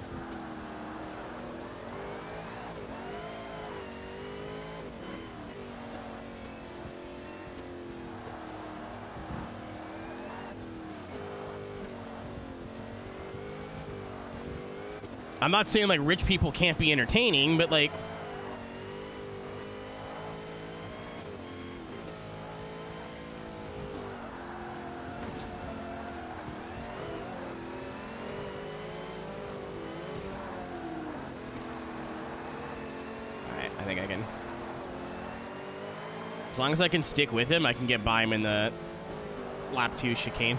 I'm not saying like rich people can't be entertaining, but like I think I can. As long as I can stick with him, I can get by him in the lap 2 chicane.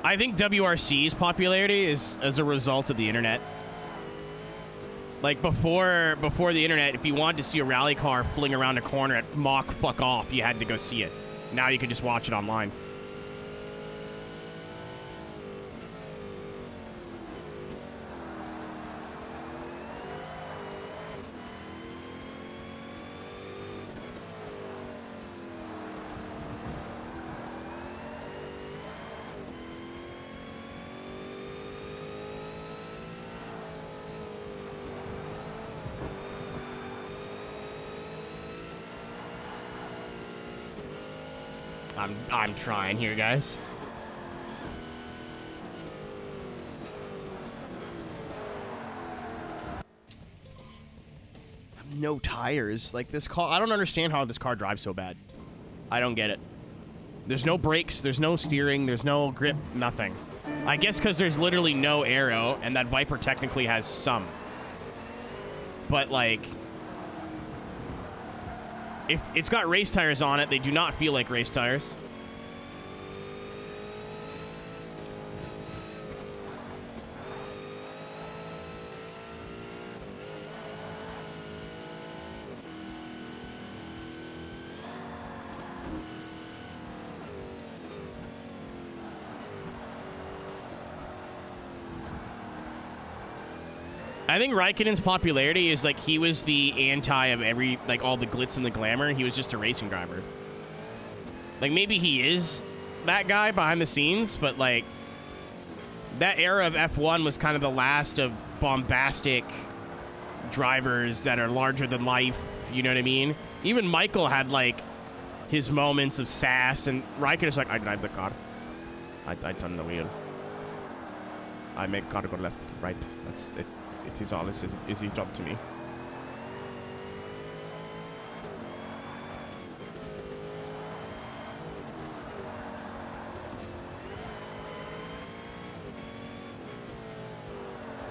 I think WRC's popularity is as a result of the internet. Like, before the internet, if you wanted to see a rally car fling around a corner at Mach fuck off, you had to go see it. Now you can just watch it online. I'm trying here, guys. No tires. Like, this car, I don't understand how this car drives so bad. I don't get it. There's no brakes, there's no steering, there's no grip, nothing. I guess because there's literally no aero, and that Viper technically has some. But, like, if it's got race tires on it, they do not feel like race tires. I think Raikkonen's popularity is like he was the anti of every, like, all the glitz and the glamour. He was just a racing driver. Like, maybe he is that guy behind the scenes, but, like, that era of F1 was kind of the last of bombastic drivers that are larger than life. You know what I mean? Even Michael had, like, his moments of sass, and Raikkonen's like, I drive the car. I turn the wheel. I make car go left, right. That's it. It is all this easy job to me.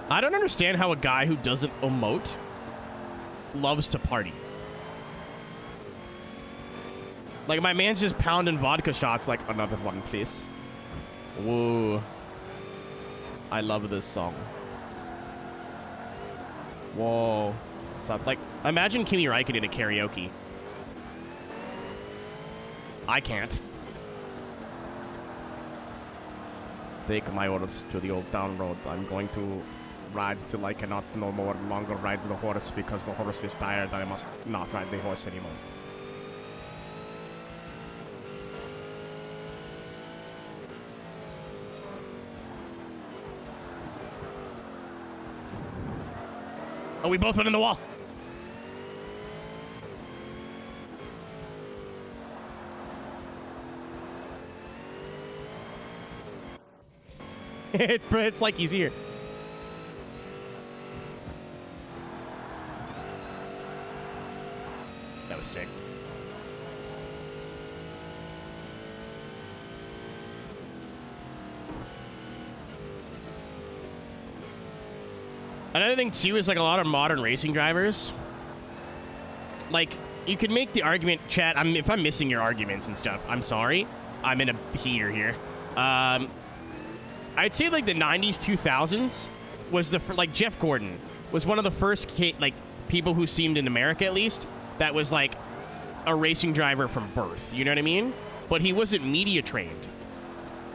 I don't understand how a guy who doesn't emote loves to party. Like, my man's just pounding vodka shots like, another one, please. Whoa. I love this song. Whoa. So, like, imagine Kimi Räikkönen at karaoke. I can't. Take my orders to the old town road. I'm going to ride till I cannot no more longer ride the horse because the horse is tired. I must not ride the horse anymore. Oh, we both went in the wall. It's like he's here. That was sick. Another thing, too, is, like, a lot of modern racing drivers. Like, you could make the argument, chat, if I'm missing your arguments and stuff, I'm sorry. I'm in a heater here. I'd say, like, the 90s, 2000s was the, like, Jeff Gordon was one of the first, like, people who seemed, in America at least, that was, like, a racing driver from birth. You know what I mean? But he wasn't media trained.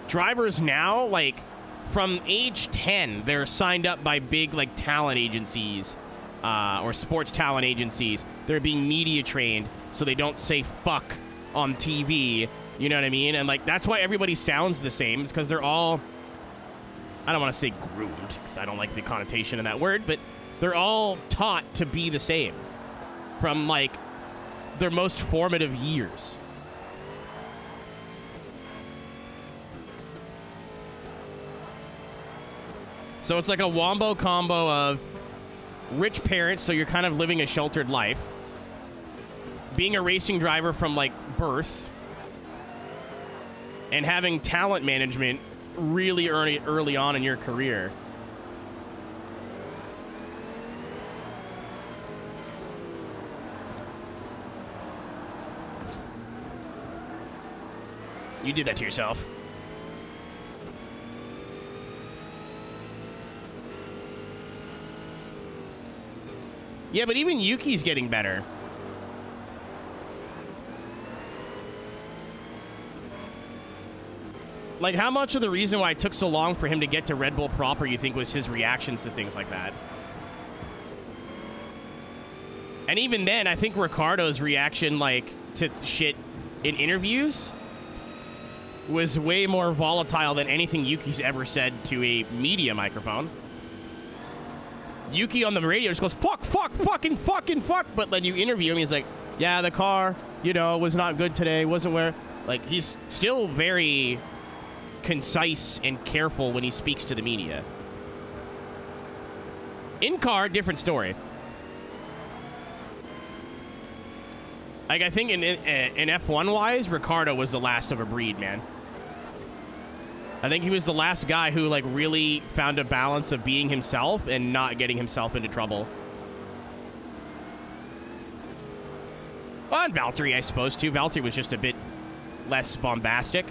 Drivers now, like, from age 10, they're signed up by big, like, talent agencies or sports talent agencies. They're being media trained so they don't say fuck on TV. You know what I mean? And, like, that's why everybody sounds the same. It's because they're all, I don't want to say groomed because I don't like the connotation of that word, but they're all taught to be the same from, like, their most formative years. So it's like a wombo combo of rich parents, so you're kind of living a sheltered life, being a racing driver from, like, birth, and having talent management really early on in your career. You did that to yourself. Yeah, but even Yuki's getting better. Like, how much of the reason why it took so long for him to get to Red Bull proper you think was his reactions to things like that? And even then, I think Ricardo's reaction, like, to shit in interviews was way more volatile than anything Yuki's ever said to a media microphone. Yuki on the radio just goes, fuck, fuck. But then you interview him, he's like, yeah, the car, you know, was not good today. Wasn't where Like, he's still very concise and careful when he speaks to the media. In car, different story. Like, I think in F1 wise, Ricardo was the last of a breed, man. I think he was the last guy who, like, really found a balance of being himself and not getting himself into trouble. Well, and Valtteri, I suppose, too. Valtteri was just a bit less bombastic,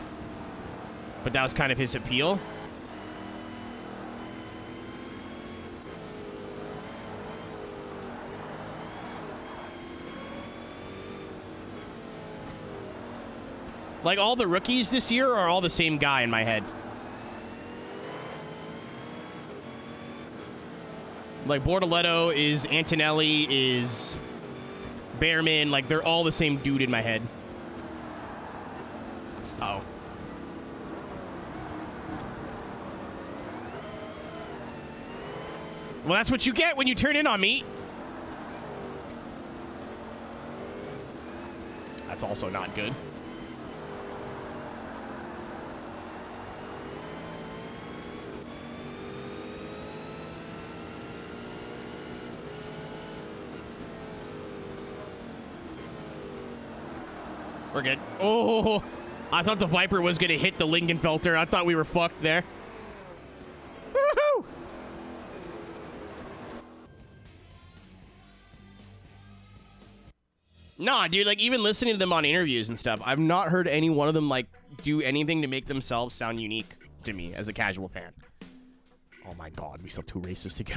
but that was kind of his appeal. Like, all the rookies this year are all the same guy in my head. Like, Bortoletto is Antonelli, is Behrman. Like, they're all the same dude in my head. Uh-oh. Well, that's what you get when you turn in on me. That's also not good. We're good. Oh, I thought the Viper was going to hit the Lingenfelter. I thought we were fucked there. Woohoo! Nah, dude, like, even listening to them on interviews and stuff, I've not heard any one of them, like, do anything to make themselves sound unique to me as a casual fan. Oh my god, we still have 2 races to go.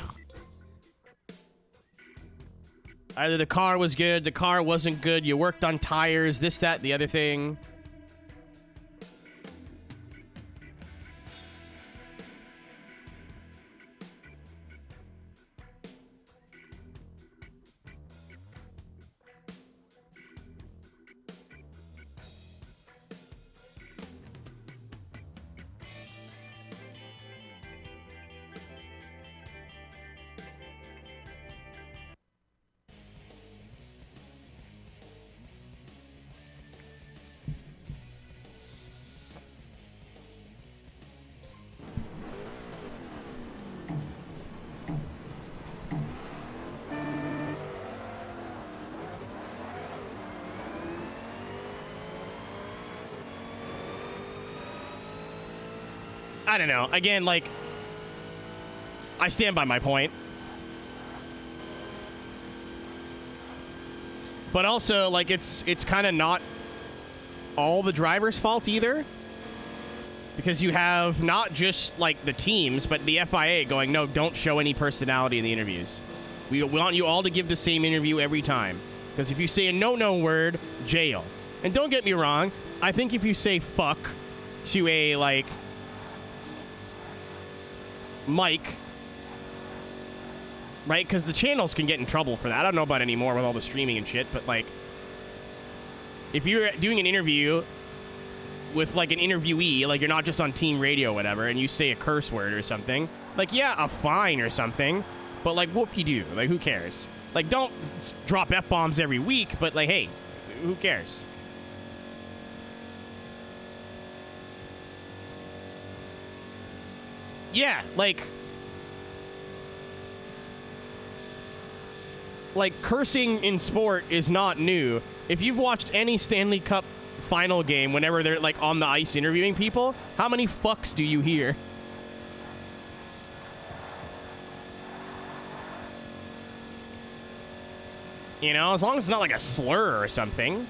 Either the car was good, the car wasn't good, you worked on tires, this, that, the other thing. I don't know. Again, like, I stand by my point. But also, like, it's kind of not all the driver's fault either. Because you have not just, like, the teams, but the FIA going, no, don't show any personality in the interviews. We want you all to give the same interview every time. Because if you say a no-no word, jail. And don't get me wrong, I think if you say fuck to a, like, Mike, right? Because the channels can get in trouble for that. I don't know about anymore with all the streaming and shit, but, like, if you're doing an interview with, like, an interviewee, like, you're not just on team radio or whatever, and you say a curse word or something, like, yeah, a fine or something, but, like, whoop-de-doo. Like, who cares? Like, don't drop F-bombs every week, but, like, hey, who cares? Yeah, like, cursing in sport is not new. If you've watched any Stanley Cup final game, whenever they're, like, on the ice interviewing people, how many fucks do you hear? You know, as long as it's not, like, a slur or something.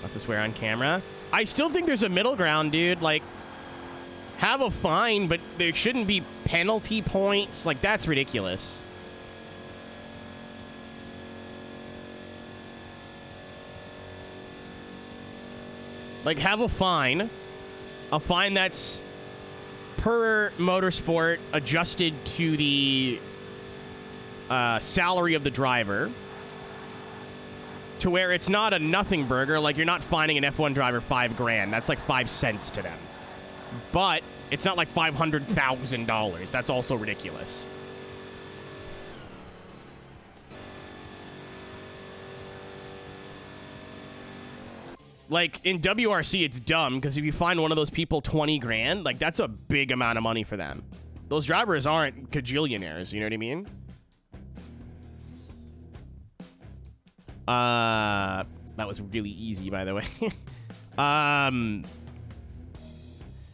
Not to swear on camera. I still think there's a middle ground, dude. Like, have a fine, but there shouldn't be penalty points. Like, that's ridiculous. Like, have a fine that's per motorsport adjusted to the salary of the driver, to where it's not a nothing burger. Like, you're not fining an F1 driver $5,000. That's like 5 cents to them. But it's not like $500,000. That's also ridiculous. Like, in WRC, it's dumb, because if you find one of those people 20 grand, like, that's a big amount of money for them. Those drivers aren't cajillionaires, you know what I mean? That was really easy, by the way.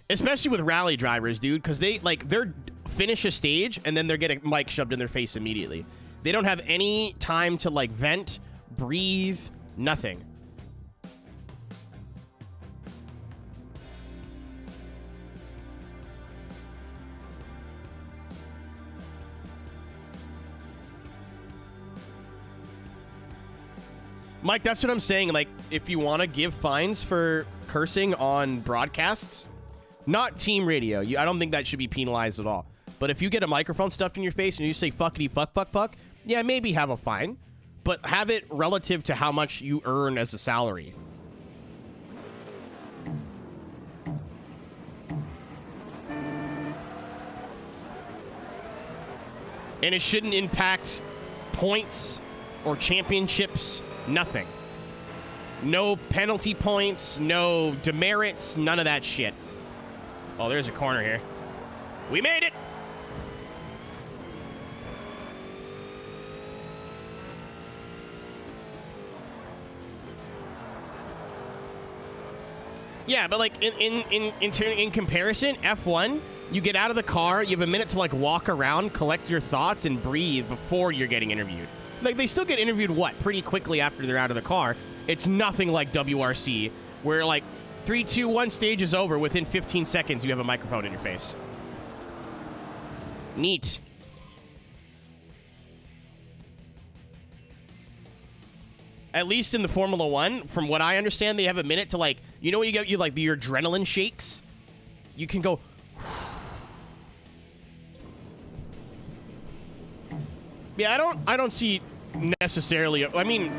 Especially with rally drivers, dude, because they're finish a stage, and then they're getting mic shoved in their face immediately. They don't have any time to, like, vent, breathe, nothing. Mike, that's what I'm saying. Like, if you want to give fines for cursing on broadcasts, not team radio, I don't think that should be penalized at all. But if you get a microphone stuffed in your face and you say fuckity fuck fuck fuck, yeah, maybe have a fine. But have it relative to how much you earn as a salary. And it shouldn't impact points or championships. Nothing. No penalty points, no demerits, none of that shit. Oh, there's a corner here. We made it! Yeah, but like in comparison, F1, you get out of the car, you have a minute to like walk around, collect your thoughts, and breathe before you're getting interviewed. Like, they still get interviewed, what, pretty quickly after they're out of the car. It's nothing like WRC, where, like, 3, 2, 1 stage is over. Within 15 seconds, you have a microphone in your face. Neat. At least in the Formula 1, from what I understand, they have a minute to, like, you know when you get like your adrenaline shakes? You can go... Yeah, I don't see necessarily... I mean...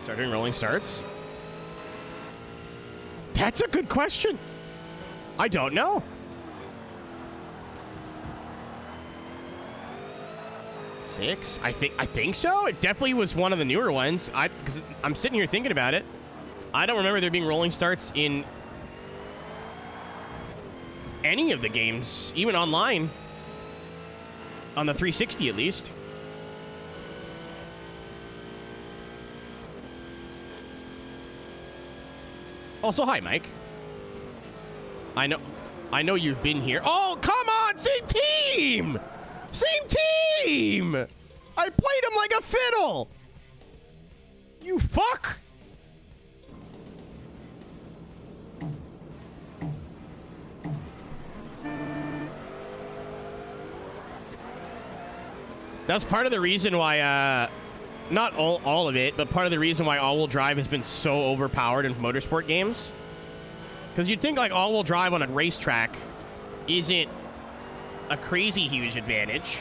Start doing rolling starts? That's a good question. I don't know. Six? I think so. It definitely was one of the newer ones. Because I'm sitting here thinking about it. I don't remember there being rolling starts in any of the games, even online. On the 360, at least. Also, hi, Mike. I know you've been here. Oh, come on! Same team! Same team! I played him like a fiddle! You fuck! That's part of the reason why, not all of it, but part of the reason why all-wheel drive has been so overpowered in motorsport games. Because you'd think, like, all-wheel drive on a racetrack isn't a crazy huge advantage.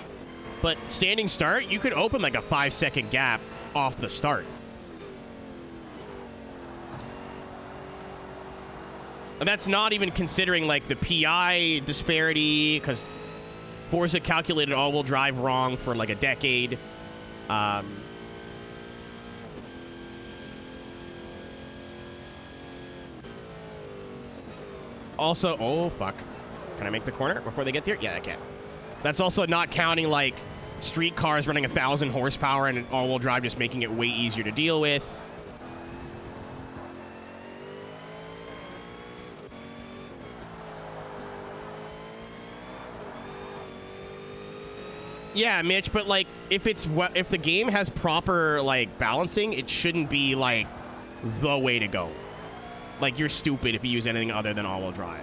But standing start, you could open, like, a 5-second gap off the start. And that's not even considering, like, the PI disparity, because Forza calculated all-wheel drive wrong for, like, a decade. Also, oh, fuck. Can I make the corner before they get there? Yeah, I can. That's also not counting, like, street cars running 1,000 horsepower and all-wheel drive just making it way easier to deal with. Yeah, Mitch, but, like, if the game has proper, like, balancing, it shouldn't be, like, the way to go. Like, you're stupid if you use anything other than all-wheel drive.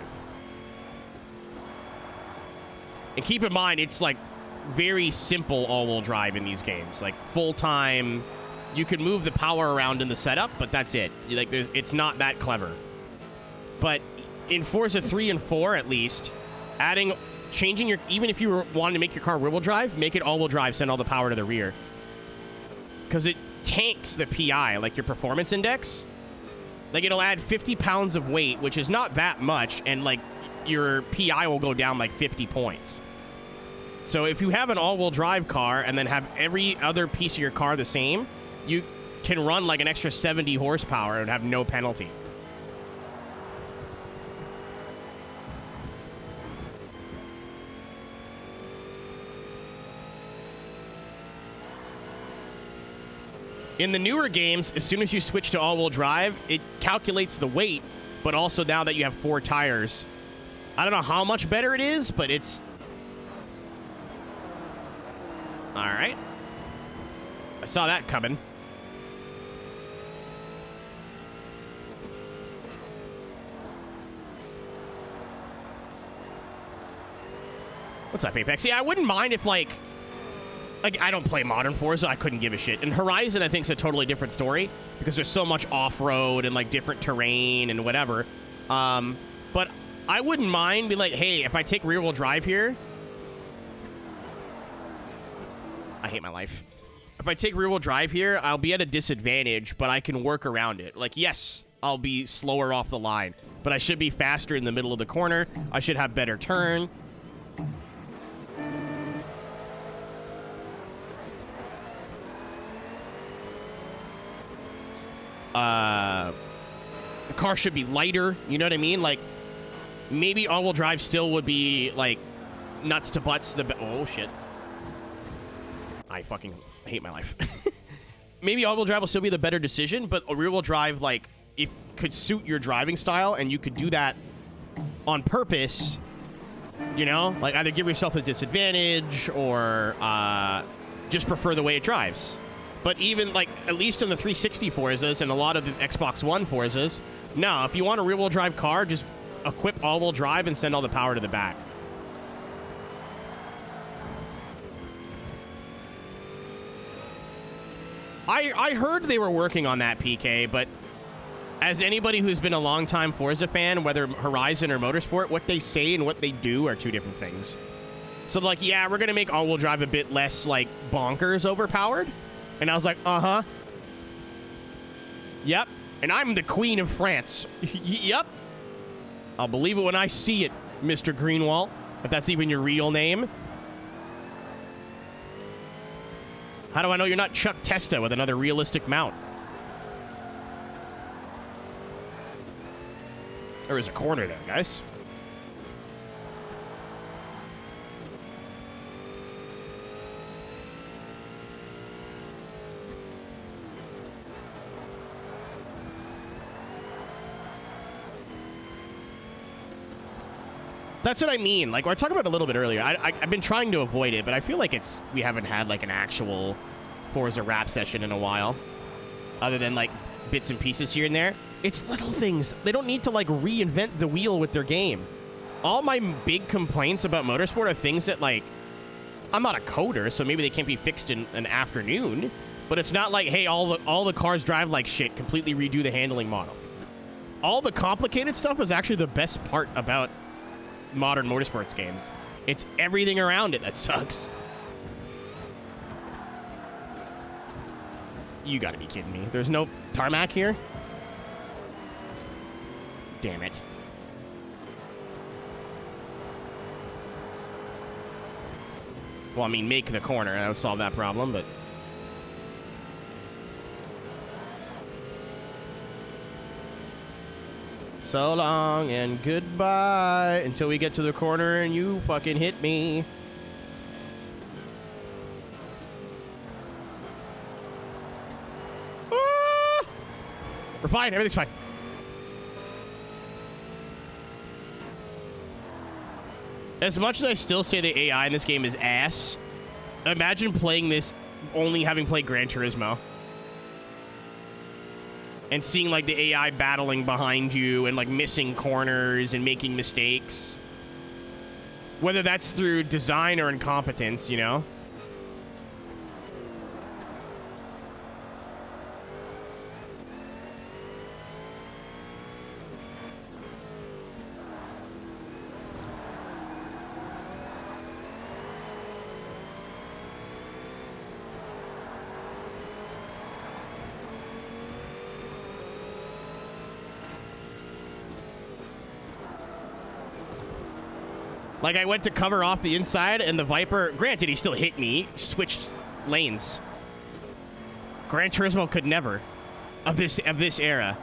And keep in mind, it's, like, very simple all-wheel drive in these games. Like, full-time, you can move the power around in the setup, but that's it. Like, it's not that clever. But in Forza 3 and 4, at least, changing your... Even if you were wanting to make your car rear-wheel drive, make it all-wheel drive, send all the power to the rear. Because it tanks the PI, like your performance index. Like, it'll add 50 pounds of weight, which is not that much, and, like, your PI will go down, like, 50 points. So if you have an all-wheel drive car and then have every other piece of your car the same, you can run like an extra 70 horsepower and have no penalty. In the newer games, as soon as you switch to all-wheel drive, it calculates the weight, but also now that you have 4 tires. I don't know how much better it is, but it's... All right. I saw that coming. What's up, Apex? Yeah, I wouldn't mind if, like, I don't play modern Forza. I couldn't give a shit. And Horizon, I think, is a totally different story because there's so much off-road and, like, different terrain and whatever. But I wouldn't mind being like, hey, if I take rear-wheel drive here... I hate my life. If I take rear-wheel drive here, I'll be at a disadvantage, but I can work around it. Like, yes, I'll be slower off the line, but I should be faster in the middle of the corner. I should have better turn. The car should be lighter, you know what I mean? Like, maybe all-wheel drive still would be, like, nuts to butts. Oh, shit. I fucking hate my life. Maybe all-wheel drive will still be the better decision, but a rear-wheel drive, like, it could suit your driving style, and you could do that on purpose, you know? Like, either give yourself a disadvantage or just prefer the way it drives. But even, like, at least in the 360 Forzas and a lot of the Xbox One Forzas, no, if you want a rear-wheel drive car, just equip all-wheel drive and send all the power to the back. I heard they were working on that, PK, but as anybody who's been a long-time Forza fan, whether Horizon or Motorsport, what they say and what they do are two different things. So, like, yeah, we're going to make all-wheel drive a bit less, like, bonkers overpowered. And I was like, uh-huh. Yep. And I'm the Queen of France. Yep. I'll believe it when I see it, Mr. Greenwald, if that's even your real name. How do I know you're not Chuck Testa with another realistic mount? There is a corner there, guys. That's what I mean. Like, I talked about it a little bit earlier. I've been trying to avoid it, but I feel like we haven't had, like, an actual Forza rap session in a while. Other than, like, bits and pieces here and there. It's little things. They don't need to, like, reinvent the wheel with their game. All my big complaints about Motorsport are things that, like, I'm not a coder, so maybe they can't be fixed in an afternoon. But it's not like, hey, all the cars drive like shit, completely redo the handling model. All the complicated stuff is actually the best part about modern motorsports games. It's everything around it that sucks. You gotta be kidding me. There's no tarmac here? Damn it. Well, I mean, make the corner. That would solve that problem, but... So long and goodbye until we get to the corner and you fucking hit me. Ah! We're fine. Everything's fine. As much as I still say the AI in this game is ass, imagine playing this only having played Gran Turismo. And seeing, like, the AI battling behind you and, like, missing corners and making mistakes. Whether that's through design or incompetence, you know? Like, I went to cover off the inside, and the Viper, granted, he still hit me, switched lanes. Gran Turismo could never of this era.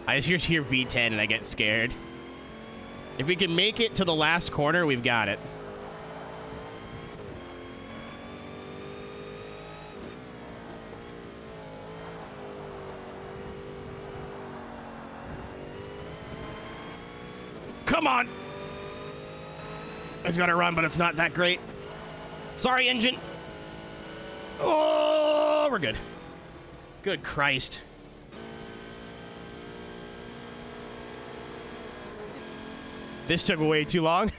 I just hear V10 and I get scared. If we can make it to the last corner, we've got it. Come on! It's gotta run, but it's not that great. Sorry, engine. Oh, we're good. Good Christ. This took way too long.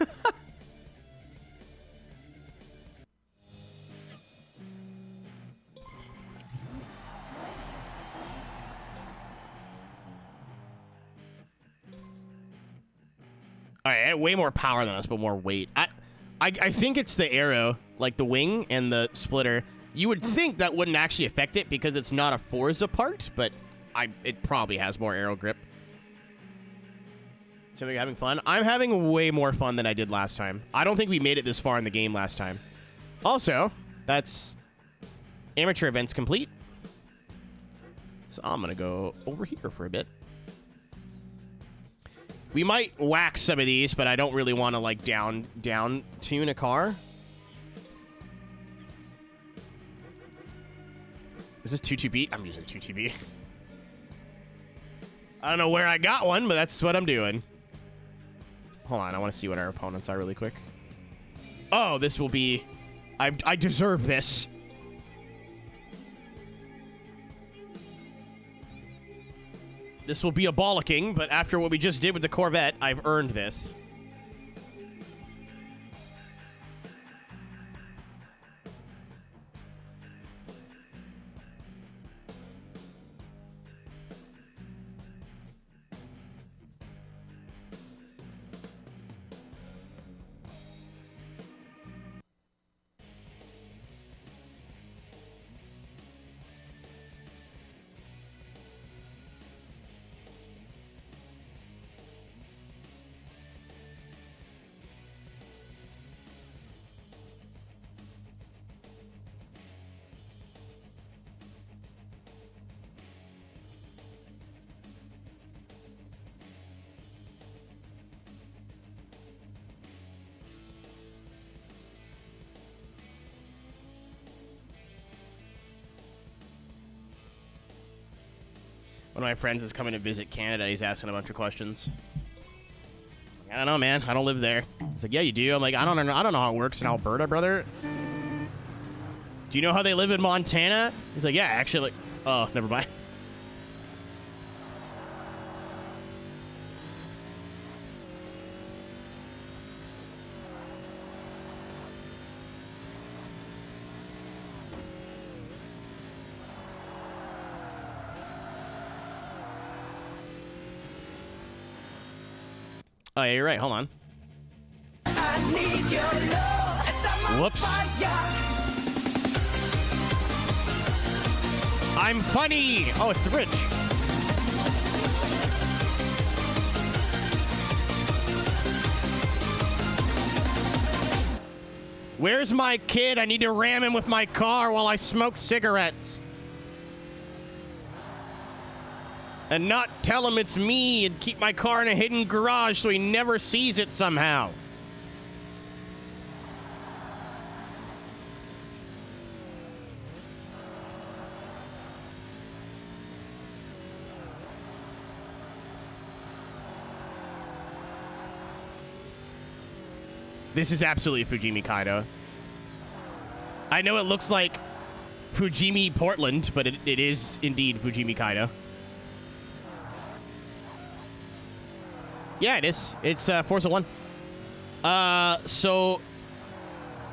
All right, I had way more power than us, but more weight. I think it's the arrow, like the wing and the splitter. You would think that wouldn't actually affect it because it's not a Forza part, but it probably has more aero grip. So you're having fun? I'm having way more fun than I did last time. I don't think we made it this far in the game last time. Also, that's amateur events complete. So I'm going to go over here for a bit. We might whack some of these, but I don't really want to, like, down tune a car. Is this 2TB? I'm using 2TB. I don't know where I got one, but that's what I'm doing. Hold on, I want to see what our opponents are really quick. Oh, this will be... I deserve this. This will be a bollocking, but after what we just did with the Corvette, I've earned this. One of my friends is coming to visit Canada. He's asking a bunch of questions. I don't know, man. I don't live there. It's like, yeah, you do. I'm like, I don't know how it works in Alberta, brother. Do you know how they live in Montana? He's like, yeah, actually. Like, oh, never mind. Oh, yeah, you're right. Hold on. Whoops. I'm funny. Oh, it's the bridge. Where's my kid? I need to ram him with my car while I smoke cigarettes. And not tell him it's me and keep my car in a hidden garage so he never sees it somehow. This is absolutely Fujimi Kaido. I know it looks like Fujimi Portland, but it is indeed Fujimi Kaido. Yeah, it is. It's Forza 1. So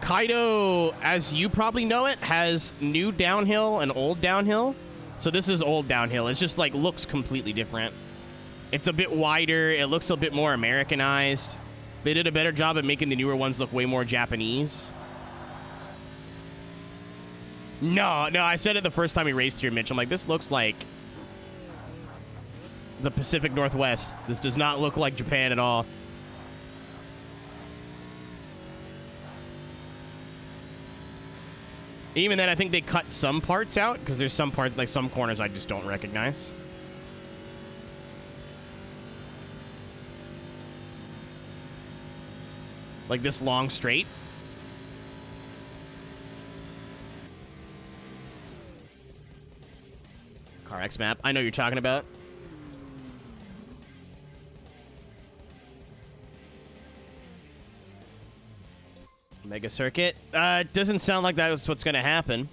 Kaido, as you probably know it, has new downhill and old downhill. So this is old downhill. It's just like looks completely different. It's a bit wider. It looks a bit more Americanized. They did a better job at making the newer ones look way more Japanese. No, I said it the first time we raced here, Mitch. I'm like, this looks like the Pacific Northwest. This does not look like Japan at all. Even then, I think they cut some parts out because there's some parts, like some corners I just don't recognize. Like this long straight. Car X map. I know what you're talking about. Mega circuit. Doesn't sound like that's what's going to happen.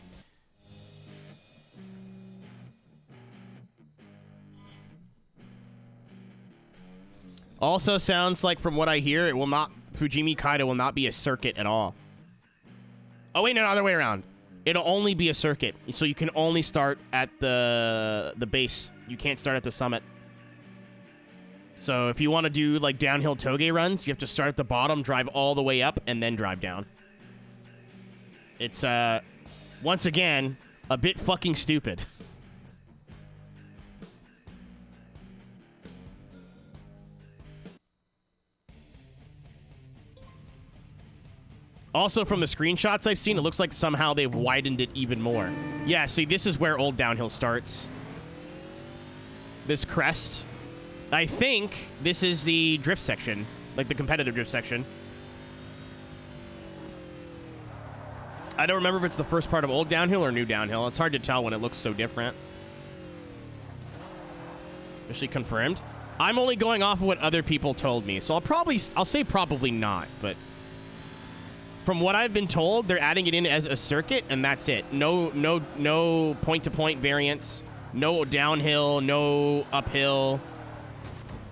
Also sounds like, from what I hear, it will not. Fujimi Kaido will not be a circuit at all. Oh wait, no, other way around. It'll only be a circuit, so you can only start at the base. You can't start at the summit. So if you want to do like downhill toge runs, you have to start at the bottom, drive all the way up, and then drive down. It's, once again, a bit fucking stupid. Also, from the screenshots I've seen, it looks like somehow they've widened it even more. Yeah, see, this is where old downhill starts. This crest. I think this is the drift section, like the competitive drift section. I don't remember if it's the first part of old downhill or new downhill. It's hard to tell when it looks so different. Officially confirmed. I'm only going off of what other people told me, so I'll say probably not, but from what I've been told, they're adding it in as a circuit, and that's it. No point-to-point variance, no downhill, no uphill.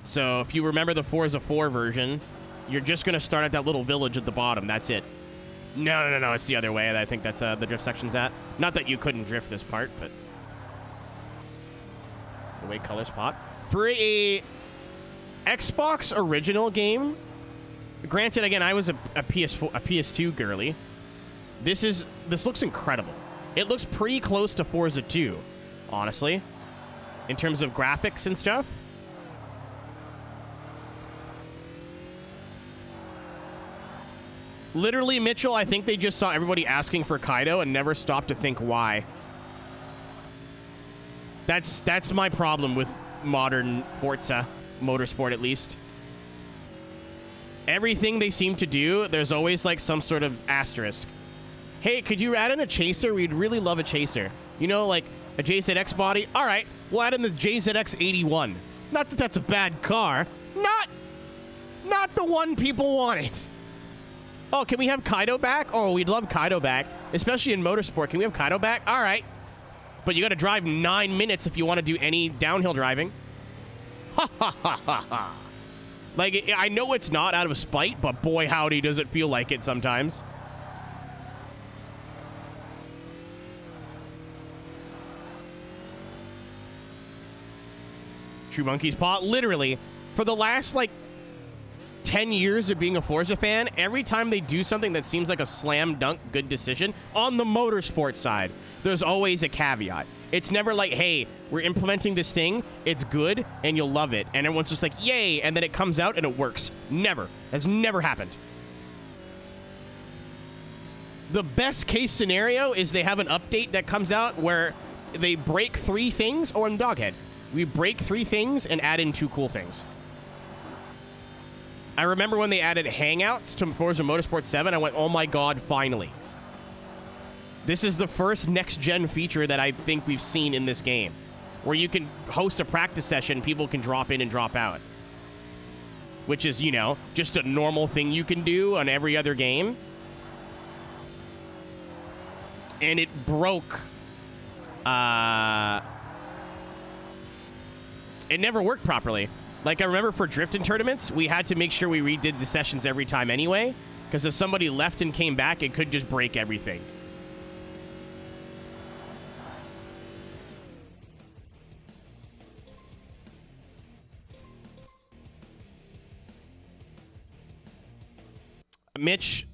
So if you remember the Forza 4 version, you're just going to start at that little village at the bottom. That's it. No. It's the other way. I think that's the drift section's at. Not that you couldn't drift this part, but the way colors pop. For a Xbox original game, granted, again, I was a PS2 girly. This looks incredible. It looks pretty close to Forza 2, honestly, in terms of graphics and stuff. Literally, Mitchell, I think they just saw everybody asking for Kaido and never stopped to think why. That's my problem with modern Forza Motorsport, at least. Everything they seem to do, there's always like some sort of asterisk. Hey, could you add in a chaser? We'd really love a chaser. You know, like a JZX body? All right, we'll add in the JZX 81. Not that that's a bad car. Not the one people wanted. Oh, can we have Kaido back? Oh, we'd love Kaido back, especially in Motorsport. Can we have Kaido back? All right. But you got to drive 9 minutes if you want to do any downhill driving. Ha, ha, ha, ha, ha. Like, I know it's not out of spite, but boy, howdy, does it feel like it sometimes. True Monkey's Paw. Literally, for the last, like, 10 years of being a Forza fan, every time they do something that seems like a slam dunk good decision on the motorsport side, there's always a caveat. It's never like, hey, we're implementing this thing, it's good, and you'll love it. And everyone's just like, yay, and then it comes out and it works. Never. Has never happened. The best case scenario is they have an update that comes out where they break 3 things, or in Doghead, we break 3 things and add in 2 cool things. I remember when they added Hangouts to Forza Motorsport 7, I went, oh my god, finally. This is the first next-gen feature that I think we've seen in this game, where you can host a practice session, people can drop in and drop out. Which is, you know, just a normal thing you can do on every other game. And it broke. It never worked properly. Like, I remember for drifting tournaments, we had to make sure we redid the sessions every time anyway, Because if somebody left and came back, it could just break everything. Mitch,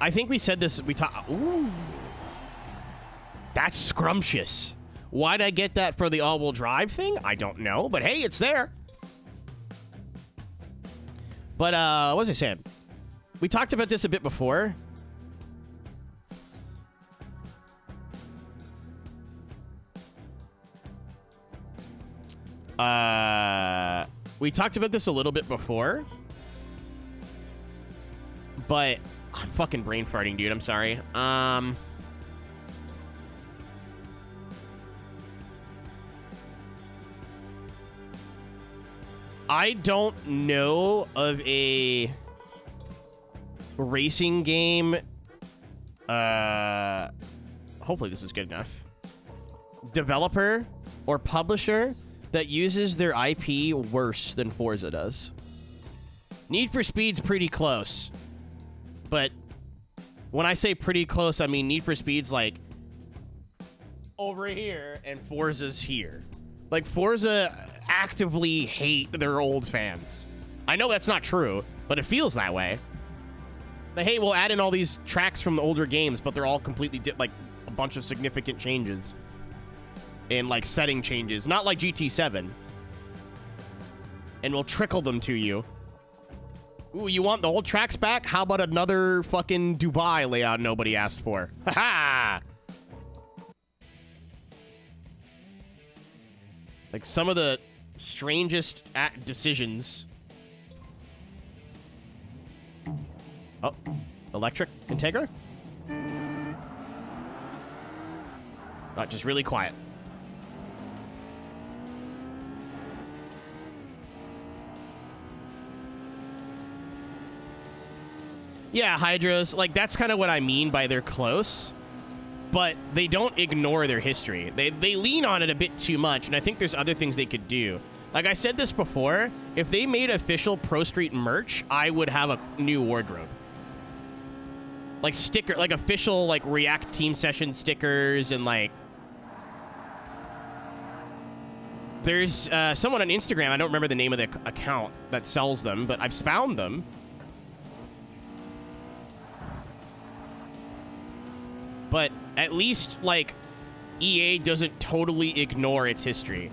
I think we said this. Ooh. That's scrumptious. Why'd I get that for the all-wheel drive thing? I don't know, but hey, it's there. But, what was I saying? We talked about this a bit before. We talked about this a little bit before. But I'm fucking brain farting, dude. I'm sorry. I don't know of a racing game. Hopefully this is good enough. Developer or publisher that uses their IP worse than Forza does. Need for Speed's pretty close. But when I say pretty close, I mean Need for Speed's like over here and Forza's here. Like Forza actively hate their old fans. I know that's not true, but it feels that way. Like, hey, we'll add in all these tracks from the older games, but they're all completely like a bunch of significant changes and like setting changes, not like GT7. And we'll trickle them to you. Ooh, you want the old tracks back? How about another fucking Dubai layout nobody asked for? Ha-ha! Like, some of the strangest decisions. Oh, electric Integra? Not just really quiet. Yeah, Hydros, like, that's kind of what I mean by they're close. But they don't ignore their history. They lean on it a bit too much, and I think there's other things they could do. Like I said this before, if they made official Pro Street merch, I would have a new wardrobe. Like sticker, like official, like React Team Session stickers, and like... There's someone on Instagram, I don't remember the name of the account that sells them, but I've found them. But at least, like, EA doesn't totally ignore its history.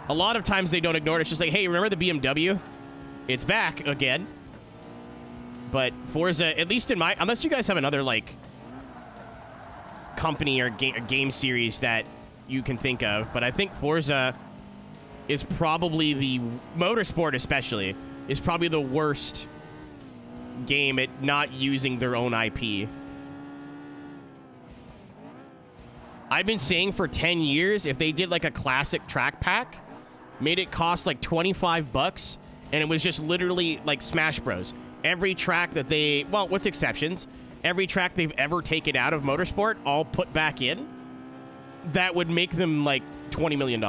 A lot of times they don't ignore it. It's just like, hey, remember the BMW? It's back again. But Forza, at least in my... Unless you guys have another, like, company or game series that you can think of. But I think Forza is probably the... Motorsport, especially, is probably the worst game at not using their own IP. I've been saying for 10 years, if they did like a classic track pack, made it cost like 25 bucks, and it was just literally like Smash Bros. Every track that they, well, with exceptions, every track they've ever taken out of Motorsport, all put back in, that would make them like $20 million.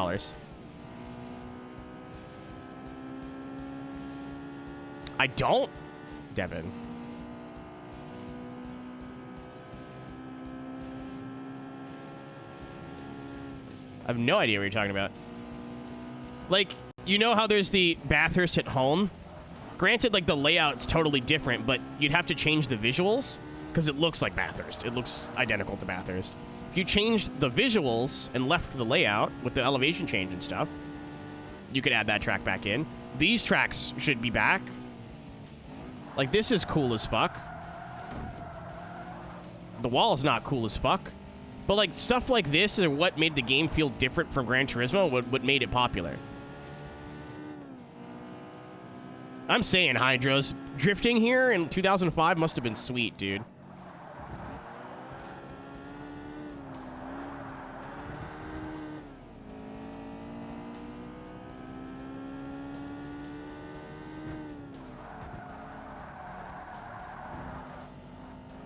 I don't, Devin. I have no idea what you're talking about. Like, you know how there's the Bathurst at home? Granted, like, the layout's totally different, but you'd have to change the visuals because it looks like Bathurst. It looks identical to Bathurst. If you changed the visuals and left the layout with the elevation change and stuff, you could add that track back in. These tracks should be back. Like, this is cool as fuck. The wall is not cool as fuck. But, like, stuff like this are what made the game feel different from Gran Turismo, what made it popular. I'm saying, Hydros, drifting here in 2005 must have been sweet, dude.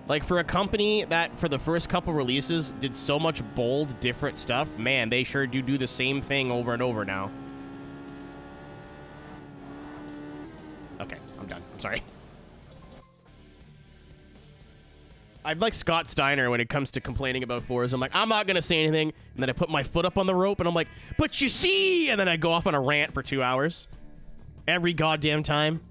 Like, for a company that, for the first couple releases, did so much bold, different stuff, man, they sure do the same thing over and over now. Okay. Sorry. I'm like Scott Steiner when it comes to complaining about Forza. I'm like, I'm not going to say anything. And then I put my foot up on the rope and I'm like, but you see. And then I go off on a rant for 2 hours. Every goddamn time.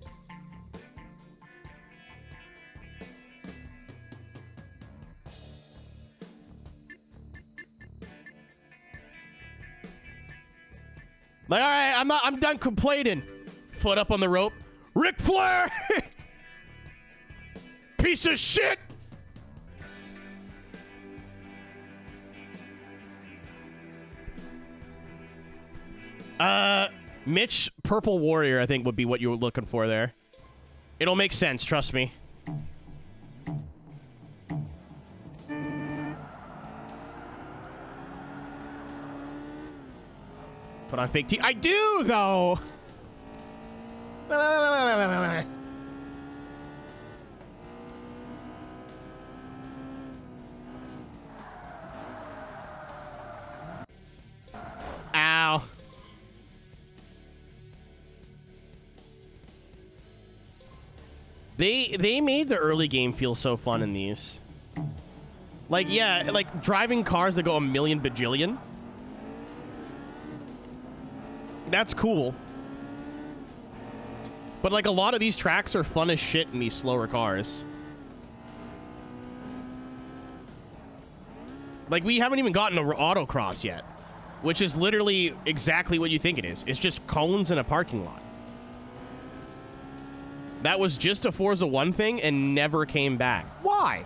Like, all right, I'm done complaining. Foot up on the rope. Ric Flair! Piece of shit! Mitch Purple Warrior, I think, would be what you were looking for there. It'll make sense, trust me. Put on fake teeth. I do, though! Ow. They made the early game feel so fun in these. Like, yeah, like driving cars that go a million bajillion. That's cool. But like a lot of these tracks are fun as shit in these slower cars. Like we haven't even gotten to autocross yet, which is literally exactly what you think it is. It's just cones in a parking lot. That was just a Forza 1 thing and never came back. Why?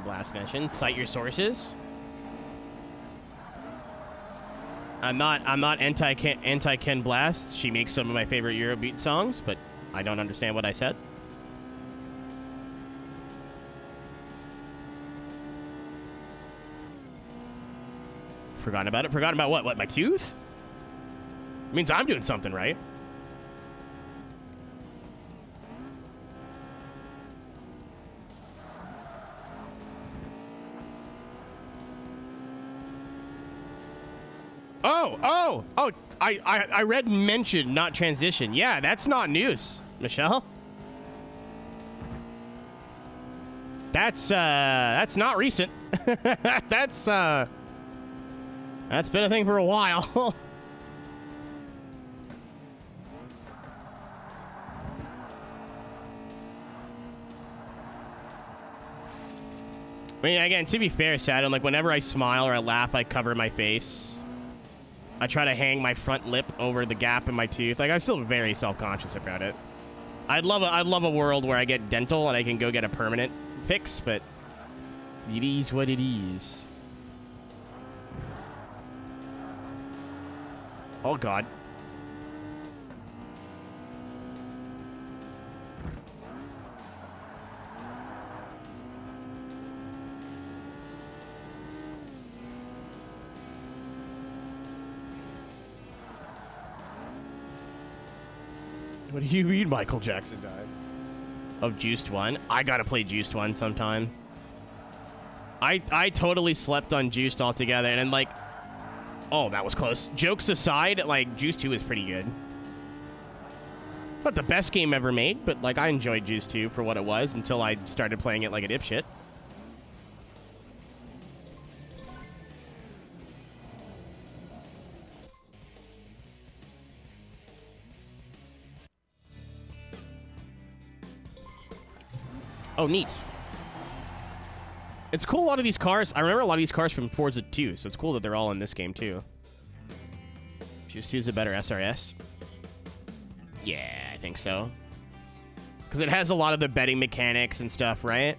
Blast mentioned. Cite your sources. I'm not anti Ken Blast. She makes some of my favorite Eurobeat songs, but I don't understand what I said. Forgotten about it. Forgotten about what? What, my tooth? Means I'm doing something right. Oh, I read mention, not transition. Yeah, that's not news, Michelle. That's not recent. That's been a thing for a while. I mean, again, to be fair, Saturn, like whenever I smile or I laugh, I cover my face. I try to hang my front lip over the gap in my tooth. Like, I'm still very self-conscious about it. I'd love a world where I get dental and I can go get a permanent fix, but it is what it is. Oh, God. What do you mean Michael Jackson died? Of Juiced 1? I gotta play Juiced 1 sometime. I totally slept on Juiced altogether, and then, like... Oh, that was close. Jokes aside, like, Juiced 2 is pretty good. Not the best game ever made, but, like, I enjoyed Juiced 2 for what it was until I started playing it like a dipshit. Oh, neat. It's cool, a lot of these cars. I remember a lot of these cars from Forza 2, so it's cool that they're all in this game, too. Just use a better SRS. Yeah, I think so. Because it has a lot of the betting mechanics and stuff, right?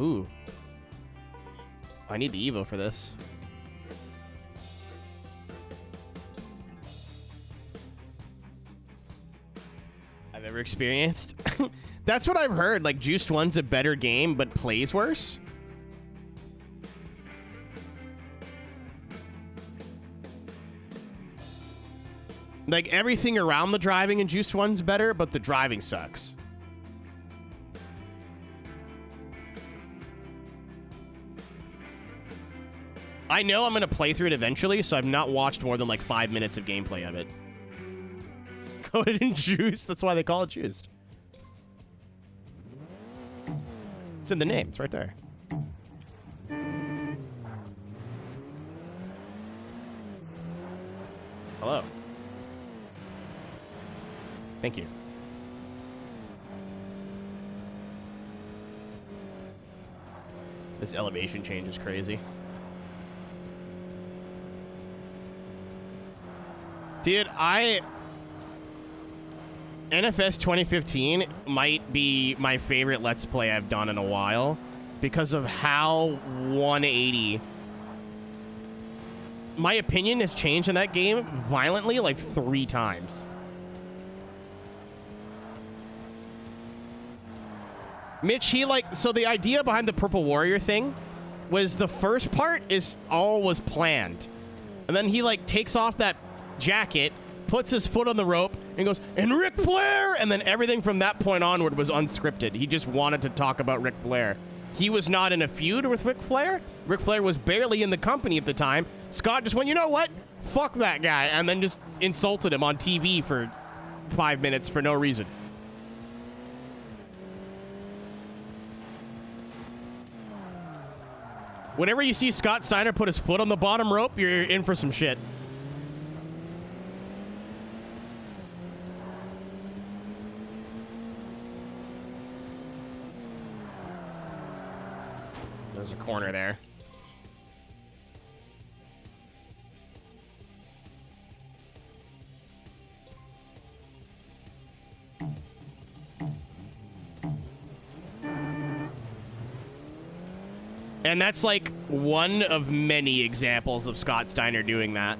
Ooh. I need the Evo for this. experienced. That's what I've heard. Like, Juiced 1's a better game, but plays worse. Like, everything around the driving in Juiced 1's better, but the driving sucks. I know I'm going to play through it eventually, so I've not watched more than like 5 minutes of gameplay of it. Coated in juice, that's why they call it juiced. It's in the name, it's right there. Hello. Thank you. This elevation change is crazy. Dude, NFS 2015 might be my favorite Let's Play I've done in a while because of how 180. My opinion has changed in that game violently like 3 times. Mitch, so the idea behind the Purple Warrior thing was the first part was planned. And then he takes off that jacket, puts his foot on the rope, and goes, and Ric Flair! And then everything from that point onward was unscripted. He just wanted to talk about Ric Flair. He was not in a feud with Ric Flair. Ric Flair was barely in the company at the time. Scott just went, you know what? Fuck that guy. And then just insulted him on TV for 5 minutes for no reason. Whenever you see Scott Steiner put his foot on the bottom rope, you're in for some shit. There's a corner there. And that's like one of many examples of Scott Steiner doing that.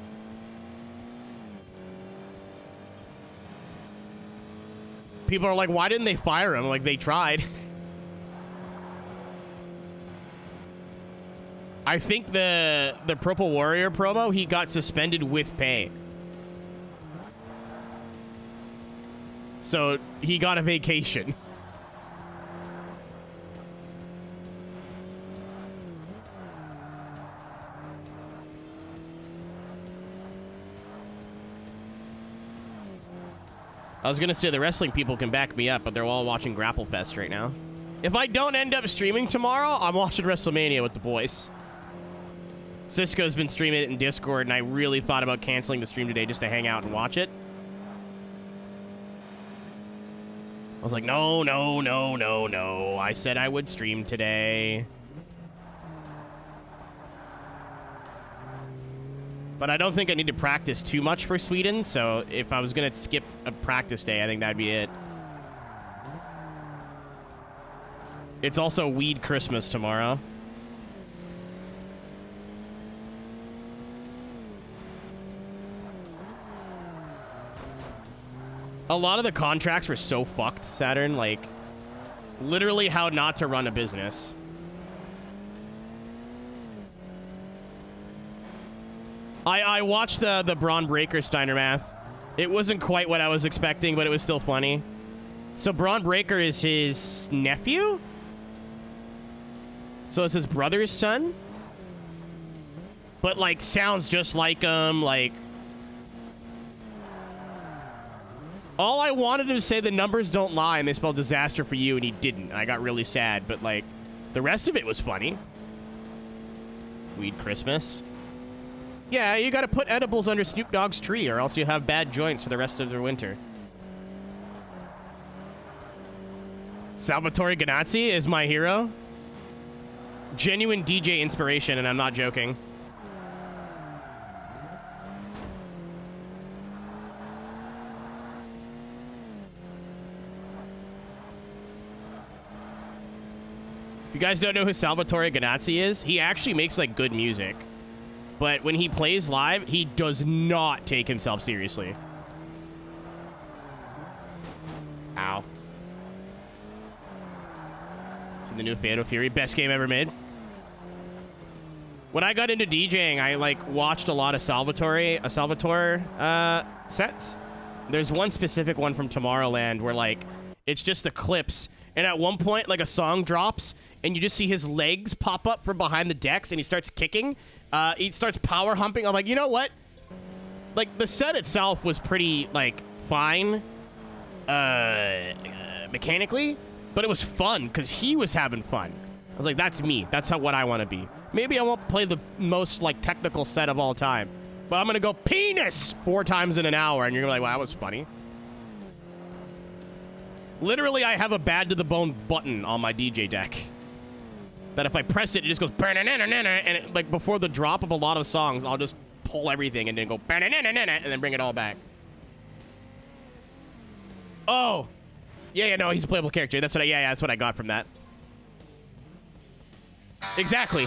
People are like, why didn't they fire him? Like, they tried. I think the Purple Warrior promo, he got suspended with pay. So he got a vacation. I was gonna say the wrestling people can back me up, but they're all watching Grapple Fest right now. If I don't end up streaming tomorrow, I'm watching WrestleMania with the boys. Cisco's been streaming it in Discord, and I really thought about canceling the stream today just to hang out and watch it. I was like, no, no, no, no, no. I said I would stream today. But I don't think I need to practice too much for Sweden, so if I was going to skip a practice day, I think that'd be it. It's also Weed Christmas tomorrow. A lot of the contracts were so fucked, Saturn, like, literally how not to run a business. I watched the Braun Breaker Steiner math. It wasn't quite what I was expecting, but it was still funny. So Braun Breaker is his nephew? So it's his brother's son? But, like, sounds just like him, like... All I wanted him to say, the numbers don't lie, and they spelled disaster for you, and he didn't. And I got really sad, but, like, the rest of it was funny. Weed Christmas. Yeah, you gotta put edibles under Snoop Dogg's tree, or else you have bad joints for the rest of the winter. Salvatore Ganazzi is my hero. Genuine DJ inspiration, and I'm not joking. If you guys don't know who Salvatore Ganazzi is, he actually makes, like, good music. But when he plays live, he does not take himself seriously. Ow. So the new Fatal Fury, best game ever made. When I got into DJing, I like watched a lot of Salvatore sets. There's one specific one from Tomorrowland where like it's just the clips, and at one point like a song drops and you just see his legs pop up from behind the decks and he starts kicking. He starts power humping. I'm like, you know what? Like the set itself was pretty like fine mechanically, but it was fun because he was having fun. I was like, that's me. That's what I want to be. Maybe I won't play the most like technical set of all time, but I'm gonna go penis 4 times in an hour, and you're gonna be like, wow, that was funny. Literally, I have a bad to the bone button on my DJ deck that if I press it, it just goes and it, like before the drop of a lot of songs, I'll just pull everything and then go and then bring it all back. Oh, yeah, no, he's a playable character. That's what that's what I got from that. Exactly.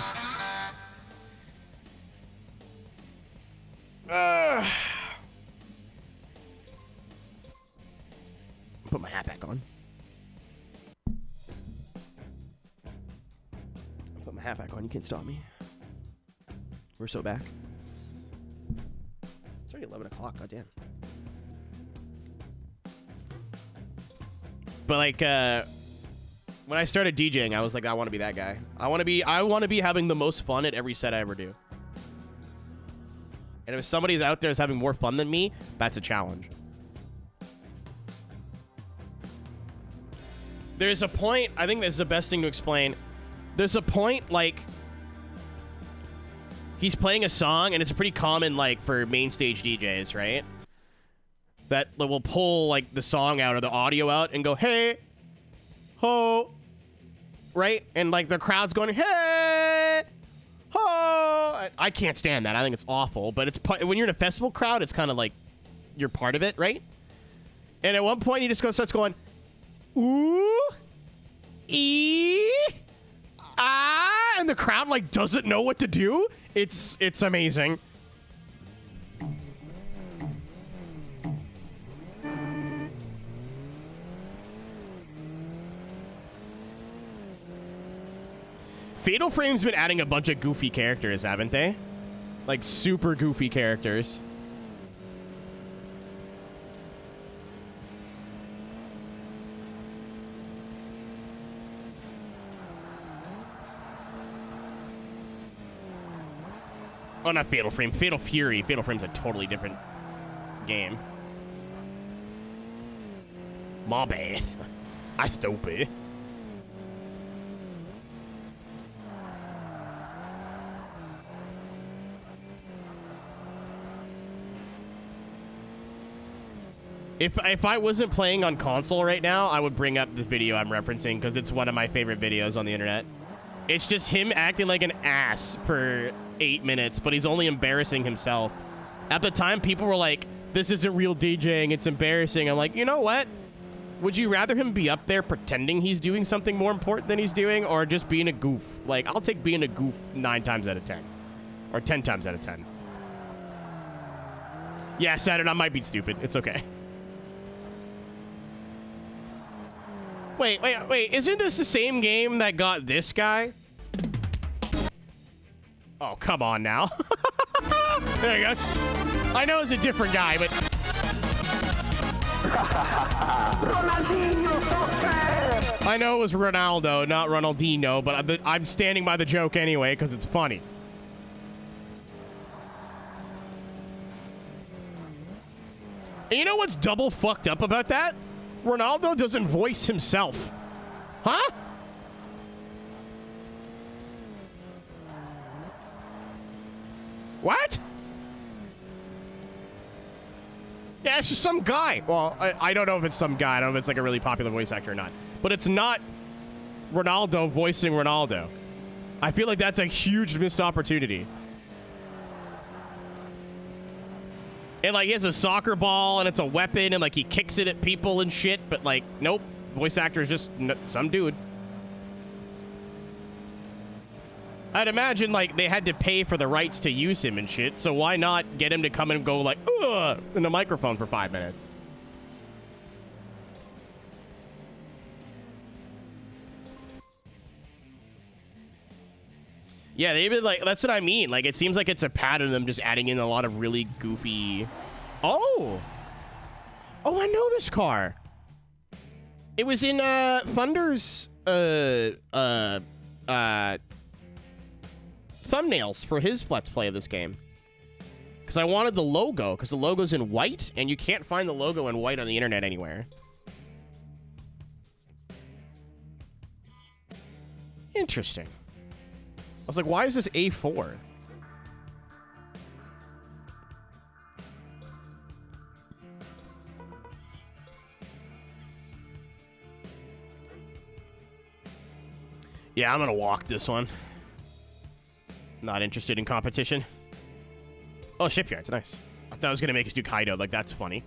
Put my hat back on. Put my hat back on. You can't stop me. We're so back. It's already 11 o'clock. Goddamn. But like, when I started DJing, I was like, I want to be that guy. I want to be having the most fun at every set I ever do. And if somebody's out there is having more fun than me, that's a challenge. There's a point, I think that's the best thing to explain. There's a point, like, he's playing a song, and it's pretty common, like, for main stage DJs, right? That will pull, like, the song out or the audio out and go, hey, ho, right? And, like, the crowd's going, hey, ho. I can't stand that. I think it's awful. But it's when you're in a festival crowd, it's kind of like you're part of it, right? And at one point, he just starts going, ooh, ee, ah, and the crowd like doesn't know what to do. It's amazing. Fatal Frame's been adding a bunch of goofy characters, haven't they? Like super goofy characters. Oh, not Fatal Frame. Fatal Fury. Fatal Frame's a totally different game. My bad. I stupid. If I wasn't playing on console right now, I would bring up the video I'm referencing because it's one of my favorite videos on the internet. It's just him acting like an ass for 8 minutes, but he's only embarrassing himself. At the time, people were like, this isn't real DJing, it's embarrassing. I'm like, you know what? Would you rather him be up there pretending he's doing something more important than he's doing, or just being a goof? Like, I'll take being a goof 9 times out of 10. Or 10 times out of 10. Yeah, Saturn, I might be stupid. It's okay. Wait, isn't this the same game that got this guy? Oh, come on now. There he goes. I know it's a different guy, but... I know it was Ronaldo, not Ronaldinho, but I'm standing by the joke anyway, because it's funny. And you know what's double fucked up about that? Ronaldo doesn't voice himself. Huh? What? Yeah, it's just some guy. Well, I don't know if it's some guy. I don't know if it's like a really popular voice actor or not. But it's not Ronaldo voicing Ronaldo. I feel like that's a huge missed opportunity. And, like, he has a soccer ball, and it's a weapon, and, like, he kicks it at people and shit. But, like, nope. Voice actor is just some dude. I'd imagine, like, they had to pay for the rights to use him and shit. So why not get him to come and go, like, ugh, in the microphone for 5 minutes? Yeah, they've been like, that's what I mean. Like, it seems like it's a pattern of them just adding in a lot of really goofy. Oh, I know this car. It was in Thunder's thumbnails for his Let's Play of this game. Because I wanted the logo, because the logo's in white, and you can't find the logo in white on the internet anywhere. Interesting. I was like, why is this A4? Yeah, I'm gonna walk this one. Not interested in competition. Oh, shipyard's nice. I thought I was gonna make us do Kaido. Like, that's funny.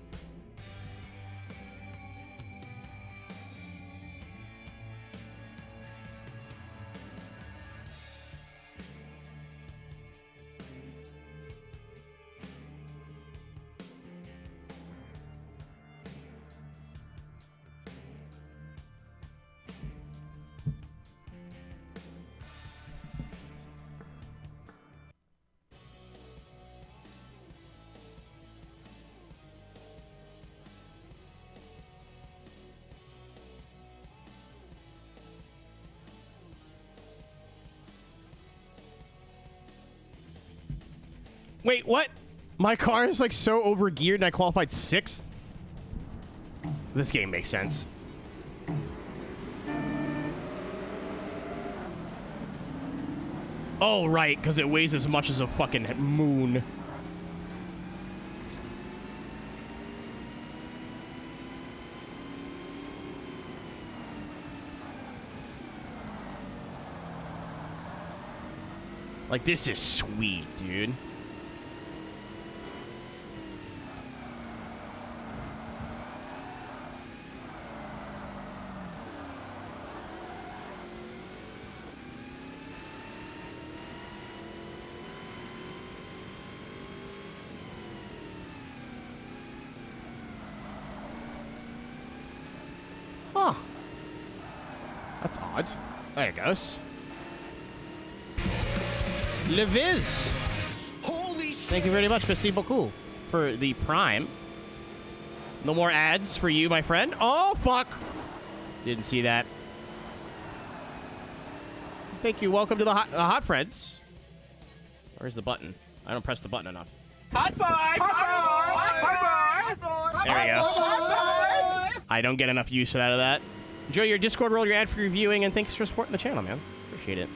Wait, what? My car is like so overgeared and I qualified 6th? This game makes sense. Oh, right, because it weighs as much as a fucking moon. Like, this is sweet, dude. Huh. That's odd. There it goes. Le Viz. Holy shit. Thank you very much, merci beaucoup, for the Prime. No more ads for you, my friend. Oh, fuck. Didn't see that. Thank you. Welcome to the Hot Friends. Where's the button? I don't press the button enough. Hot boy! Hot boy! Hot boy! There we go. I don't get enough use out of that. Enjoy your Discord roll, your ad-free viewing, and thanks for supporting the channel, man. Appreciate it.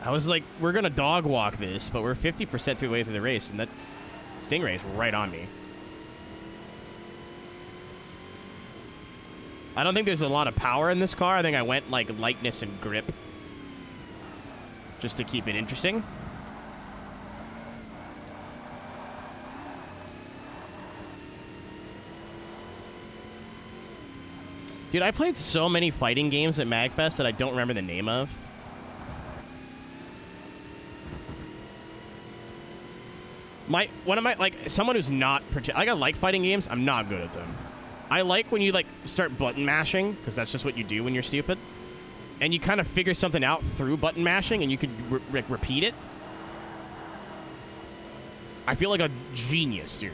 I was like, we're going to dog walk this, but we're 50% through the way through the race, and that Stingray is right on me. I don't think there's a lot of power in this car. I think I went, like, lightness and grip. Just to keep it interesting. Dude, I played so many fighting games at MagFest that I don't remember the name of. Someone who's not, like, I like fighting games, I'm not good at them. I like when you, like, start button mashing, because that's just what you do when you're stupid. And you kind of figure something out through button mashing, and you can repeat it. I feel like a genius, dude.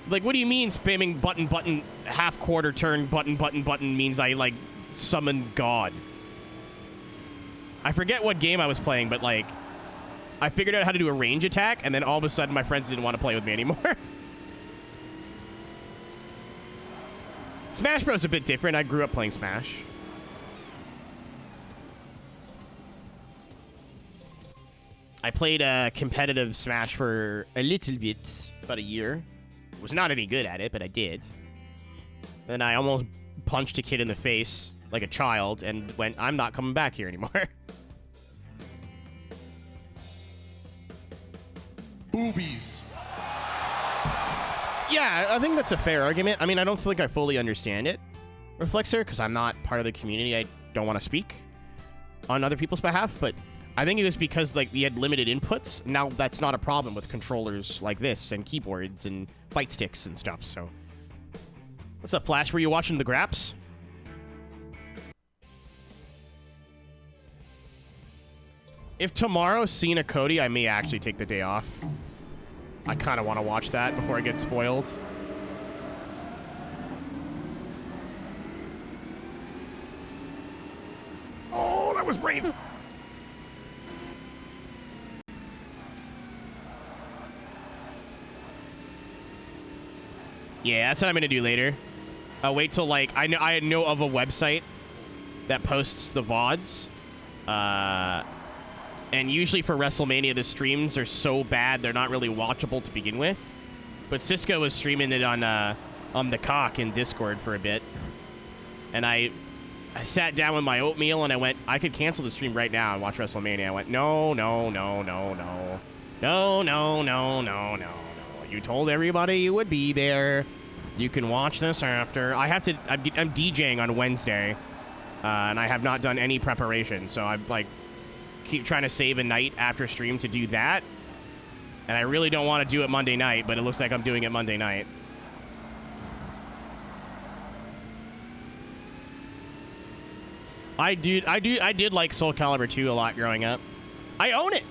Like, what do you mean spamming button, button, half quarter turn, button, button, button means I, like, summon God? I forget what game I was playing, but, like, I figured out how to do a range attack, and then all of a sudden my friends didn't want to play with me anymore. Smash Bros. A bit different. I grew up playing Smash. I played competitive Smash for a little bit, about a year. Was not any good at it, but I did. Then I almost punched a kid in the face like a child and went, I'm not coming back here anymore. Boobies. Yeah, I think that's a fair argument. I mean, I don't think I fully understand it, Reflexer, because I'm not part of the community. I don't want to speak on other people's behalf, but I think it was because, like, we had limited inputs. Now that's not a problem with controllers like this and keyboards and fight sticks and stuff, so. What's up, Flash? Were you watching the Graps? If tomorrow's Cena Cody, I may actually take the day off. I kind of want to watch that before I get spoiled. Oh, that was brave. Yeah, that's what I'm going to do later. I'll wait till, like, I know of a website that posts the VODs. And usually for WrestleMania, the streams are so bad they're not really watchable to begin with. But Cisco was streaming it on the cock in Discord for a bit. And I sat down with my oatmeal and I went, I could cancel the stream right now and watch WrestleMania. I went, no. You told everybody you would be there. You can watch this after. I'm DJing on Wednesday. And I have not done any preparation. So I'm like, keep trying to save a night after stream to do that. And I really don't want to do it Monday night, but it looks like I'm doing it Monday night. I did like Soul Calibur 2 a lot growing up. I own it.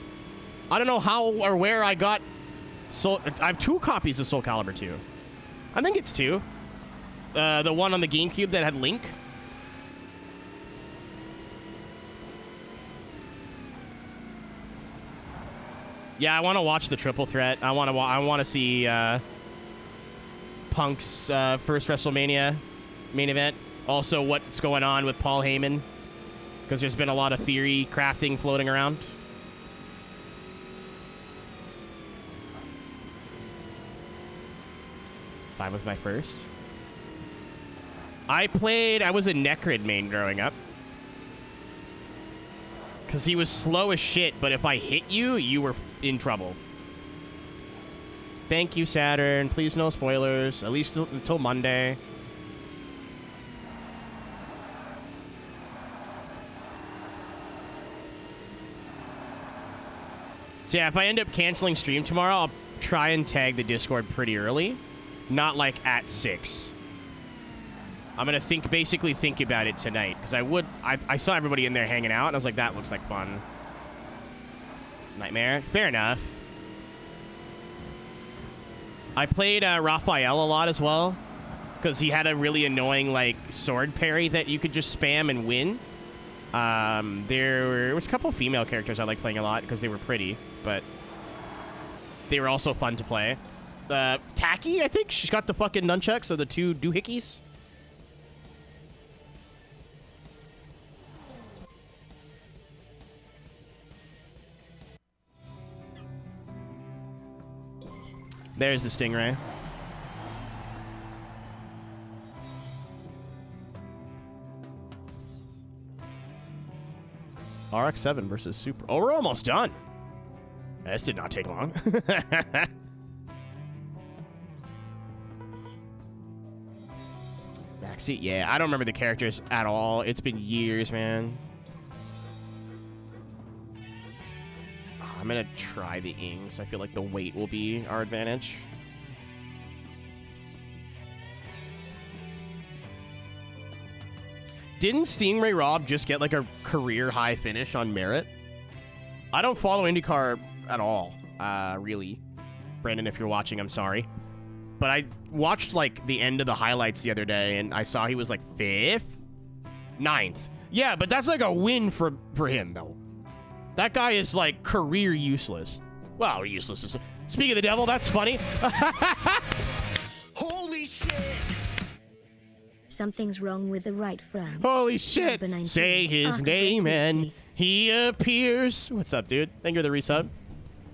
I don't know how or where I got I have 2 copies of Soul Calibur 2. I think it's 2. The one on the GameCube that had Link. Yeah, I want to watch the Triple Threat. I want to see Punk's first WrestleMania main event. Also, what's going on with Paul Heyman, because there's been a lot of theory crafting floating around. Five was my first. I was a Necrid main growing up. Because he was slow as shit, but if I hit you, you were in trouble. Thank you, Saturn. Please no spoilers, at least until Monday. So yeah, if I end up canceling stream tomorrow, I'll try and tag the Discord pretty early. Not like at 6. I'm going to basically think about it tonight. Because I saw everybody in there hanging out, and I was like, that looks like fun. Nightmare. Fair enough. I played Raphael a lot as well. Because he had a really annoying, like, sword parry that you could just spam and win. There was a couple female characters I liked playing a lot because they were pretty. But they were also fun to play. Tacky, I think. She's got the fucking nunchucks, so the 2 doohickeys. There's the Stingray. RX-7 versus Super. Oh, we're almost done. This did not take long. Backseat, yeah. I don't remember the characters at all. It's been years, man. I'm going to try the Ings. I feel like the weight will be our advantage. Didn't Stingray Rob just get like a career high finish on merit? I don't follow IndyCar at all, really. Brandon, if you're watching, I'm sorry. But I watched like the end of the highlights the other day and I saw he was like 5th? 9th. Yeah, but that's like a win for him though. That guy is, like, career useless. Well, useless. Speak of the devil, that's funny. Holy shit! Something's wrong with the right front. Holy shit! Say his name and he appears. What's up, dude? Thank you for the resub.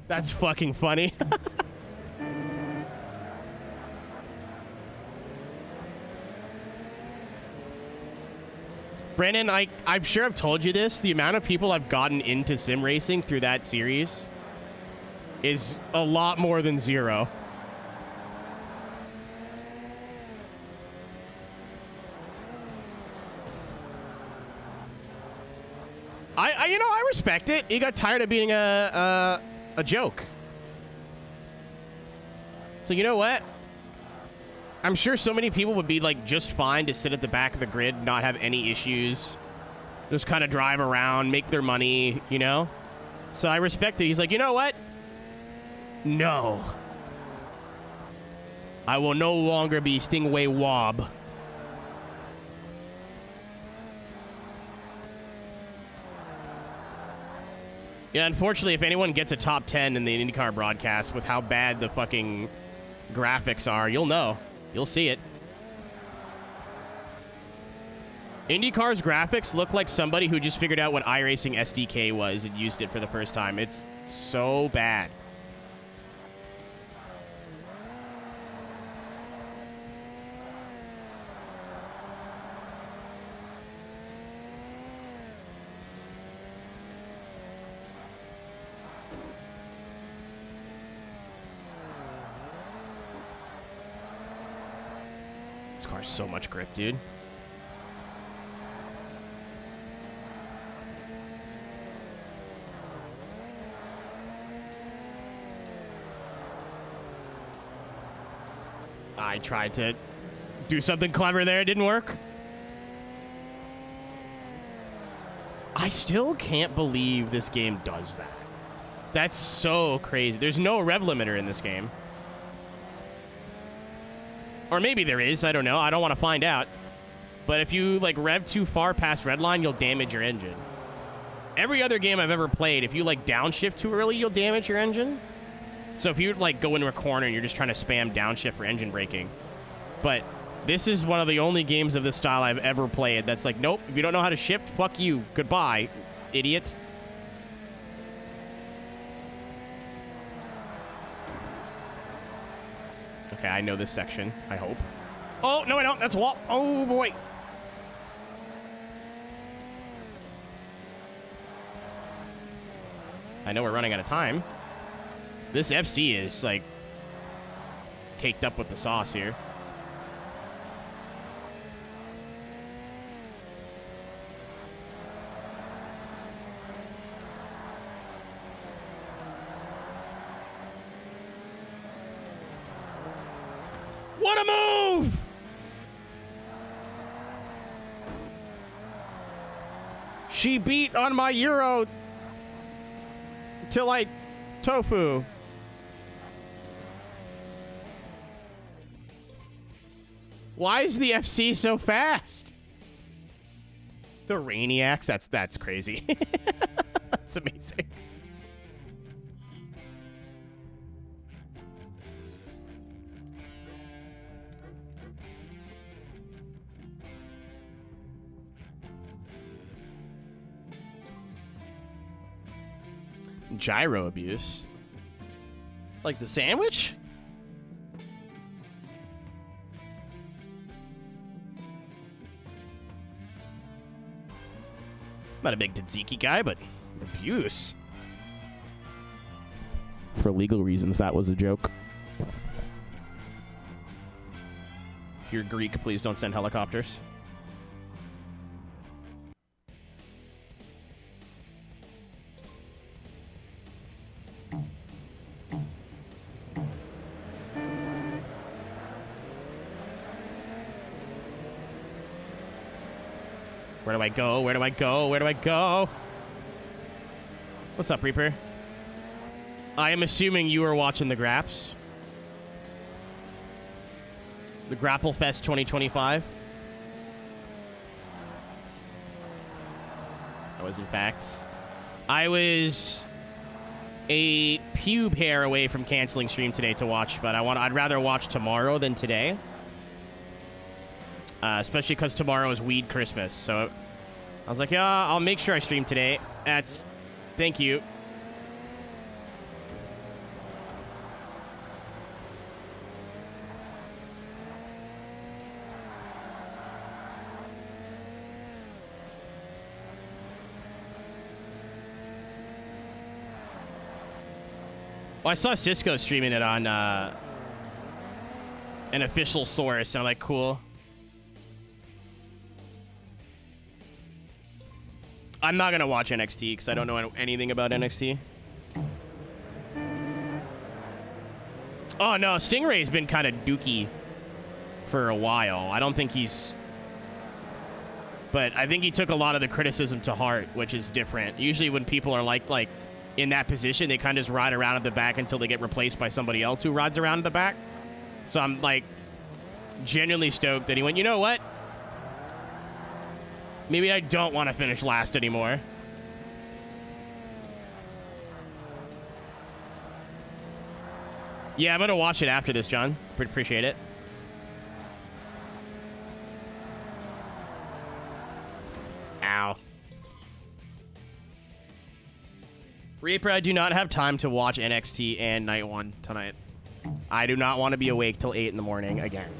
That's fucking funny. Brandon, I'm sure I've told you this. The amount of people I've gotten into sim racing through that series is a lot more than 0. You know, I respect it. He got tired of being a joke. So you know what? I'm sure so many people would be like just fine to sit at the back of the grid, not have any issues, just kind of drive around, make their money, you know? So I respect it. He's like, you know what? No. I will no longer be Stingray Wob. Yeah, unfortunately, if anyone gets a top 10 in the IndyCar broadcast with how bad the fucking graphics are, you'll know. You'll see it. IndyCar's graphics look like somebody who just figured out what iRacing SDK was and used it for the first time. It's so bad. This car's so much grip, dude. I tried to do something clever there. It didn't work. I still can't believe this game does that. That's so crazy. There's no rev limiter in this game. Or maybe there is. I don't know. I don't want to find out. But if you, like, rev too far past redline, you'll damage your engine. Every other game I've ever played, if you, like, downshift too early, you'll damage your engine. So if you, like, go into a corner and you're just trying to spam downshift for engine braking. But this is one of the only games of this style I've ever played that's like, nope, if you don't know how to shift, fuck you. Goodbye, idiot. Okay, I know this section, I hope. Oh, no, I don't. That's a wall. Oh, boy. I know we're running out of time. This FC is, like, caked up with the sauce here. What a move! She beat on my Euro till I tofu. Why is the FC so fast? The Rainiacs? That's crazy. That's amazing. Gyro abuse. Like the sandwich? Not a big tzatziki guy, but abuse. For legal reasons, that was a joke. If you're Greek, please don't send helicopters. Where do I go? Where do I go? Where do I go? What's up, Reaper? I am assuming you are watching the Graps. The Grapple Fest 2025. I was, in fact. I was a pube hair away from canceling stream today to watch, but I'd rather watch tomorrow than today. Especially because tomorrow is Weed Christmas. So I was like, yeah, I'll make sure I stream today. Thank you. Well, I saw Cisco streaming it on an official source, and I'm like, cool. I'm not gonna watch NXT because I don't know anything about NXT. Oh no, Stingray's been kind of dookie for a while. I don't think he's... But I think he took a lot of the criticism to heart, which is different. Usually when people are like in that position, they kind of just ride around at the back until they get replaced by somebody else who rides around at the back. So I'm like genuinely stoked that he went, you know what? Maybe I don't want to finish last anymore. Yeah, I'm going to watch it after this, John. Appreciate it. Ow. Reaper, I do not have time to watch NXT and Night 1 tonight. I do not want to be awake till 8 in the morning again.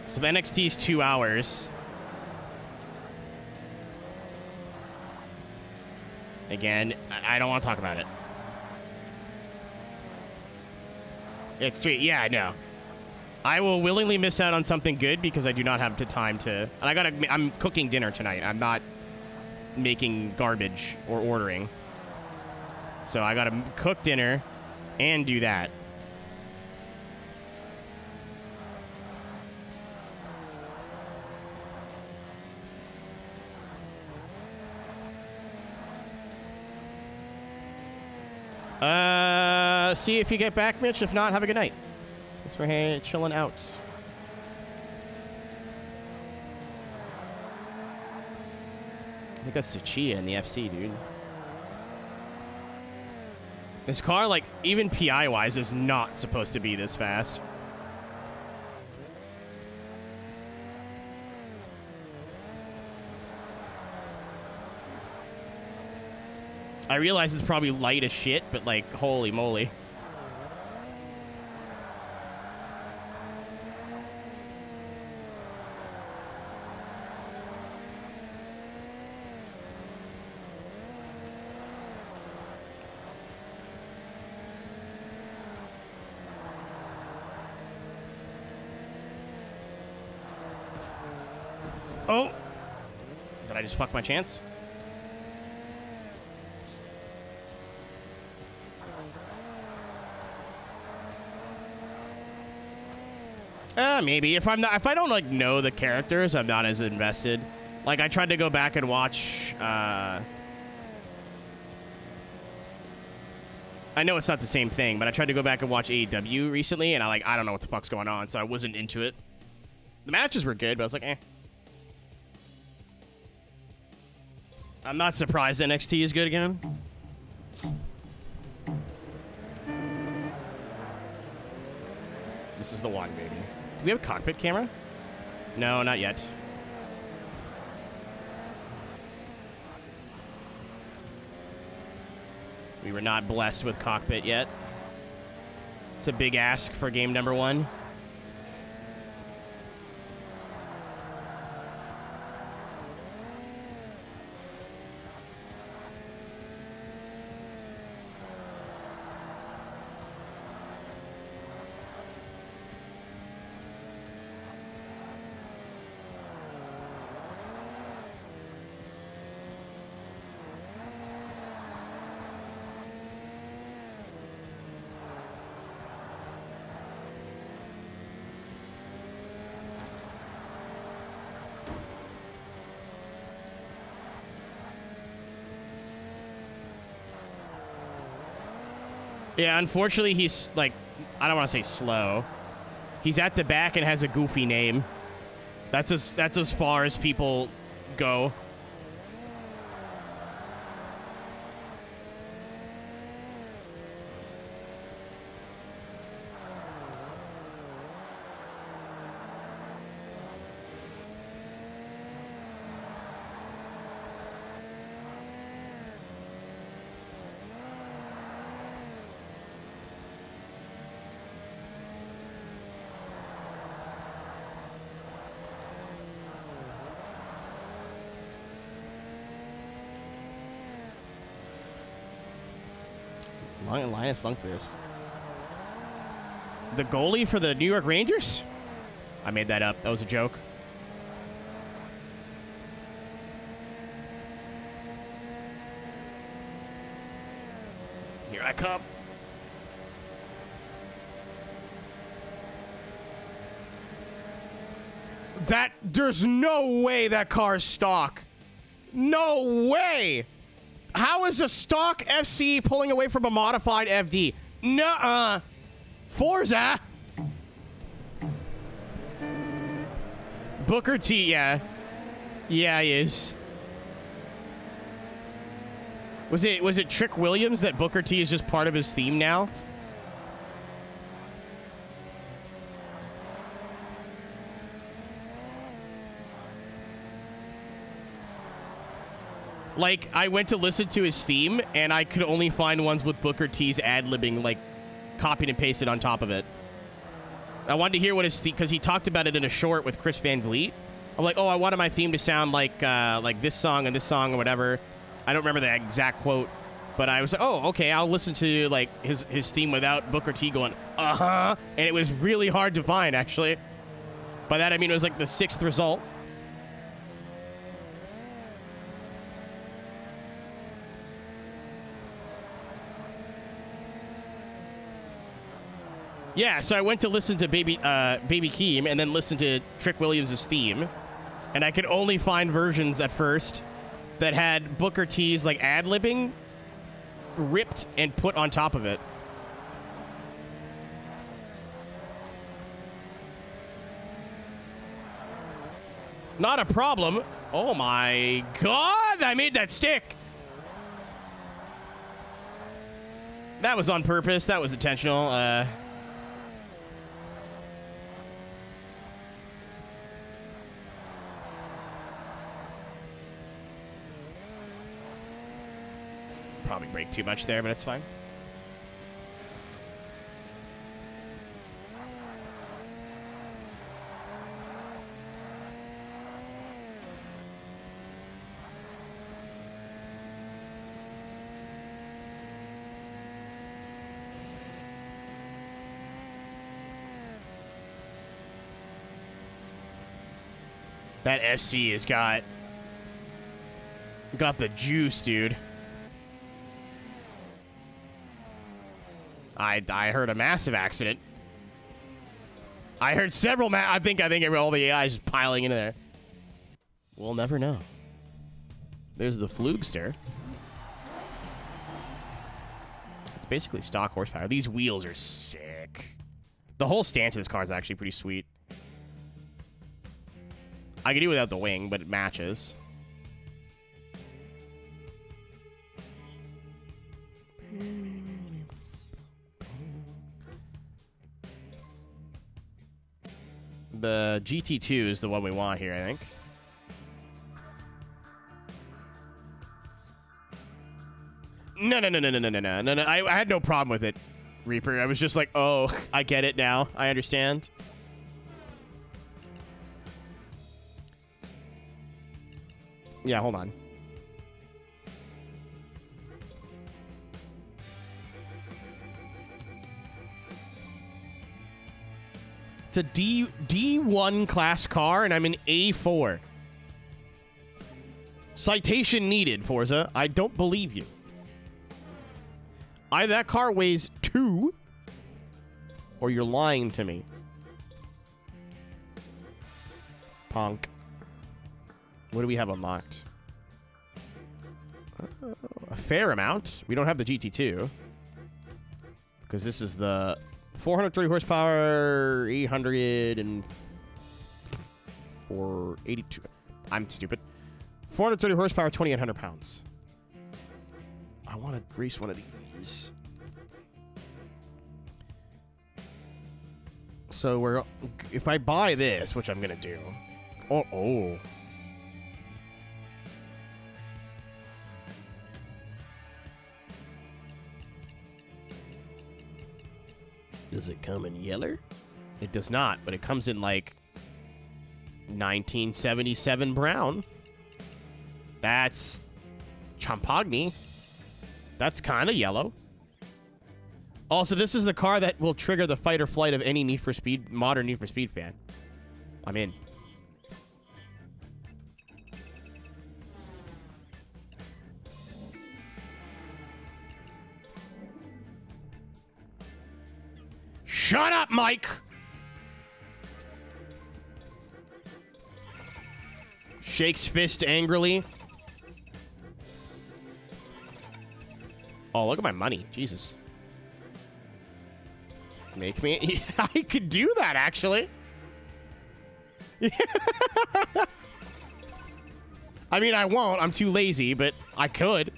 So NXT is 2 hours. Again, I don't want to talk about it. It's 3. Yeah, I know. I will willingly miss out on something good because I do not have the time to... And I'm cooking dinner tonight. I'm not making garbage or ordering. So I gotta cook dinner and do that. See if you get back, Mitch. If not, have a good night. Thanks for chilling out. I think that's Tsuchiya in the FC, dude. This car, like, even PI-wise, is not supposed to be this fast. I realize it's probably light as shit, but, like, holy moly. Oh! Did I just fuck my chance? Maybe. If I don't, like, know the characters, I'm not as invested. Like, I tried to go back and watch, I know it's not the same thing, but I tried to go back and watch AEW recently, and I don't know what the fuck's going on, so I wasn't into it. The matches were good, but I was like, eh. I'm not surprised NXT is good again. This is the one, baby. Do we have a cockpit camera? No, not yet. We were not blessed with cockpit yet. It's a big ask for game number 1. Yeah, unfortunately, he's, like, I don't want to say slow. He's at the back and has a goofy name. That's as far as people go. Linus Lundqvist. The goalie for the New York Rangers? I made that up. That was a joke. Here I come. There's no way that car's stock. No way. How is a stock FC pulling away from a modified FD? Nuh-uh. Forza. Booker T, yeah. Yeah, he is. Was it Trick Williams that Booker T is just part of his theme now? Like, I went to listen to his theme, and I could only find ones with Booker T's ad-libbing, like, copied and pasted on top of it. I wanted to hear what his theme, because he talked about it in a short with Chris Van Vliet. I'm like, oh, I wanted my theme to sound like this song and this song or whatever. I don't remember the exact quote, but I was like, oh, okay, I'll listen to, like, his theme without Booker T going, uh-huh, and it was really hard to find, actually. By that, I mean it was, like, the 6th result. Yeah, so I went to listen to Baby Keem and then listen to Trick Williams' theme, and I could only find versions at first that had Booker T's like ad-libbing ripped and put on top of it. Not a problem. Oh my god, I made that stick. That was on purpose. That was intentional. Probably break too much there, but it's fine. That FC has got the juice, dude. I heard a massive accident. I heard several. I think all the AI is just piling into there. We'll never know. There's the Flugster. It's basically stock horsepower. These wheels are sick. The whole stance of this car is actually pretty sweet. I could do without the wing, but it matches. The GT2 is the one we want here, I think. No. I had no problem with it, Reaper. I was just like, oh, I get it now. I understand. Yeah, hold on. It's a D1 class car, and I'm an A4. Citation needed, Forza. I don't believe you. Either that car weighs 2, or you're lying to me. Punk. What do we have unlocked? A fair amount. We don't have the GT2. Because this is the 430 horsepower, 882. I'm stupid. 430 horsepower, 2,800 pounds. I want to race one of these. So if I buy this, which I'm going to do. Oh. Does it come in yellow? It does not, but it comes in like 1977 brown. That's Champagne. That's kind of yellow. Also, this is the car that will trigger the fight or flight of any Need for Speed, modern Need for Speed fan. I'm in. Shut up, Mike! Shakes fist angrily. Oh, look at my money. Jesus. Make me... I could do that, actually. I mean, I won't. I'm too lazy, but I could.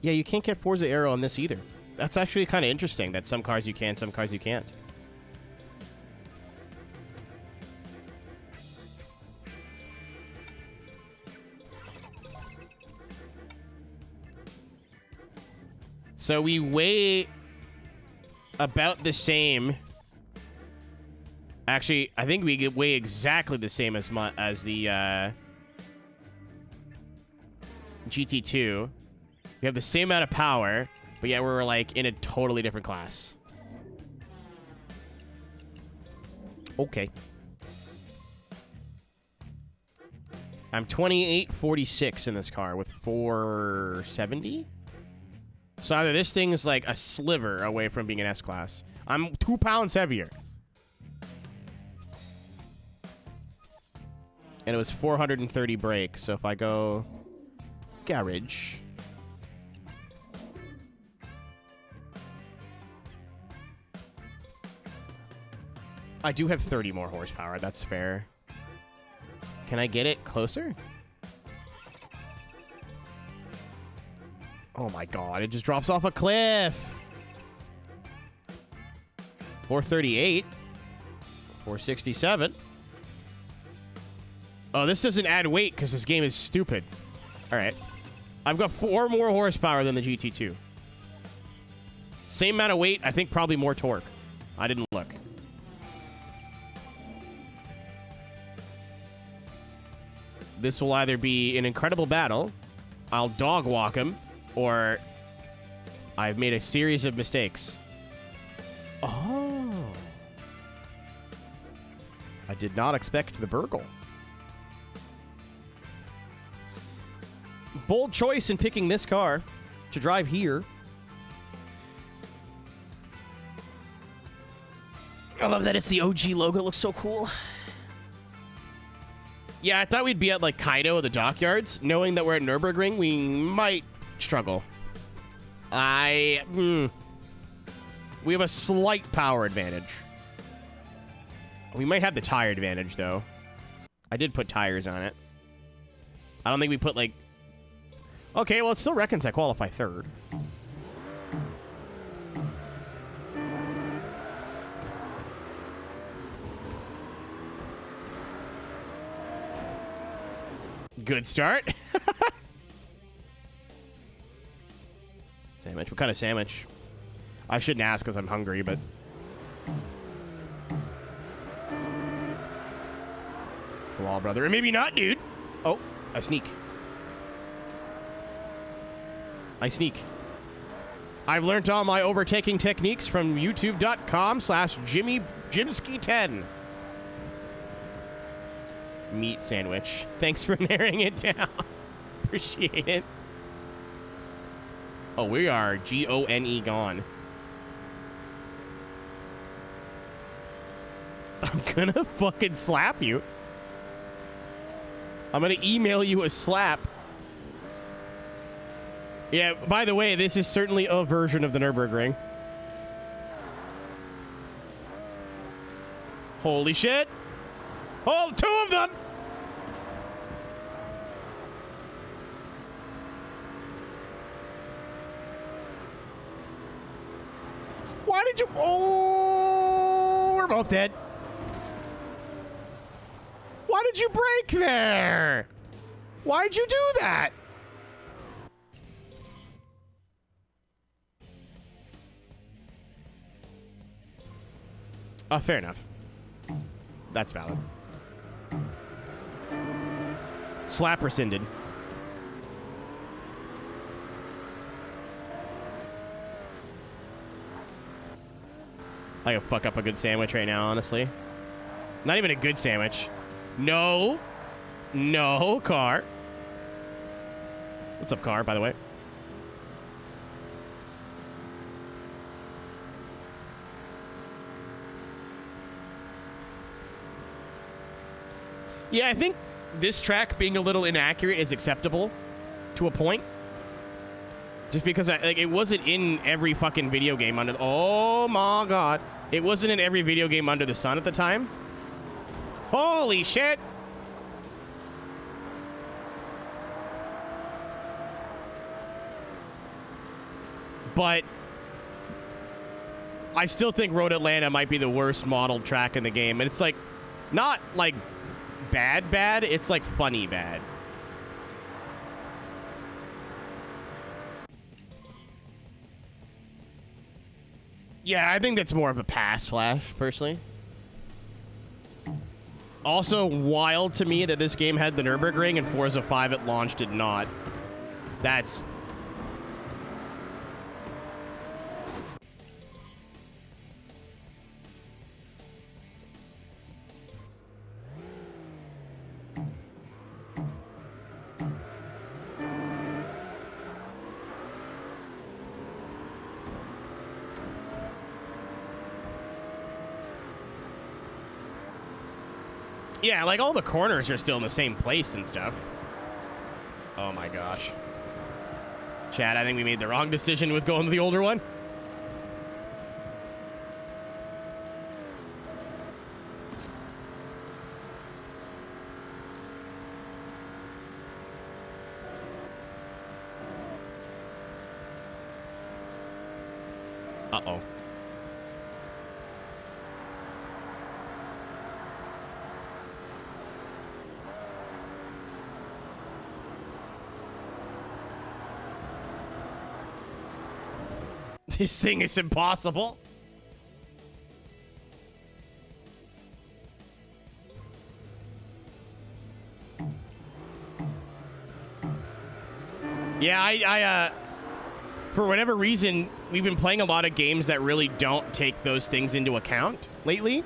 Yeah, you can't get Forza Aero on this either. That's actually kind of interesting that some cars you can, some cars you can't. So we weigh about the same. Actually, I think we weigh exactly the same as the GT2. We have the same amount of power, but yet we're like in a totally different class. Okay. I'm 2846 in this car with 470. So either this thing is like a sliver away from being an S-Class. I'm 2 pounds heavier. And it was 430 brake. So if I go garage. I do have 30 more horsepower. That's fair. Can I get it closer? Oh my god, it just drops off a cliff. 438. 467. Oh, this doesn't add weight because this game is stupid. All right. I've got 4 more horsepower than the GT2. Same amount of weight. I think probably more torque. I didn't look. This will either be an incredible battle, I'll dog walk him, or I've made a series of mistakes. Oh. I did not expect the burgle. Bold choice in picking this car to drive here. I love that it's the OG logo. It looks so cool. Yeah, I thought we'd be at, like, Kaido, the dockyards. Knowing that we're at Nürburgring, we might struggle. We have a slight power advantage. We might have the tire advantage, though. I did put tires on it. I don't think we put, like... Okay, well, it still reckons I qualify third. Good start. Sandwich. What kind of sandwich? I shouldn't ask because I'm hungry, but... It's the law, brother. And maybe not, dude. Oh, I sneak. I sneak. I've learned all my overtaking techniques from youtube.com/JimmyJimsky10. Meat sandwich. Thanks for narrowing it down. Appreciate it. Oh, we are G-O-N-E gone. I'm gonna fucking slap you. I'm gonna email you a slap. Yeah, by the way, this is certainly a version of the Nürburgring. Holy shit. Oh, 2 of them! Why did you... Oh, we're both dead. Why did you brake there? Why'd you do that? Oh, fair enough. That's valid. Slap rescinded. I could fuck up a good sandwich right now, honestly. Not even a good sandwich. No. No, car. What's up, car, by the way? Yeah, I think this track being a little inaccurate is acceptable to a point. Just because it wasn't in every fucking video game under... Oh, my God. It wasn't in every video game under the sun at the time. Holy shit. But I still think Road Atlanta might be the worst modeled track in the game. And it's like, not like bad, it's like funny bad. Yeah, I think that's more of a pass, Flash, personally. Also, wild to me that this game had the Nürburgring and Forza 5 at launch did not. That's... Yeah, like all the corners are still in the same place and stuff. Oh my gosh. Chad, I think we made the wrong decision with going to the older one. Uh-oh. This thing is impossible. Yeah, I for whatever reason, we've been playing a lot of games that really don't take those things into account lately.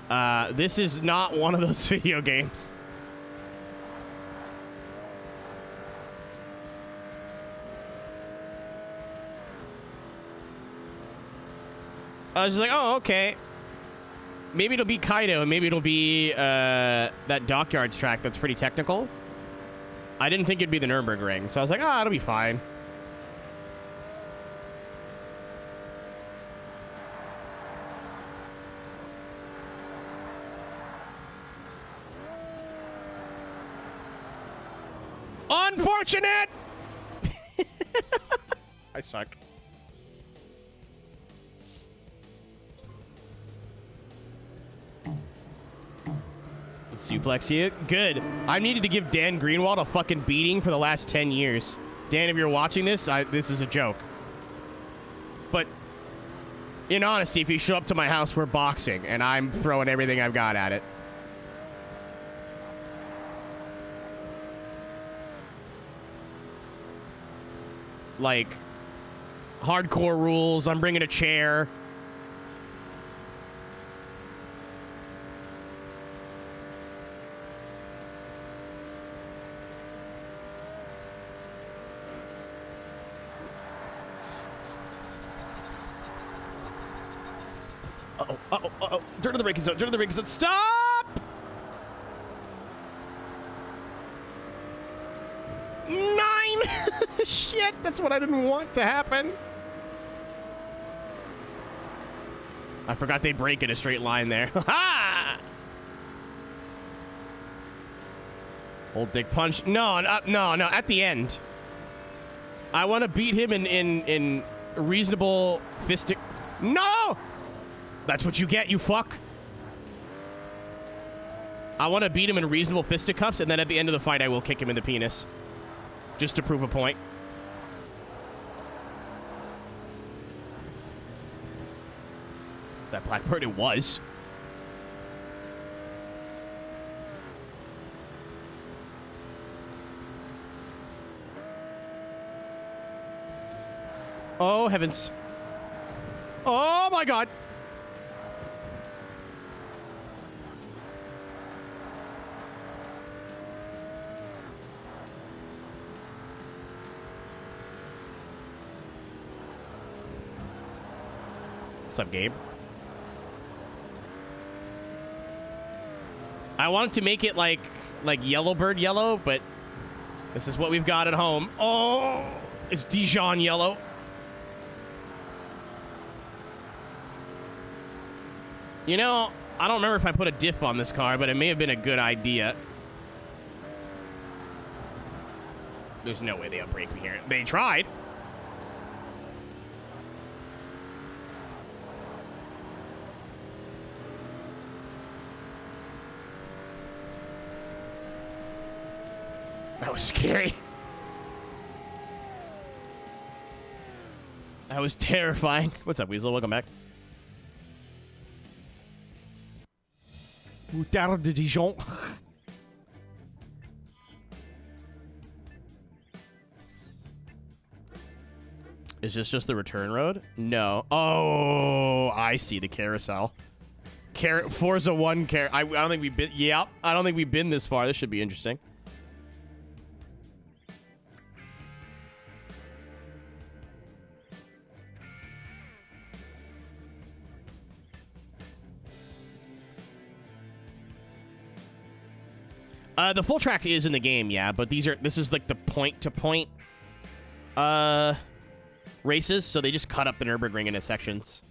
This is not one of those video games. I was just like, oh, okay. Maybe it'll be Kaido, and maybe it'll be that Dockyards track that's pretty technical. I didn't think it'd be the Nürburgring, so I was like, it'll be fine. Unfortunate! I suck. Suplex you. Good. I needed to give Dan Greenwald a fucking beating for the last 10 years. Dan, if you're watching this, this is a joke. But in honesty, if you show up to my house, we're boxing, and I'm throwing everything I've got at it. Like, hardcore rules. I'm bringing a chair. Uh-oh. Turn to the braking zone. Turn to the braking zone. Stop! 9! Shit, that's what I didn't want to happen. I forgot they brake in a straight line there. Ha! Old dick punch. No, at the end. I want to beat him in reasonable fistic. No! That's what you get, you fuck. I want to beat him in reasonable fisticuffs, and then at the end of the fight, I will kick him in the penis. Just to prove a point. Is that Blackbird? It was. Oh, heavens. Oh, my God. up, Gabe? I wanted to make it like Yellowbird yellow, but this is what we've got at home. Oh, it's Dijon yellow. You know, I don't remember if I put a diff on this car, but it may have been a good idea. There's no way they outbrake me here. They tried. That was scary. That was terrifying. What's up, Weasel? Welcome back. Bouteille de Dijon. Is this just the return road? No. Oh, I see the carousel. Forza 1 I don't think we've been... Yep. I don't think we've been this far. This should be interesting. The full track is in the game, yeah, but this is like the point-to-point races, so they just cut up the Nürburgring into sections.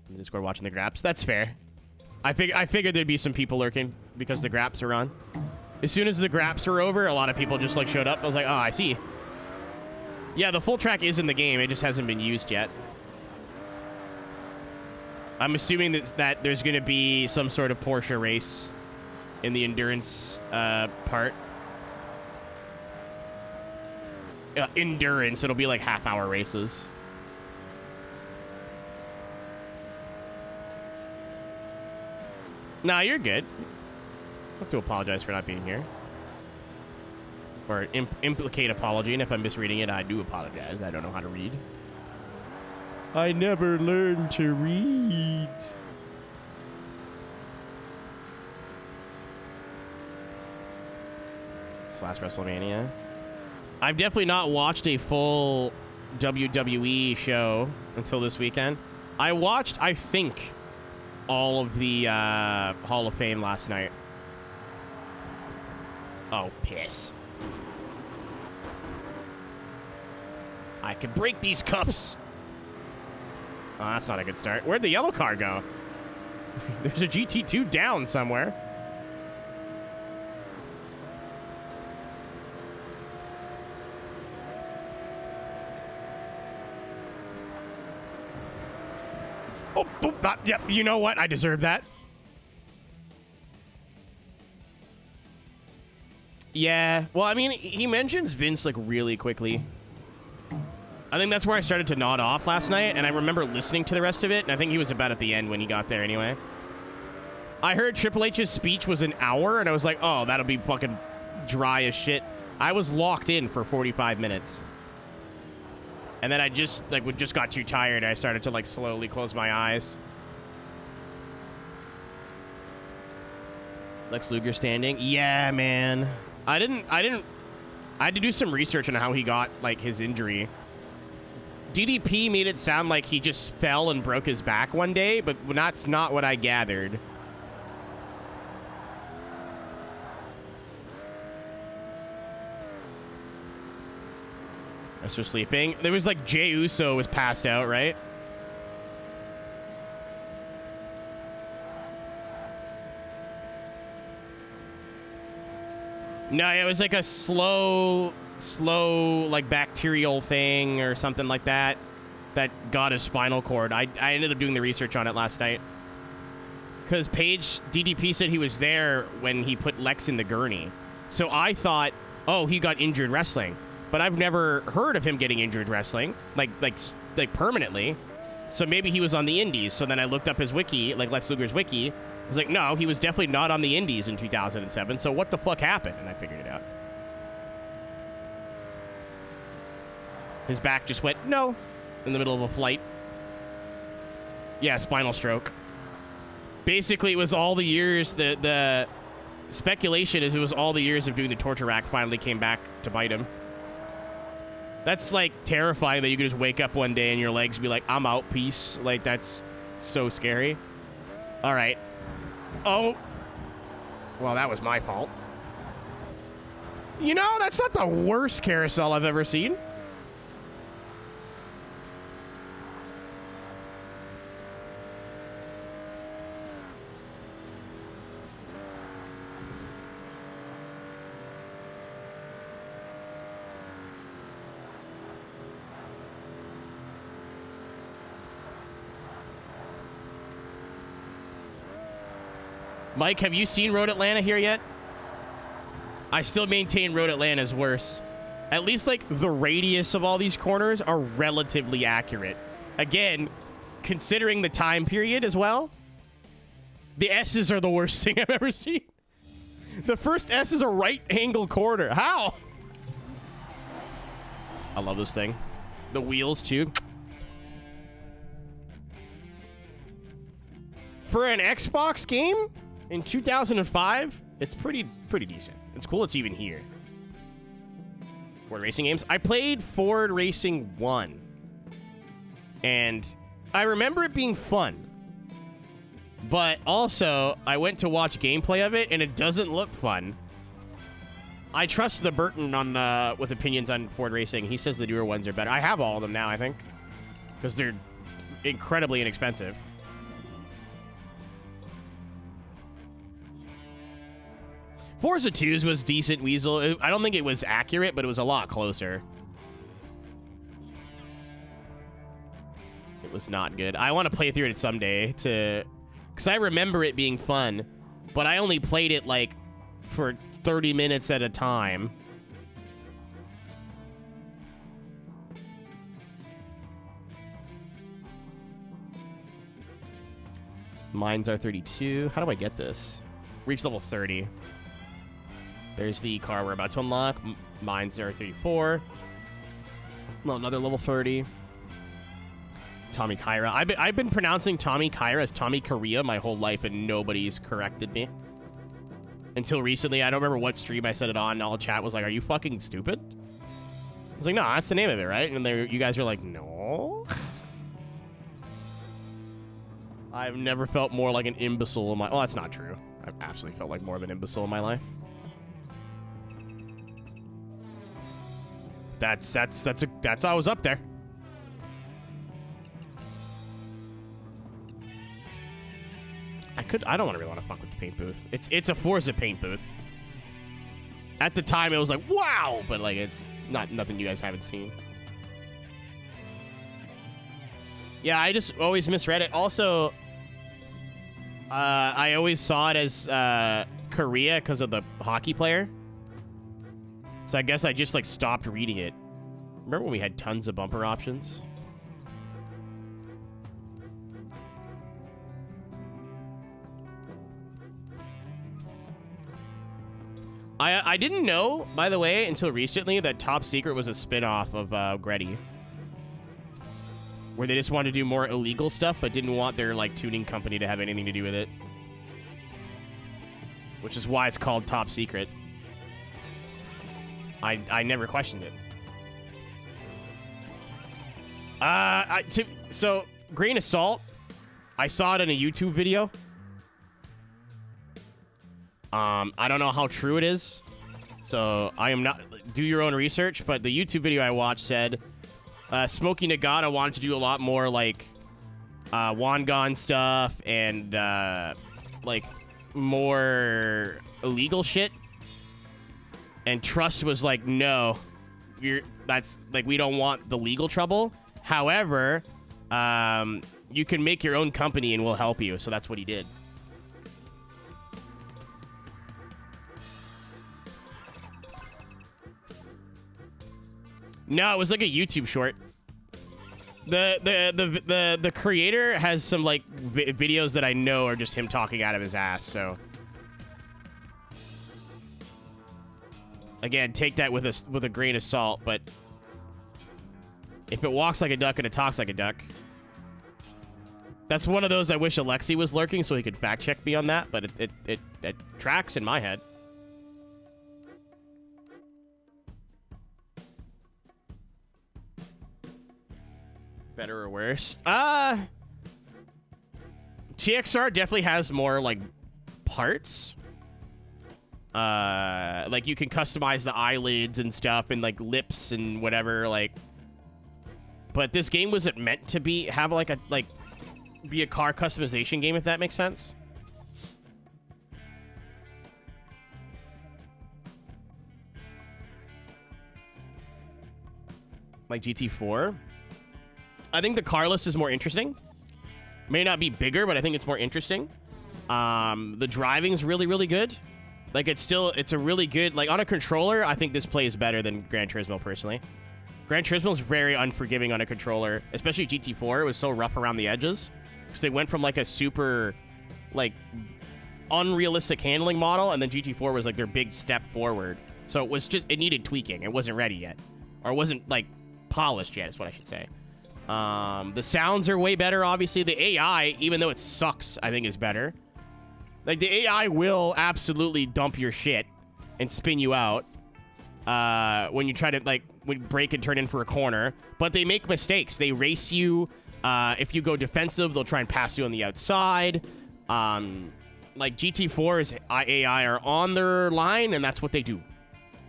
In the Discord watching the graps. That's fair. I figured there'd be some people lurking because the graps are on. As soon as the graps were over, a lot of people just like showed up. I was like, oh, I see. Yeah, the full track is in the game. It just hasn't been used yet. I'm assuming that there's going to be some sort of Porsche race in the endurance part. Endurance. It'll be like half-hour races. Nah, you're good. I have to apologize for not being here. Or implicate apology, and if I'm misreading it, I do apologize. I don't know how to read. I never learned to read. It's last WrestleMania. I've definitely not watched a full WWE show until this weekend. I watched, I think, all of the Hall of Fame last night. Oh, piss. I could break these cups. Oh, that's not a good start. Where'd the yellow car go? There's a GT2 down somewhere. Oh, yeah, you know what? I deserve that. Yeah. Well, I mean, he mentions Vince, like, really quickly. I think that's where I started to nod off last night, and I remember listening to the rest of it, and I think he was about at the end when he got there anyway. I heard Triple H's speech was an hour, and I was like, oh, that'll be fucking dry as shit. I was locked in for 45 minutes. And then I just got too tired. I started to like slowly close my eyes. Lex Luger standing. Yeah, man. I had to do some research on how he got like his injury. DDP made it sound like he just fell and broke his back one day, but that's not what I gathered. As for sleeping, there was like Jey Uso was passed out, right? No, it was like a slow like bacterial thing or something like that got his spinal cord. I ended up doing the research on it last night because DDP said he was there when he put Lex in the gurney. So I thought, oh, he got injured wrestling. But I've never heard of him getting injured wrestling, like permanently. So maybe he was on the indies. So then I looked up his wiki, like Lex Luger's wiki. I was like, no, he was definitely not on the indies in 2007. So what the fuck happened? And I figured it out. His back just went, no, in the middle of a flight. Yeah, spinal stroke. Basically, it was all the years, the speculation is it was all the years of doing the torture rack finally came back to bite him. That's, like, terrifying that you could just wake up one day and your legs be like, I'm out, peace. Like, that's so scary. All right. Oh. Well, that was my fault. You know, that's not the worst carousel I've ever seen. Mike, have you seen Road Atlanta here yet? I still maintain Road Atlanta is worse. At least, like, the radius of all these corners are relatively accurate. Again, considering the time period as well, the S's are the worst thing I've ever seen. The first S is a right-angle corner. How? I love this thing. The wheels, too. For an Xbox game in 2005, it's pretty decent. It's cool it's even here. Ford Racing games. I played Ford Racing 1. And I remember it being fun. But also, I went to watch gameplay of it, and it doesn't look fun. I trust the Burton on with opinions on Ford Racing. He says the newer ones are better. I have all of them now, I think. Because they're incredibly inexpensive. Forza 2's was decent, Weasel. I don't think it was accurate, but it was a lot closer. It was not good. I want to play through it someday because I remember it being fun, but I only played it like for 30 minutes at a time. Mines are 32. How do I get this? Reach level 30. There's the car we're about to unlock. Mines are 34. Well, another level 30. Tommy Kyra. I've been pronouncing Tommy Kyra as Tommy Korea my whole life, and nobody's corrected me. Until recently, I don't remember what stream I said it on, and all chat was like, are you fucking stupid? I was like, no, that's the name of it, right? And you guys are like, no. I've never felt more like an imbecile in my... Well, that's not true. I've absolutely felt like more of an imbecile in my life. That's I was up there. I don't really want to fuck with the paint booth. It's a Forza paint booth. At the time, it was like, wow, but like it's nothing you guys haven't seen. Yeah, I just always misread it. Also, I always saw it as Korea because of the hockey player. So I guess I just like stopped reading it. Remember when we had tons of bumper options? I didn't know, by the way, until recently that Top Secret was a spin-off of Gretty. Where they just wanted to do more illegal stuff, but didn't want their like tuning company to have anything to do with it. Which is why it's called Top Secret. I never questioned it. So, grain of salt. I saw it in a YouTube video. I don't know how true it is. So, I am not... Do your own research. But the YouTube video I watched said... Smokey Nagata wanted to do a lot more, like... Wangan stuff and, like, more illegal shit. And Trust was like, no, that's like, we don't want the legal trouble. However, you can make your own company and we'll help you. So that's what he did. No, it was like a YouTube short. The creator has some like videos that I know are just him talking out of his ass. So. Again, take that with a grain of salt, but if it walks like a duck and it talks like a duck, that's one of those I wish Alexi was lurking so he could fact check me on that, but it tracks in my head. Better or worse? TXR definitely has more, like, parts. Like, you can customize the eyelids and stuff and, like, lips and whatever, like. But this game wasn't meant to be, be a car customization game, if that makes sense. Like GT4. I think the car list is more interesting. May not be bigger, but I think it's more interesting. The driving's really, really good. Like, it's a really good... Like, on a controller, I think this plays better than Gran Turismo, personally. Gran Turismo's very unforgiving on a controller. Especially GT4. It was so rough around the edges. Because they went from, like, a super, like, unrealistic handling model, and then GT4 was, like, their big step forward. So it was just... It needed tweaking. It wasn't ready yet. Or it wasn't, like, polished yet, is what I should say. The sounds are way better, obviously. The AI, even though it sucks, I think is better. Like, the AI will absolutely dump your shit and spin you out when you try to, like, brake and turn in for a corner. But they make mistakes. They race you. If you go defensive, they'll try and pass you on the outside. Like, GT4's AI are on their line, and that's what they do.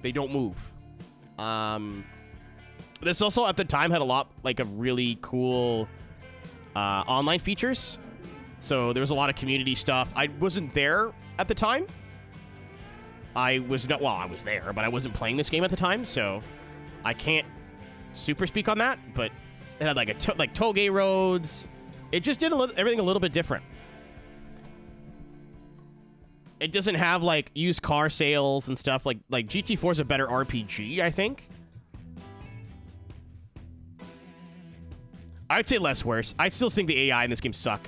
They don't move. This also, at the time, had a lot, like, of really cool online features. So there was a lot of community stuff. I wasn't there at the time. I was there, but I wasn't playing this game at the time, so I can't super speak on that. But it had, like, toge roads. It just did everything a little bit different. It doesn't have, like, used car sales and stuff. Like GT4 is a better RPG, I think. I'd say less worse. I still think the AI in this game suck.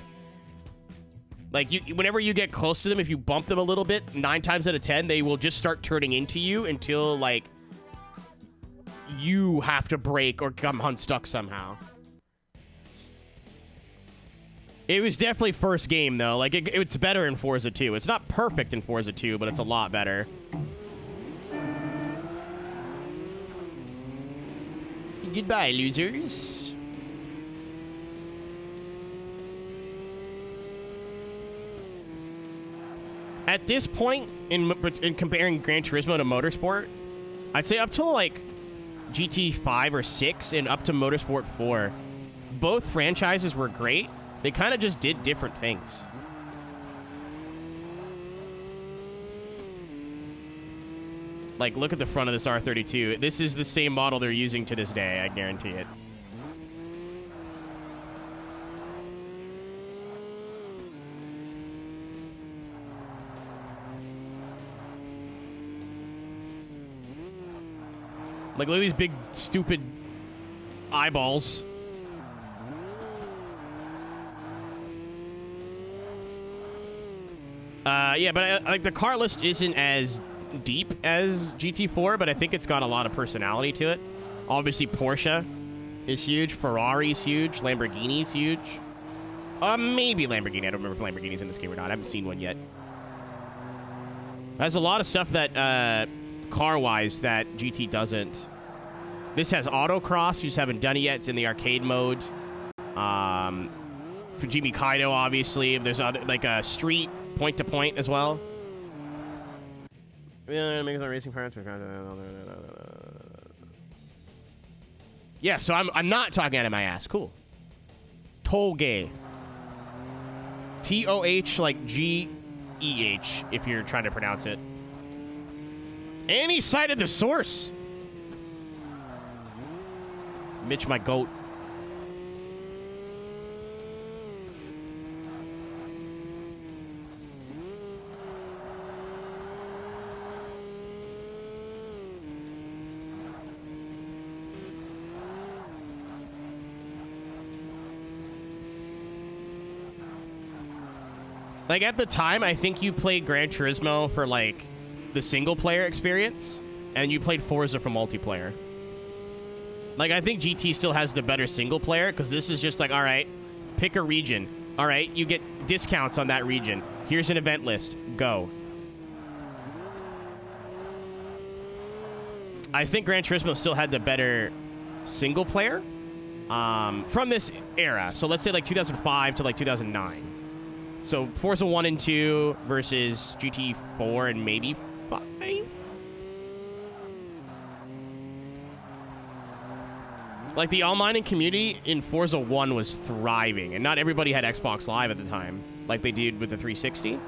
Like, whenever you get close to them, if you bump them a little bit, 9 times out of 10, they will just start turning into you until, like, you have to brake or come unstuck somehow. It was definitely first game, though. Like, it's better in Forza 2. It's not perfect in Forza 2, but it's a lot better. Goodbye, losers. At this point, in comparing Gran Turismo to Motorsport, I'd say up to, like, GT5 or 6 and up to Motorsport 4, both franchises were great. They kind of just did different things. Like, look at the front of this R32. This is the same model they're using to this day, I guarantee it. Like, look at these big, stupid eyeballs. Yeah, but like, the car list isn't as deep as GT4, but I think it's got a lot of personality to it. Obviously, Porsche is huge. Ferrari's huge. Lamborghini's huge. Maybe Lamborghini. I don't remember if Lamborghini's in this game or not. I haven't seen one yet. Has a lot of stuff that, car-wise, that GT doesn't. This has autocross. You just haven't done it yet. It's in the arcade mode. Fujimi Kaido, obviously. There's other, like, a street point-to-point as well. Yeah, so I'm not talking out of my ass. Cool. Toge. T-O-H, like G-E-H, if you're trying to pronounce it. And he cited the source. Mitch, my goat. Like, at the time, I think you played Gran Turismo for, like, the single-player experience, and you played Forza for multiplayer. Like, I think GT still has the better single-player, because this is just like, all right, pick a region. All right, you get discounts on that region. Here's an event list. Go. I think Gran Turismo still had the better single-player, from this era. So let's say like 2005 to like 2009. So Forza 1 and 2 versus GT4 and maybe 5. Like the online community in Forza 1 was thriving, and not everybody had Xbox Live at the time, like they did with the 360.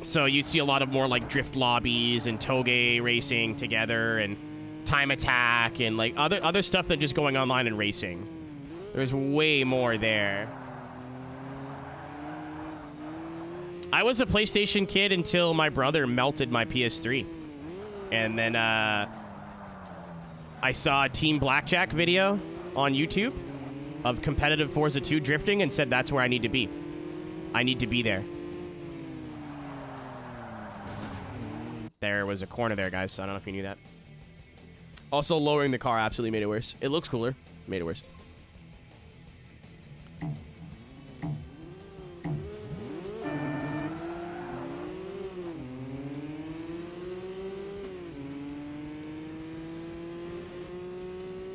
So you'd see a lot of more like drift lobbies and toge racing together, and time attack, and like other stuff than just going online and racing. There's way more there. I was a PlayStation kid until my brother melted my PS3. And then I saw a Team Blackjack video on YouTube of competitive Forza 2 drifting and said that's where I need to be. I need to be there. There was a corner there, guys. I don't know if you knew that. Also, lowering the car absolutely made it worse. It looks cooler. Made it worse.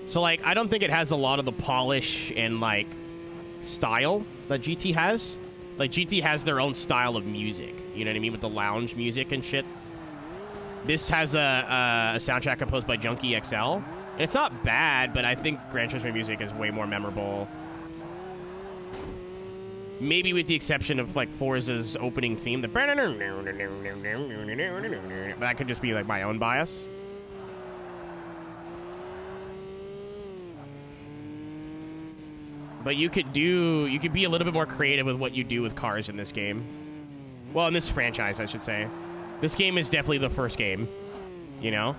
So, like, I don't think it has a lot of the polish and, like, style that GT has. Like, GT has their own style of music. You know what I mean? With the lounge music and shit. This has a soundtrack composed by Junkie XL. And it's not bad, but I think Gran Turismo music is way more memorable. Maybe with the exception of, like, Forza's opening theme. But that could just be, like, my own bias. But you could be a little bit more creative with what you do with cars in this game. Well, in this franchise, I should say. This game is definitely the first game, you know?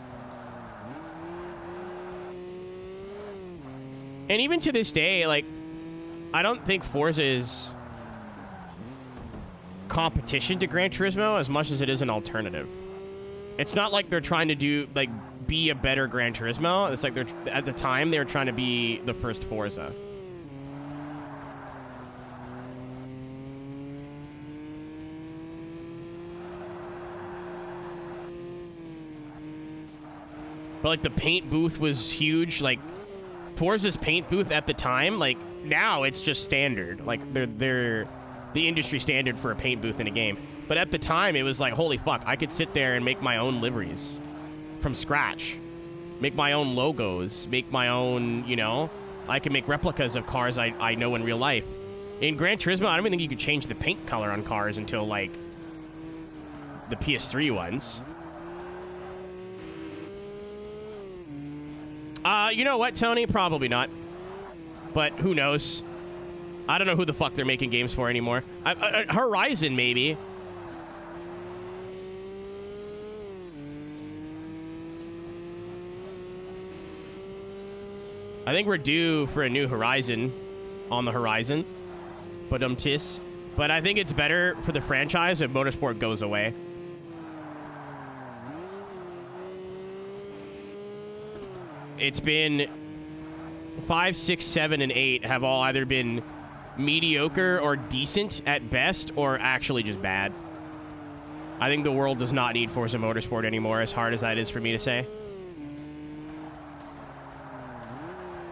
And even to this day, like, I don't think Forza is competition to Gran Turismo as much as it is an alternative. It's not like they're trying to do, like, be a better Gran Turismo. It's like at the time, they were trying to be the first Forza. But, like, the paint booth was huge. Like, Forza's paint booth at the time, like, now it's just standard. Like, they're the industry standard for a paint booth in a game. But at the time, it was like, holy fuck, I could sit there and make my own liveries from scratch. Make my own logos. Make my own, you know? I can make replicas of cars I know in real life. In Gran Turismo, I don't even think you could change the paint color on cars until, like, the PS3 ones. You know what, Tony? Probably not. But who knows? I don't know who the fuck they're making games for anymore. Horizon, maybe. I think we're due for a new Horizon on the horizon. But I think it's better for the franchise if Motorsport goes away. It's been 5, 6, 7, and 8 have all either been mediocre or decent at best, or actually just bad. I think the world does not need Forza Motorsport anymore, as hard as that is for me to say.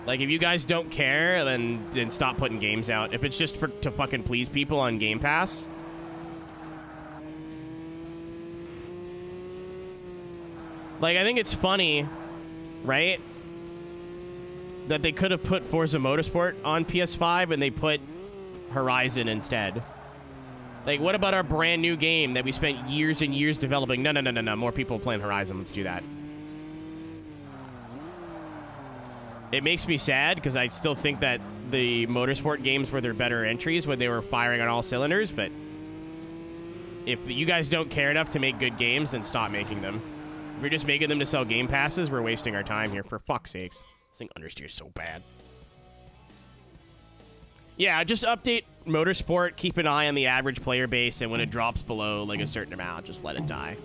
Like, if you guys don't care, then stop putting games out. If it's just to fucking please people on Game Pass. Like, I think it's funny, right? That they could have put Forza Motorsport on PS5 and they put Horizon instead. Like, what about our brand new game that we spent years and years developing? No. More people playing Horizon. Let's do that. It makes me sad because I still think that the Motorsport games were their better entries when they were firing on all cylinders. But if you guys don't care enough to make good games, then stop making them. If we're just making them to sell Game Passes, we're wasting our time here. For fuck's sakes. This thing understeers so bad. Yeah, just update Motorsport. Keep an eye on the average player base, and when it drops below like a certain amount, just let it die.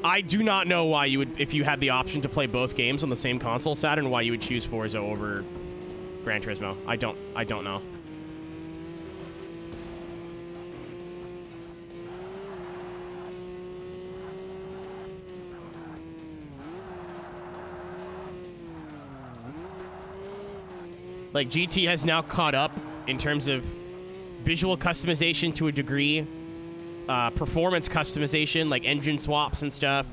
I do not know why you would, if you had the option to play both games on the same console, Saturn, why you would choose Forza over Gran Turismo. I don't know. Like, GT has now caught up in terms of visual customization to a degree, performance customization, like engine swaps and stuff,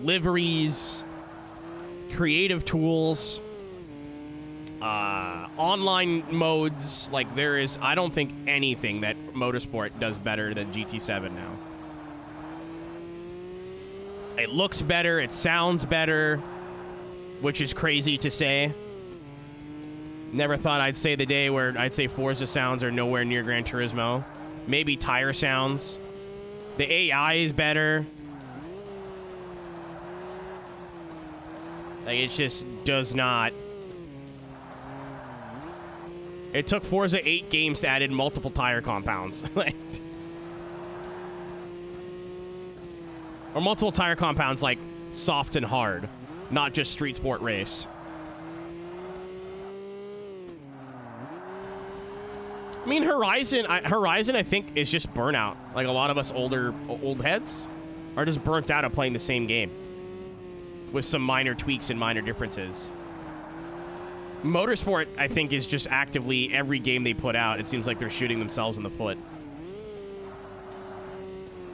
liveries, creative tools, online modes. Like, there is, I don't think anything that Motorsport does better than GT7 now. It looks better, it sounds better, which is crazy to say. Never thought I'd say the day where I'd say Forza sounds are nowhere near Gran Turismo. Maybe tire sounds. The AI is better. Like, it just does not. It took Forza 8 games to add in multiple tire compounds. Like, or multiple tire compounds, like soft and hard, not just street sport race. I mean, Horizon, I think, is just burnout. Like, a lot of us old heads are just burnt out of playing the same game with some minor tweaks and minor differences. Motorsport, I think, is just actively, every game they put out, it seems like they're shooting themselves in the foot.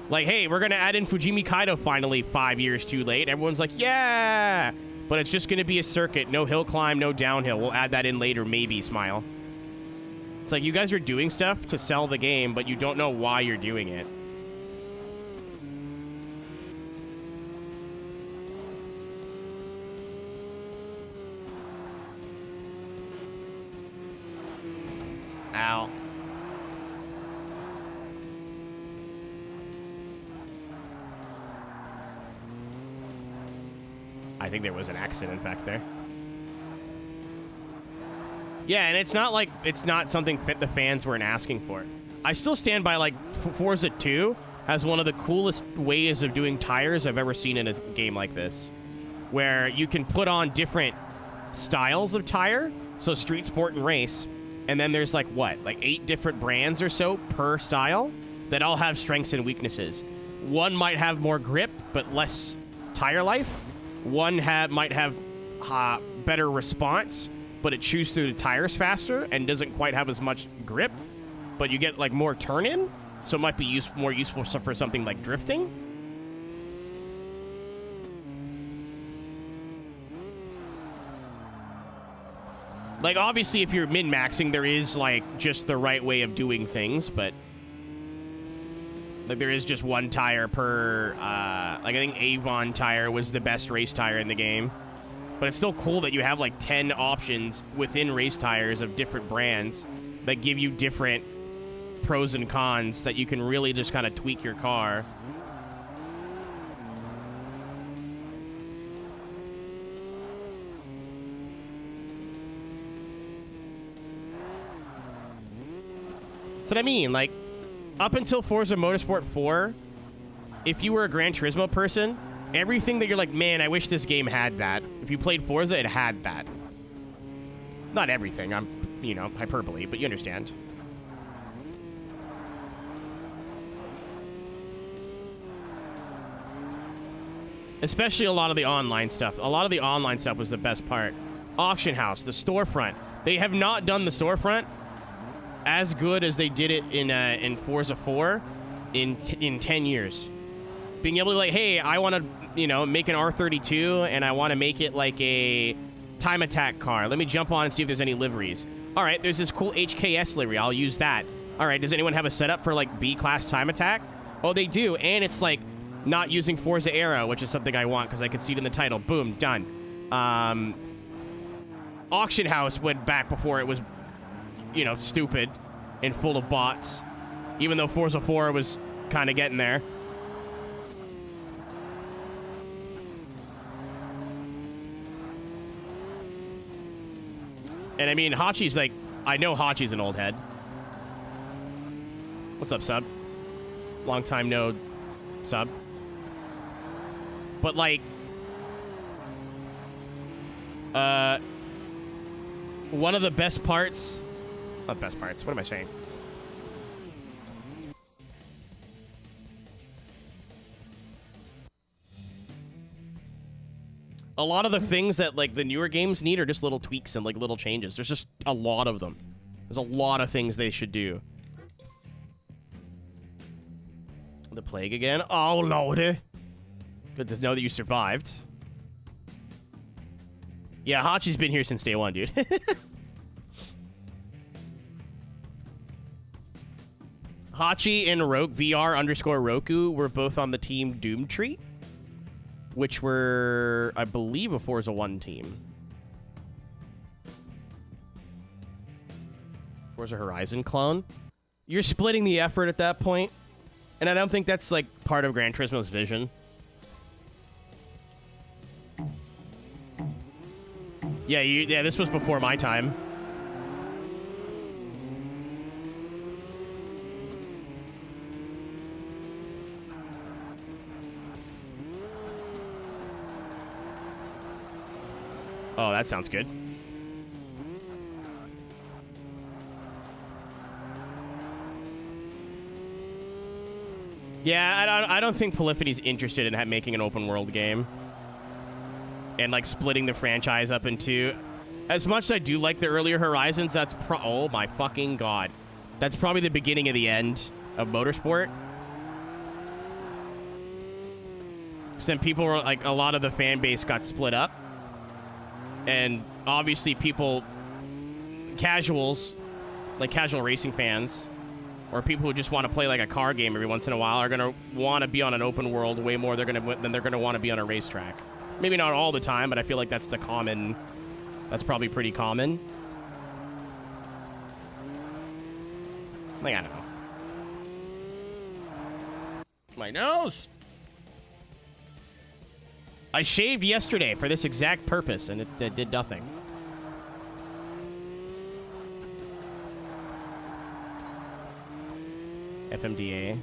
Like, hey, we're going to add in Fujimi Kaido finally 5 years too late. Everyone's like, yeah! But it's just going to be a circuit. No hill climb, no downhill. We'll add that in later, maybe, smile. It's like, you guys are doing stuff to sell the game, but you don't know why you're doing it. Ow. I think there was an accident back there. Yeah, and it's not like, it's not something the fans weren't asking for. I still stand by, like, Forza 2 has one of the coolest ways of doing tires I've ever seen in a game like this, where you can put on different styles of tire, so street sport and race, and then there's, like, what, like 8 different brands or so per style that all have strengths and weaknesses. One might have more grip, but less tire life. One might have better response, but it chews through the tires faster and doesn't quite have as much grip, but you get, like, more turn-in, so it might be more useful for something like drifting. Like, obviously, if you're min-maxing, there is, like, just the right way of doing things, but like, there is just one tire per, like, I think Avon tire was the best race tire in the game. But it's still cool that you have, like, 10 options within race tires of different brands that give you different pros and cons that you can really just kind of tweak your car. That's what I mean. Like, up until Forza Motorsport 4, if you were a Gran Turismo person, everything that you're like, man, I wish this game had that. If you played Forza, it had that. Not everything. I'm, you know, hyperbole, but you understand. Especially a lot of the online stuff. A lot of the online stuff was the best part. Auction house, the storefront. They have not done the storefront as good as they did it in Forza 4 in 10 years. Being able to, like, hey, I want to, you know, make an R32 and I want to make it like a time attack car. Let me jump on and see if there's any liveries. All right, there's this cool HKS livery. I'll use that. All right, does anyone have a setup for, like, B-class time attack? Oh, they do. And it's, like, not using Forza Aero, which is something I want because I could see it in the title. Boom, done. Auction house went back before it was, you know, stupid and full of bots, even though Forza 4 was kind of getting there. And I mean, Hachi's like, I know Hachi's an old head. What's up, sub? Long time no sub. But, like, one of the best parts, not best parts, what am I saying? A lot of the things that like the newer games need are just little tweaks and like little changes. There's just a lot of them. There's a lot of things they should do. The plague again? Oh, Lord. Good to know that you survived. Yeah, Hachi's been here since day one, dude. Hachi and VR_Roku were both on the team Doomtree, which were, I believe, a Forza 1 team. Forza Horizon clone. You're splitting the effort at that point, and I don't think that's like part of Gran Turismo's vision. Yeah, this was before my time. Oh, that sounds good. Yeah, I don't think Polyphony's interested in making an open world game. And, like, splitting the franchise up into... As much as I do like the earlier Horizons, that's oh, my fucking God. That's probably the beginning of the end of motorsport. So then people were, like, a lot of the fan base got split up. And obviously people... Casuals, like casual racing fans, or people who just want to play, like, a car game every once in a while are going to want to be on an open world way more than they're going to want to be on a racetrack. Maybe not all the time, but I feel like that's the common... That's probably pretty common. Like, I don't know. My nose! I shaved yesterday for this exact purpose, and it did nothing. FMDA.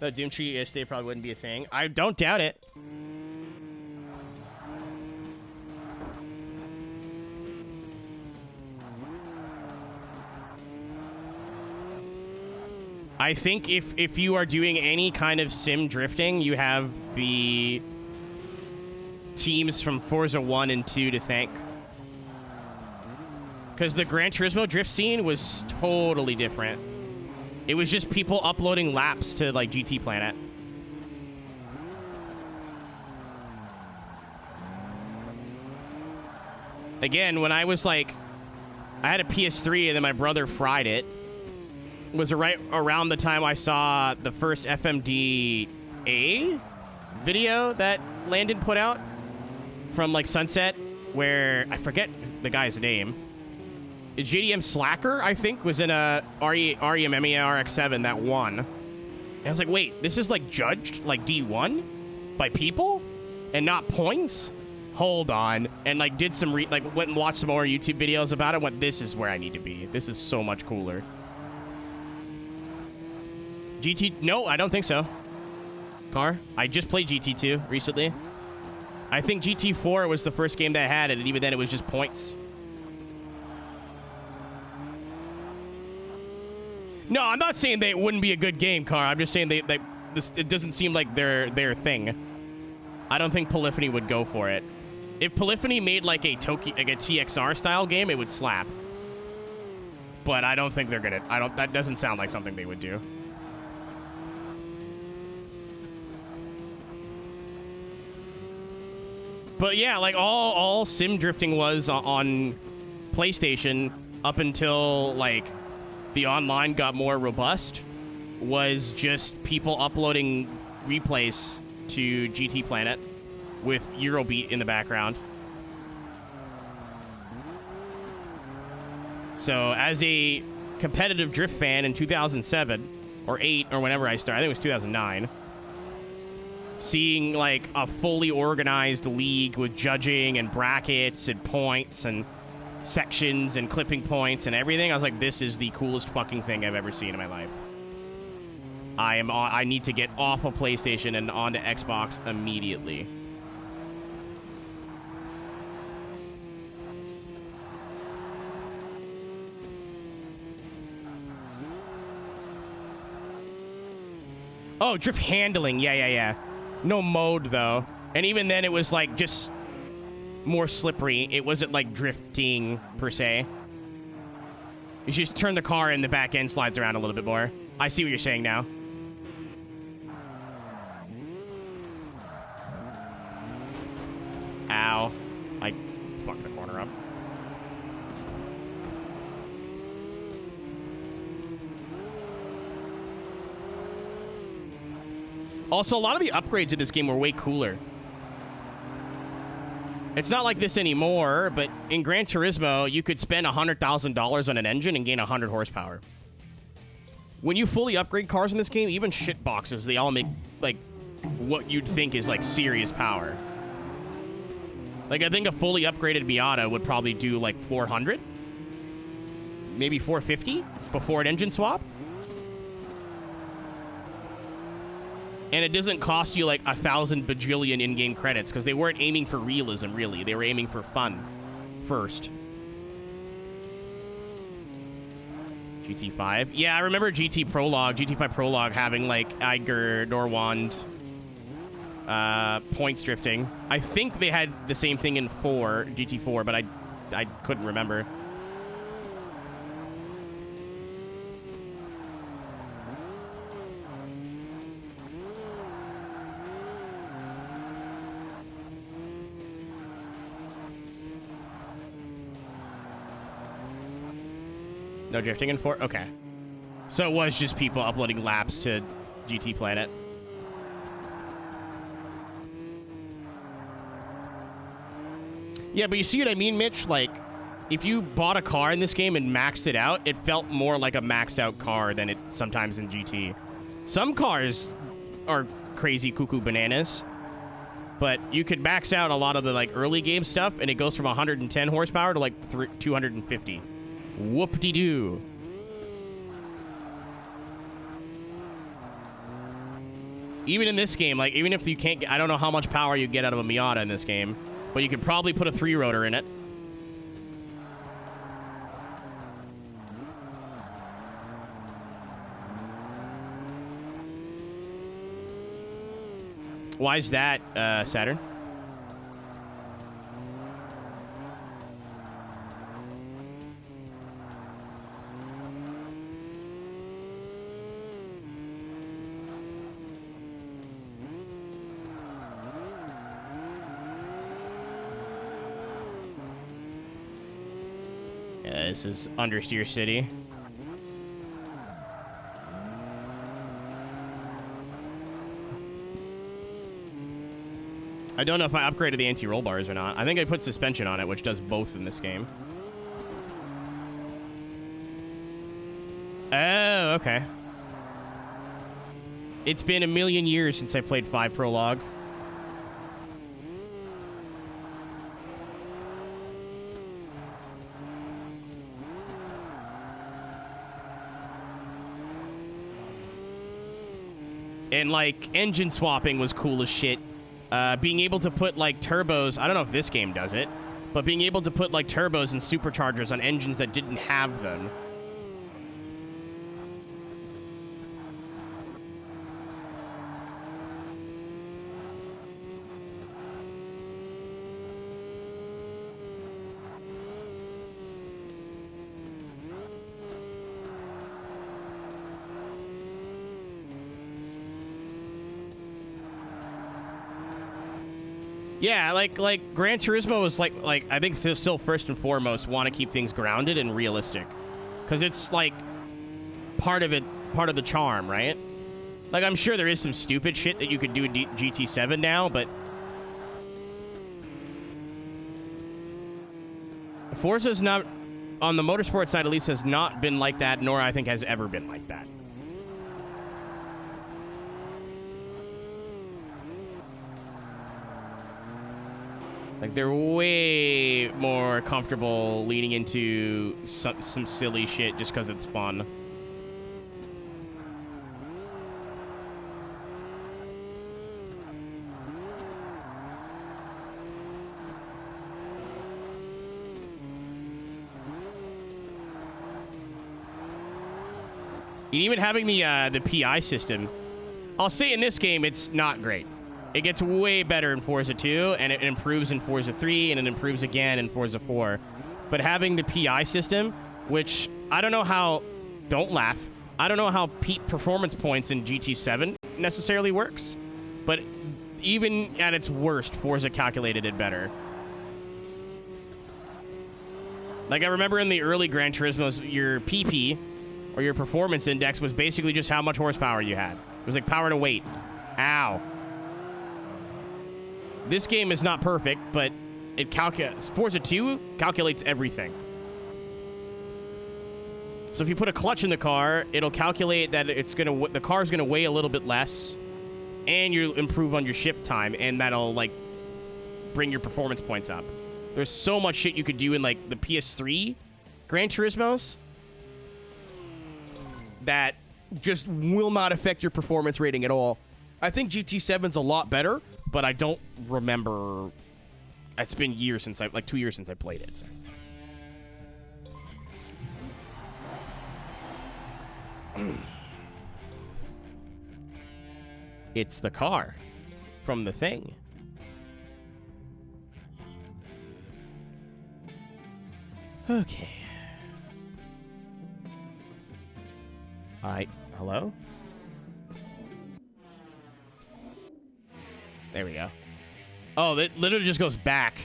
No, Doomtree yesterday probably wouldn't be a thing. I don't doubt it. I think if you are doing any kind of sim drifting, you have the teams from Forza 1 and 2 to thank. Because the Gran Turismo drift scene was totally different. It was just people uploading laps to, like, GT Planet. Again, when I was, like... I had a PS3 and then my brother fried it. Was right around the time I saw the first FMDA video that Landon put out from, like, Sunset, where I forget the guy's name. JDM Slacker, I think, was in a REMME RX-7 that won. And I was like, wait, this is, like, judged, like, D1 by people and not points? Hold on. And, like, did some went and watched some more YouTube videos about it. Went, this is where I need to be. This is so much cooler. GT... No, I don't think so. Car? I just played GT2 recently. I think GT4 was the first game that I had it, and even then it was just points. No, I'm not saying they wouldn't be a good game, Car. I'm just saying it doesn't seem like their thing. I don't think Polyphony would go for it. If Polyphony made like a TXR style game, it would slap. But I don't think they're gonna... That doesn't sound like something they would do. But yeah, like all sim drifting was on PlayStation up until like the online got more robust was just people uploading replays to GT Planet with Eurobeat in the background. So as a competitive drift fan in 2007 or 8 or whenever I started, I think it was 2009. Seeing, like, a fully organized league with judging and brackets and points and sections and clipping points and everything, I was like, this is the coolest fucking thing I've ever seen in my life. I need to get off of PlayStation and onto Xbox immediately. Oh, drift handling. Yeah. No mode, though. And even then, it was, like, just more slippery. It wasn't like drifting per se. You should just turn the car and the back end slides around a little bit more. I see what you're saying now. Ow. I fucked the corner up. Also, a lot of the upgrades in this game were way cooler. It's not like this anymore, but in Gran Turismo, you could spend $100,000 on an engine and gain 100 horsepower. When you fully upgrade cars in this game, even shit boxes, they all make, like, what you'd think is, like, serious power. Like, I think a fully upgraded Miata would probably do, like, 400? Maybe 450 before an engine swap? And it doesn't cost you like 1,000 bajillion in-game credits because they weren't aiming for realism, really. They were aiming for fun first. GT5. Yeah, I remember GT5 Prologue having like Eiger, Norwand, points drifting. I think they had the same thing in GT4, but I couldn't remember. No drifting in 4? Okay. So it was just people uploading laps to GT Planet. Yeah, but you see what I mean, Mitch? Like, if you bought a car in this game and maxed it out, it felt more like a maxed out car than it sometimes in GT. Some cars are crazy cuckoo bananas, but you could max out a lot of the like early game stuff and it goes from 110 horsepower to like 250. Whoop-de-doo. Even in this game, like, even if you can't get, I don't know how much power you get out of a Miata in this game, but you could probably put a 3-rotor in it. Why is that, Saturn? This is Understeer City. I don't know if I upgraded the anti-roll bars or not. I think I put suspension on it, which does both in this game. Oh, okay. It's been a million years since I played 5 Prologue. And, like, engine swapping was cool as shit. Being able to put, like, turbos... I don't know if this game does it, but being able to put, like, turbos and superchargers on engines that didn't have them. Yeah, like Gran Turismo was like I think still first and foremost want to keep things grounded and realistic, because it's like part of the charm, right? Like, I'm sure there is some stupid shit that you could do in GT7 now, but Forza's not, on the motorsport side at least, has not been like that, nor I think has ever been like that. Like, they're way more comfortable leaning into some silly shit just because it's fun. And even having the PI system, I'll say in this game it's not great. It gets way better in Forza 2, and it improves in Forza 3, and it improves again in Forza 4. But having the PI system, which I don't know how... Don't laugh. I don't know how peak performance points in GT7 necessarily works, but even at its worst, Forza calculated it better. Like, I remember in the early Gran Turismos, your PP, or your performance index, was basically just how much horsepower you had. It was like power to weight. Ow. This game is not perfect, but it calculates. Forza 2 calculates everything. So if you put a clutch in the car, it'll calculate that the car's gonna weigh a little bit less, and you'll improve on your shift time, and that'll like bring your performance points up. There's so much shit you could do in like the PS3 Gran Turismos that just will not affect your performance rating at all. I think GT7's a lot better, but I don't remember. It's been years since like 2 years since I played it. So. It's the car from The Thing. Okay. Hello? There we go. Oh, it literally just goes back.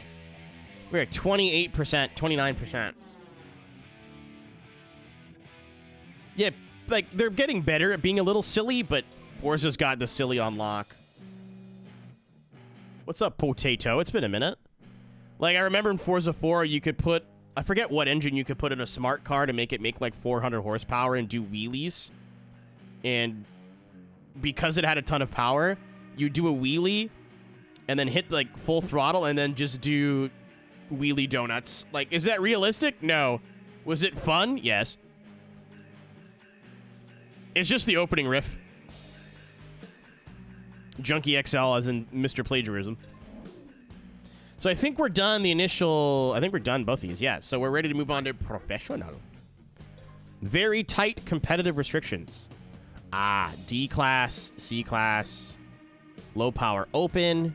We're at 28%, 29%. Yeah, like, they're getting better at being a little silly, but Forza's got the silly on lock. What's up, Potato? It's been a minute. Like, I remember in Forza 4, you could put... I forget what engine you could put in a smart car to make it make, like, 400 horsepower and do wheelies. And because it had a ton of power, you do a wheelie and then hit, like, full throttle and then just do wheelie donuts. Like, is that realistic? No. Was it fun? Yes. It's just the opening riff. Junkie XL as in Mr. Plagiarism. So I think we're done the initial... I think we're done both of these, yeah. So we're ready to move on to professional. Very tight competitive restrictions. D-Class, C-Class, low power open,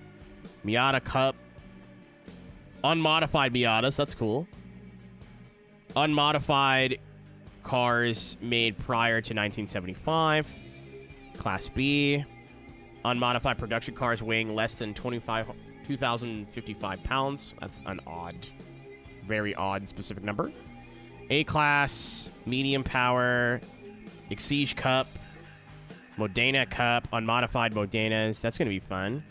Miata Cup, unmodified Miatas, that's cool. Unmodified cars made prior to 1975. Class B. Unmodified production cars weighing less than 2,055 pounds. That's an odd, very odd specific number. A-Class, medium power, Exige Cup, Modena Cup, unmodified Modenas. That's going to be fun.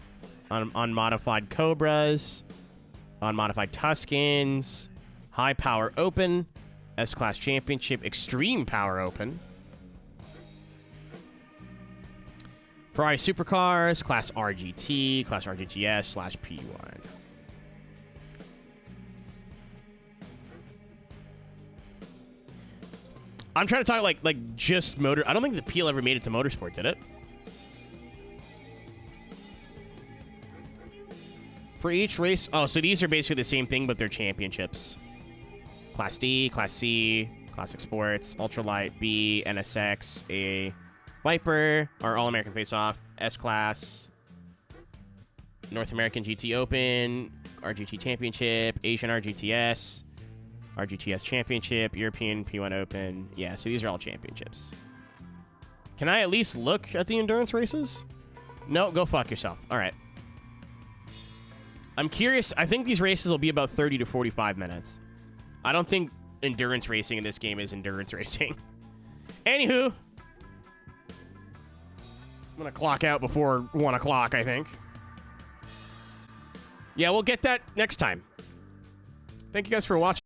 Unmodified Cobras, unmodified Tuscans, high power open, S-Class Championship, Extreme Power Open. Ferrari Supercars, Class RGT, Class RGTS / P1. I'm trying to talk like just motor. I don't think the PL ever made it to Motorsport, did it? For each race... Oh, so these are basically the same thing, but they're championships. Class D, Class C, Classic Sports, Ultralight, B, NSX, A, Viper, or All-American Face-Off, S-Class, North American GT Open, RGT Championship, Asian RGTS, RGTS Championship, European P1 Open. Yeah, so these are all championships. Can I at least look at the endurance races? No, go fuck yourself. All right. I'm curious. I think these races will be about 30 to 45 minutes. I don't think endurance racing in this game is endurance racing. Anywho, I'm going to clock out before 1 o'clock, I think. Yeah, we'll get that next time. Thank you guys for watching.